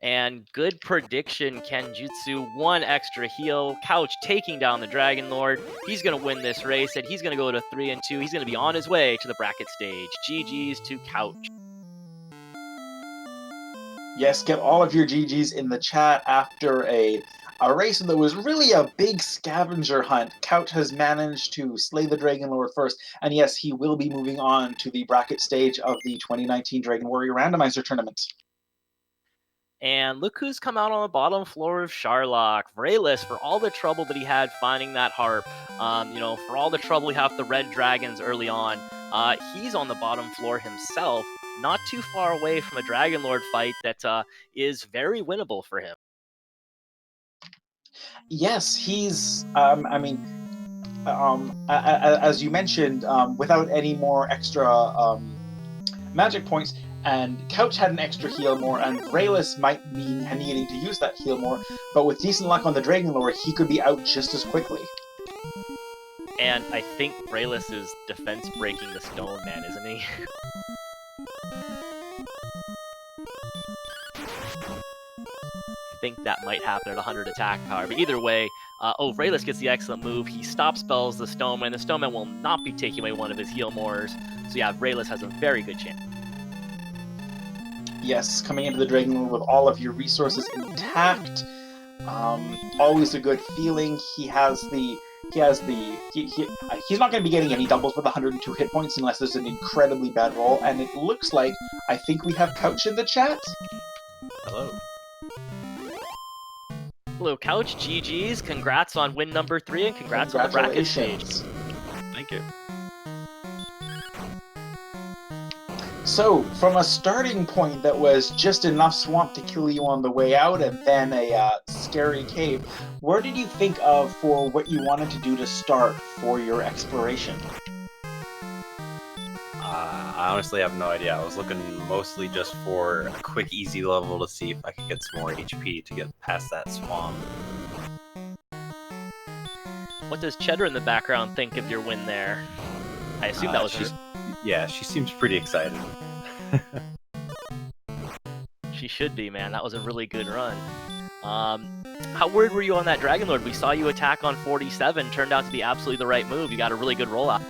And good prediction, Kenjutsu. 1 extra heal. Couch taking down the Dragon Lord. He's going to win this race, and he's going to go to 3 and 2. He's going to be on his way to the bracket stage. GG's to Couch. Yes, get all of your GGs in the chat after a race that was really a big scavenger hunt. Couch has managed to slay the Dragon Lord first, and yes, he will be moving on to the bracket stage of the 2019 Dragon Warrior Randomizer tournament. And look who's come out on the bottom floor of Sharlock. Vriaeliss, for all the trouble that he had finding that harp, for all the trouble he had with the red dragons early on, he's on the bottom floor himself, not too far away from a Dragon Lord fight that is very winnable for him. Yes, he's, as you mentioned, without any more extra magic points, and Couch had an extra heal more, and Vriaeliss might be needing to use that heal more, but with decent luck on the Dragon Lord, he could be out just as quickly. And I think Vriaeliss is defense breaking the stone man, isn't he? I think that might happen at 100 attack power, but either way, Vriaeliss gets the excellent move. He stop spells the Stoneman. The Stoneman will not be taking away one of his heal mores, so yeah, Vriaeliss has a very good chance. Yes, coming into the Dragon Lord with all of your resources intact, always a good feeling. He's not going to be getting any doubles with 102 hit points unless there's an incredibly bad roll, and it looks like, I think we have Couch in the chat. Hello. Hello, Couch. GG's. Congrats on win number 3, and congrats on the bracket stage. Thank you. So, from a starting point that was just enough swamp to kill you on the way out and then a scary cave, where did you think of for what you wanted to do to start for your exploration? I honestly have no idea. I was looking mostly just for a quick, easy level to see if I could get some more HP to get past that swamp. What does Cheddar in the background think of your win there? I assume that was her. Yeah, she seems pretty excited. She should be, man. That was a really good run. How worried were you on that Dragon Lord? We saw you attack on 47. Turned out to be absolutely the right move. You got a really good rollout.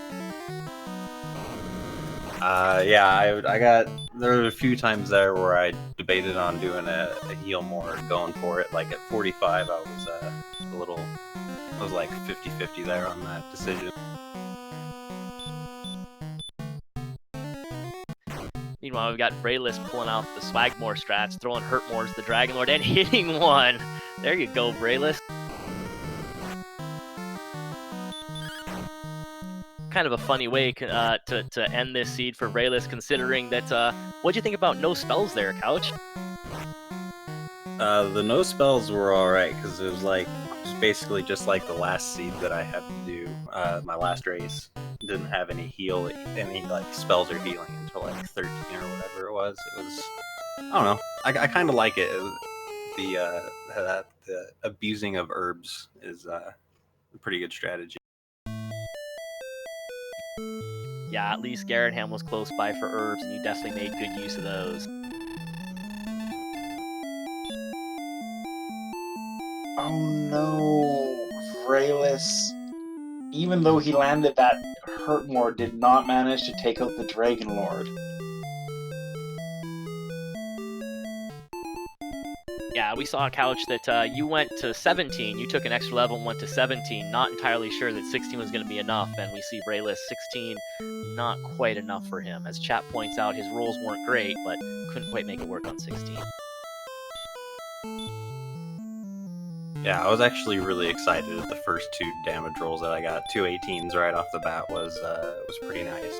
Yeah, I got... There were a few times there where I debated on doing a heal more, going for it. Like at 45, I was like 50-50 there on that decision. Meanwhile, we've got Vriaeliss pulling out the Swagmore strats, throwing Hurt Mores to the Dragon Lord, and hitting one! There you go, Vriaeliss. Kind of a funny way to end this seed for Vriaeliss, considering that, what'd you think about no spells there, Couch? The no spells were alright, because it was basically just like the last seed that I had to do, my last race. Didn't have any spells or healing until like 13 or whatever it was. It was, I don't know. I kind of like it. The abusing of herbs is a pretty good strategy. Yeah, at least Garretham was close by for herbs, and you definitely made good use of those. Oh no, Vriaeliss, even though he landed that Hurtmore, did not manage to take out the Dragon Lord. Yeah, we saw, Couch, that you went to 17. You took an extra level and went to 17. Not entirely sure that 16 was going to be enough, and we see Vriaeliss 16, not quite enough for him. As chat points out, his rolls weren't great, but couldn't quite make it work on 16. Yeah, I was actually really excited at the first 2 damage rolls that I got. 2 18s right off the bat was pretty nice.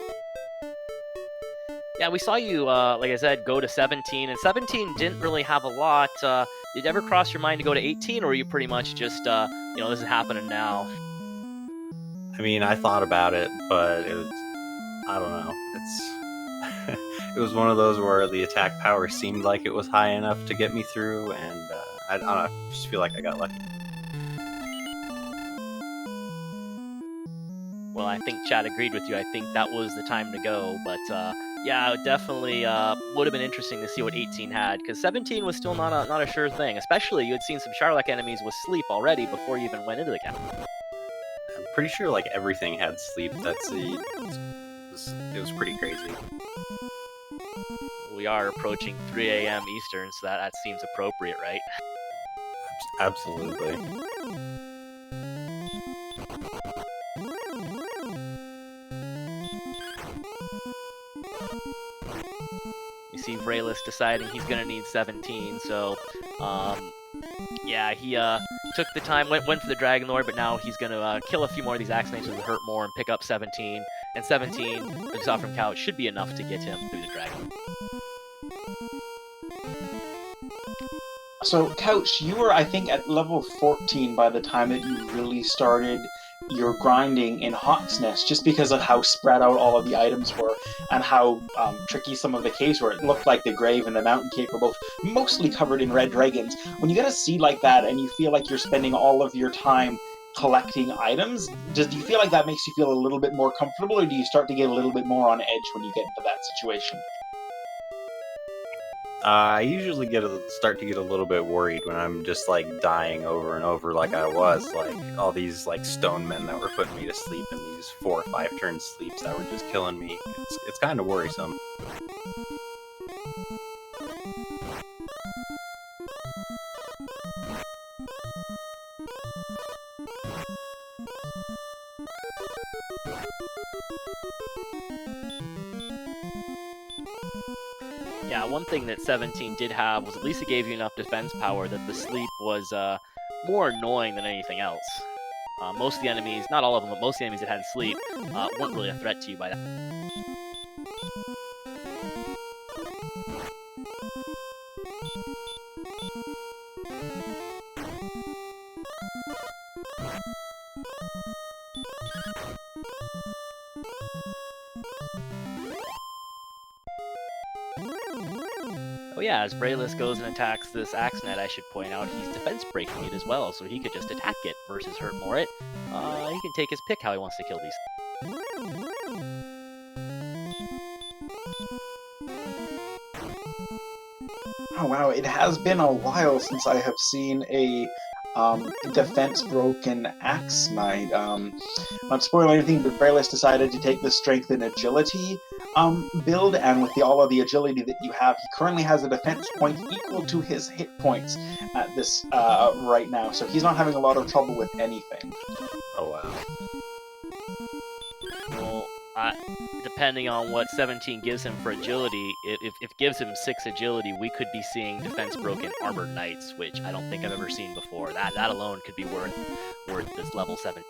Yeah, we saw you, like I said, go to 17, and 17 didn't really have a lot. Did it ever cross your mind to go to 18, or were you pretty much just, this is happening now? I mean, I thought about it, but it was, I don't know, it's, it was one of those where the attack power seemed like it was high enough to get me through, and I don't know, I just feel like I got lucky. Well, I think chat agreed with you. I think that was the time to go, but yeah, it definitely would have been interesting to see what 18 had, because 17 was still not a sure thing. Especially, you had seen some Charlock enemies with sleep already before you even went into the cap. I'm pretty sure like everything had sleep. It was pretty crazy. We are approaching 3 a.m. Eastern, so that seems appropriate, right? Absolutely. You see Vriaeliss deciding he's going to need 17, so yeah, he took the time, went for the Dragon Lord, but now he's going to kill a few more of these Axe Knights that hurt more and pick up 17. And 17, as we saw from Couch, should be enough to get him through the Dragon. So, Couch, you were, I think, at level 14 by the time that you really started your grinding in Hawk's Nest, just because of how spread out all of the items were and how tricky some of the caves were. It looked like the Grave and the Mountain Cave were both mostly covered in red dragons. When you get a seed like that and you feel like you're spending all of your time collecting items, do you feel like that makes you feel a little bit more comfortable, or do you start to get a little bit more on edge when you get into that situation? I usually start to get a little bit worried when I'm just like dying over and over, like I was, like all these like stone men that were putting me to sleep and these 4 or 5 turn sleeps that were just killing me. It's kind of worrisome. Yeah, one thing that 17 did have was at least it gave you enough defense power that the sleep was more annoying than anything else. Most of the enemies, not all of them, but most of the enemies that had sleep weren't really a threat to you by that. Oh yeah, as Vriaeliss goes and attacks this Axe Knight, I should point out, he's defense breaking it as well, so he could just attack it versus hurt more it. He can take his pick how he wants to kill these. Oh wow, it has been a while since I have seen a defense broken Axe Knight. Not spoil anything, but Vriaeliss decided to take the strength and agility build, and with all of the agility that you have, he currently has a defense point equal to his hit points at this right now, so he's not having a lot of trouble with anything. Oh wow. Well, depending on what 17 gives him for agility, if it gives him 6 agility, we could be seeing defense broken armored knights, which I don't think I've ever seen before. That alone could be worth this level 7.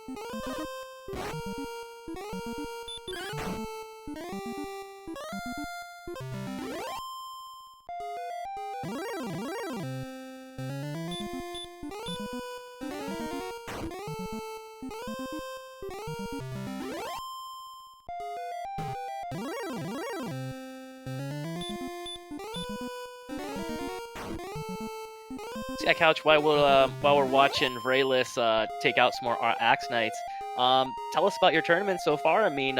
So yeah, Couch, while we're watching Vriaeliss take out some more Axe Knights, tell us about your tournament so far. I mean,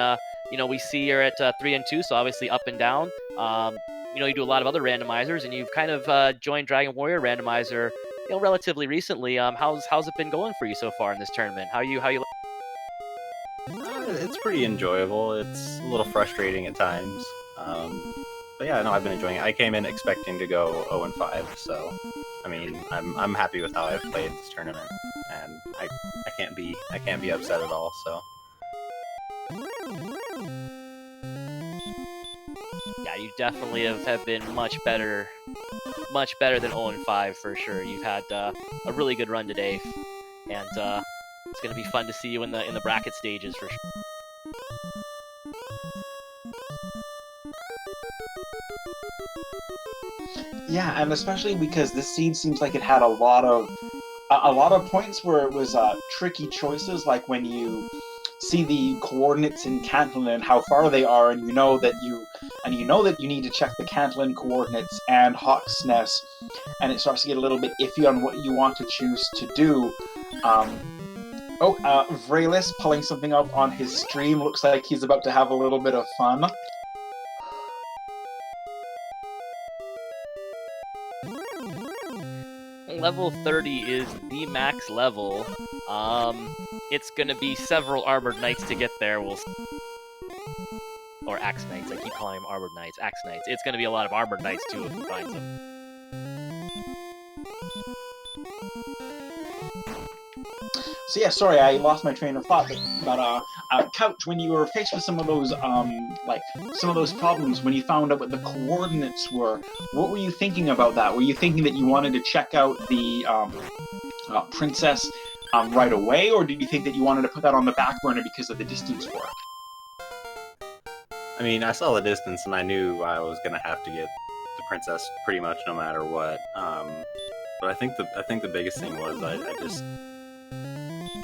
we see you're at 3-2, so obviously up and down. You do a lot of other randomizers, and you've kind of joined Dragon Warrior Randomizer, relatively recently. How's it been going for you so far in this tournament? How you? It's pretty enjoyable. It's a little frustrating at times. But yeah, no, I've been enjoying it. I came in expecting to go 0-5, so I mean, I'm happy with how I've played this tournament, and I can't be upset at all. So Yeah, you definitely have been much better than 0-5 for sure. You've had a really good run today, and it's gonna be fun to see you in the bracket stages for sure. Yeah, and especially because this seed seems like it had a lot of points where it was tricky choices, like when you see the coordinates in Cantillon and how far they are, and you know that you need to check the Cantillon coordinates and Hawk's Nest, and it starts to get a little bit iffy on what you want to choose to do. Vriaeliss pulling something up on his stream. Looks like he's about to have a little bit of fun. Level 30 is the max level. It's gonna be several Armored Knights to get there. Or Axe Knights. I keep calling them Armored Knights. Axe Knights. It's gonna be a lot of Armored Knights too if he finds them. So yeah, sorry, I lost my train of thought. But Couch, when you were faced with some of those problems, when you found out what the coordinates were, what were you thinking about that? Were you thinking that you wanted to check out the princess right away, or did you think that you wanted to put that on the back burner because of the distance for it? I mean, I saw the distance, and I knew I was gonna have to get the princess pretty much no matter what. But I think the biggest thing was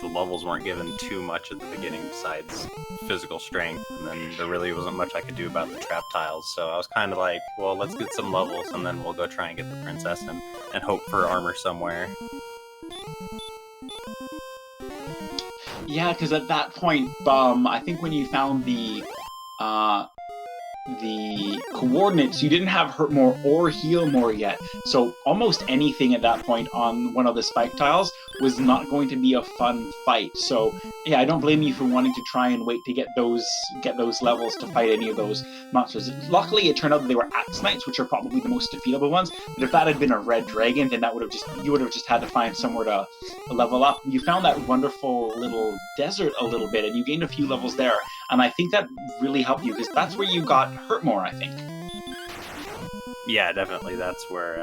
the levels weren't given too much at the beginning besides physical strength, and then there really wasn't much I could do about the trap tiles, so I was kind of like, well, let's get some levels, and then we'll go try and get the princess and hope for armor somewhere. Yeah, because at that point, I think when you found the coordinates, you didn't have hurt more or heal more yet. So almost anything at that point on one of the spike tiles was not going to be a fun fight. So yeah, I don't blame you for wanting to try and wait to get those levels to fight any of those monsters. Luckily, it turned out that they were Axe Knights, which are probably the most defeatable ones. But if that had been a red dragon, then you would have just had to find somewhere to level up. You found that wonderful little desert a little bit, and you gained a few levels there. And I think that really helped you, because that's where you got hurt more, I think. Yeah, definitely. That's where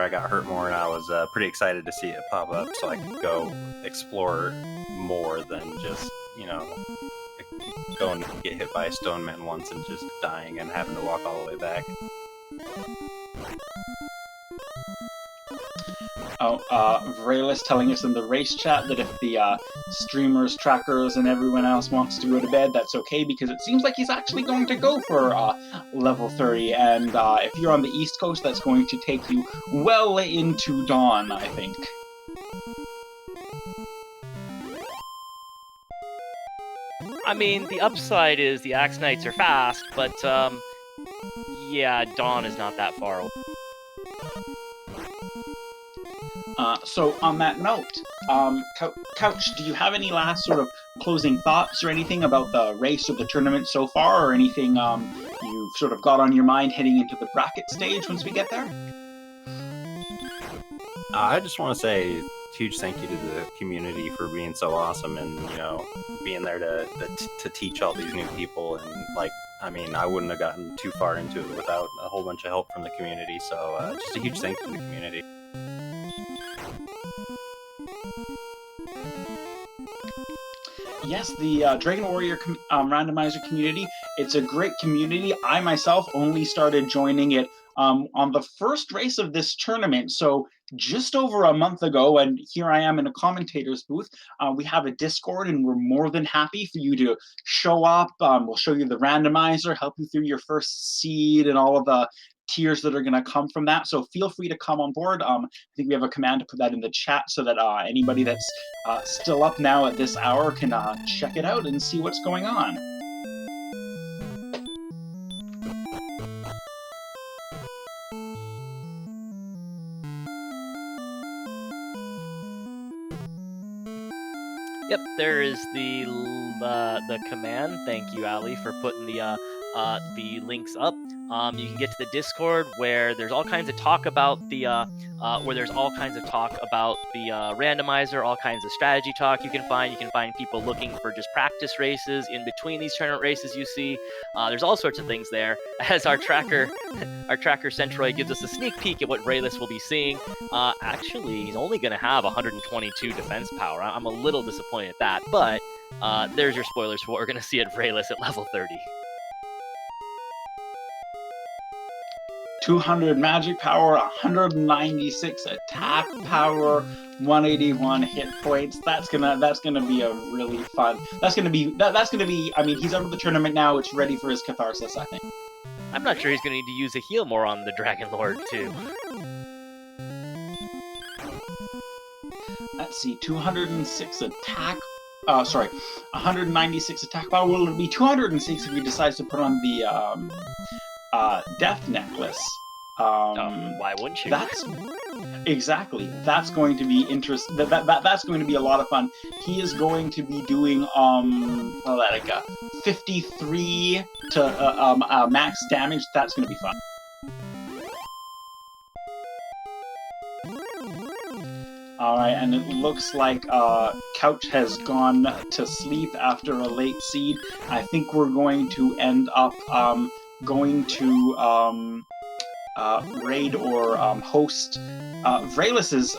I got hurt more, and I was pretty excited to see it pop up, so I could go explore more than just, going to get hit by a stone man once and just dying and having to walk all the way back. Vriaeliss telling us in the race chat that if the streamers, trackers, and everyone else wants to go to bed, that's okay, because it seems like he's actually going to go for level 30, and if you're on the East Coast, that's going to take you well into dawn, I think. I mean, the upside is the Axe Knights are fast, but yeah, dawn is not that far away. So on that note, Couch, do you have any last sort of closing thoughts or anything about the race or the tournament so far, or anything you've sort of got on your mind heading into the bracket stage once we get there? I just want to say huge thank you to the community for being so awesome and, being there to teach all these new people. And, I wouldn't have gotten too far into it without a whole bunch of help from the community. So just a huge thank you to the community. Yes, the Dragon Warrior Randomizer community, it's a great community. I myself only started joining it on the first race of this tournament, so just over a month ago, and here I am in a commentator's booth. We have a Discord, and we're more than happy for you to show up. We'll show you the randomizer, help you through your first seed and all of the tiers that are going to come from that. So feel free to come on board. I think we have a command to put that in the chat so that anybody that's still up now at this hour can check it out and see what's going on. Yep, there is the command. Thank you, Ali, for putting the the links up. You can get to the Discord where there's all kinds of talk about the randomizer, all kinds of strategy talk you can find. You can find people looking for just practice races in between these tournament races you see. There's all sorts of things there. As our tracker Centroid gives us a sneak peek at what Vriaeliss will be seeing. Actually, he's only going to have 122 defense power. I'm a little disappointed at that, but there's your spoilers for what we're going to see at Vriaeliss at level 30. 200 magic power, 196 attack power, 181 hit points. That's gonna be a really fun. That's gonna be. I mean, he's out of the tournament now. It's ready for his catharsis, I think. I'm not sure he's going to need to use a heal more on the Dragon Lord too. Let's see, 206 attack. 196 attack power. Will it be 206 if he decides to put on the death necklace? Why wouldn't you? That's exactly. That's going to be interesting. That's going to be a lot of fun. He is going to be doing 53 to max damage. That's going to be fun. All right, and it looks like Couch has gone to sleep after a late seed. I think we're going to end up going to raid or host Vriaeliss's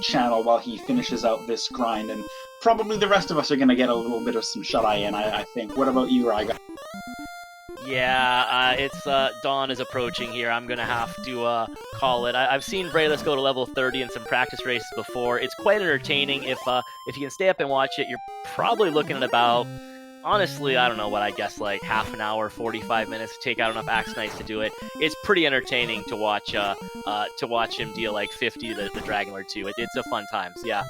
channel while he finishes out this grind, and probably the rest of us are going to get a little bit of some shut-eye in, I think. What about you, Ryga? Yeah, it's dawn is approaching here. I'm gonna have to call it. I've seen Vriaeliss go to level 30 in some practice races before. It's quite entertaining. If you can stay up and watch it, you're probably looking at about, honestly, I don't know what I guess, like half an hour, 45 minutes to take out enough Axe Knights to do it. It's pretty entertaining to watch him deal like 50 to the Dragon Lord too. It's a fun time. So yeah,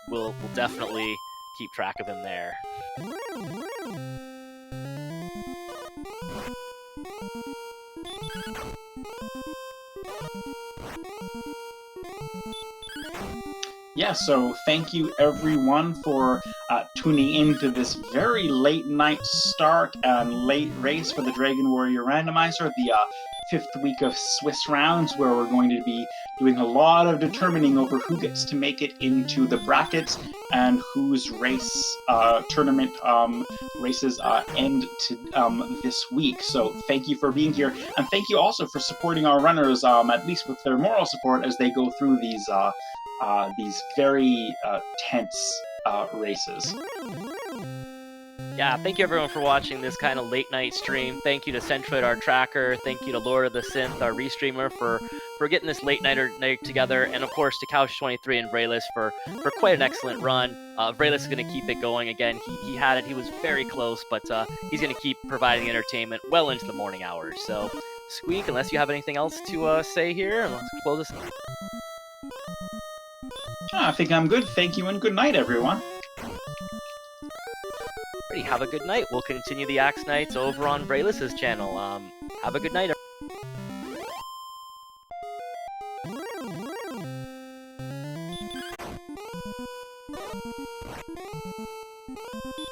we'll definitely keep track of him there. Yeah, so thank you everyone for tuning into this very late night start and late race for the Dragon Warrior Randomizer, the 5th week of Swiss rounds, where we're going to be doing a lot of determining over who gets to make it into the brackets and whose tournament races end this week. So thank you for being here, and thank you also for supporting our runners, at least with their moral support as they go through these very tense races. Yeah, thank you everyone for watching this kind of late night stream. Thank you to Centroid, our tracker. Thank you to Lord of the Synth, our restreamer, for getting this late night together. And of course to Couch23 and Vriaeliss for quite an excellent run. Vriaeliss is going to keep it going again. He had it. He was very close, but he's going to keep providing entertainment well into the morning hours. So, Squeeq, unless you have anything else to say here, let's close this up. I think I'm good. Thank you and good night, everyone. Have a good night. We'll continue the Axe Knights over on Vriaeliss's channel. Have a good night.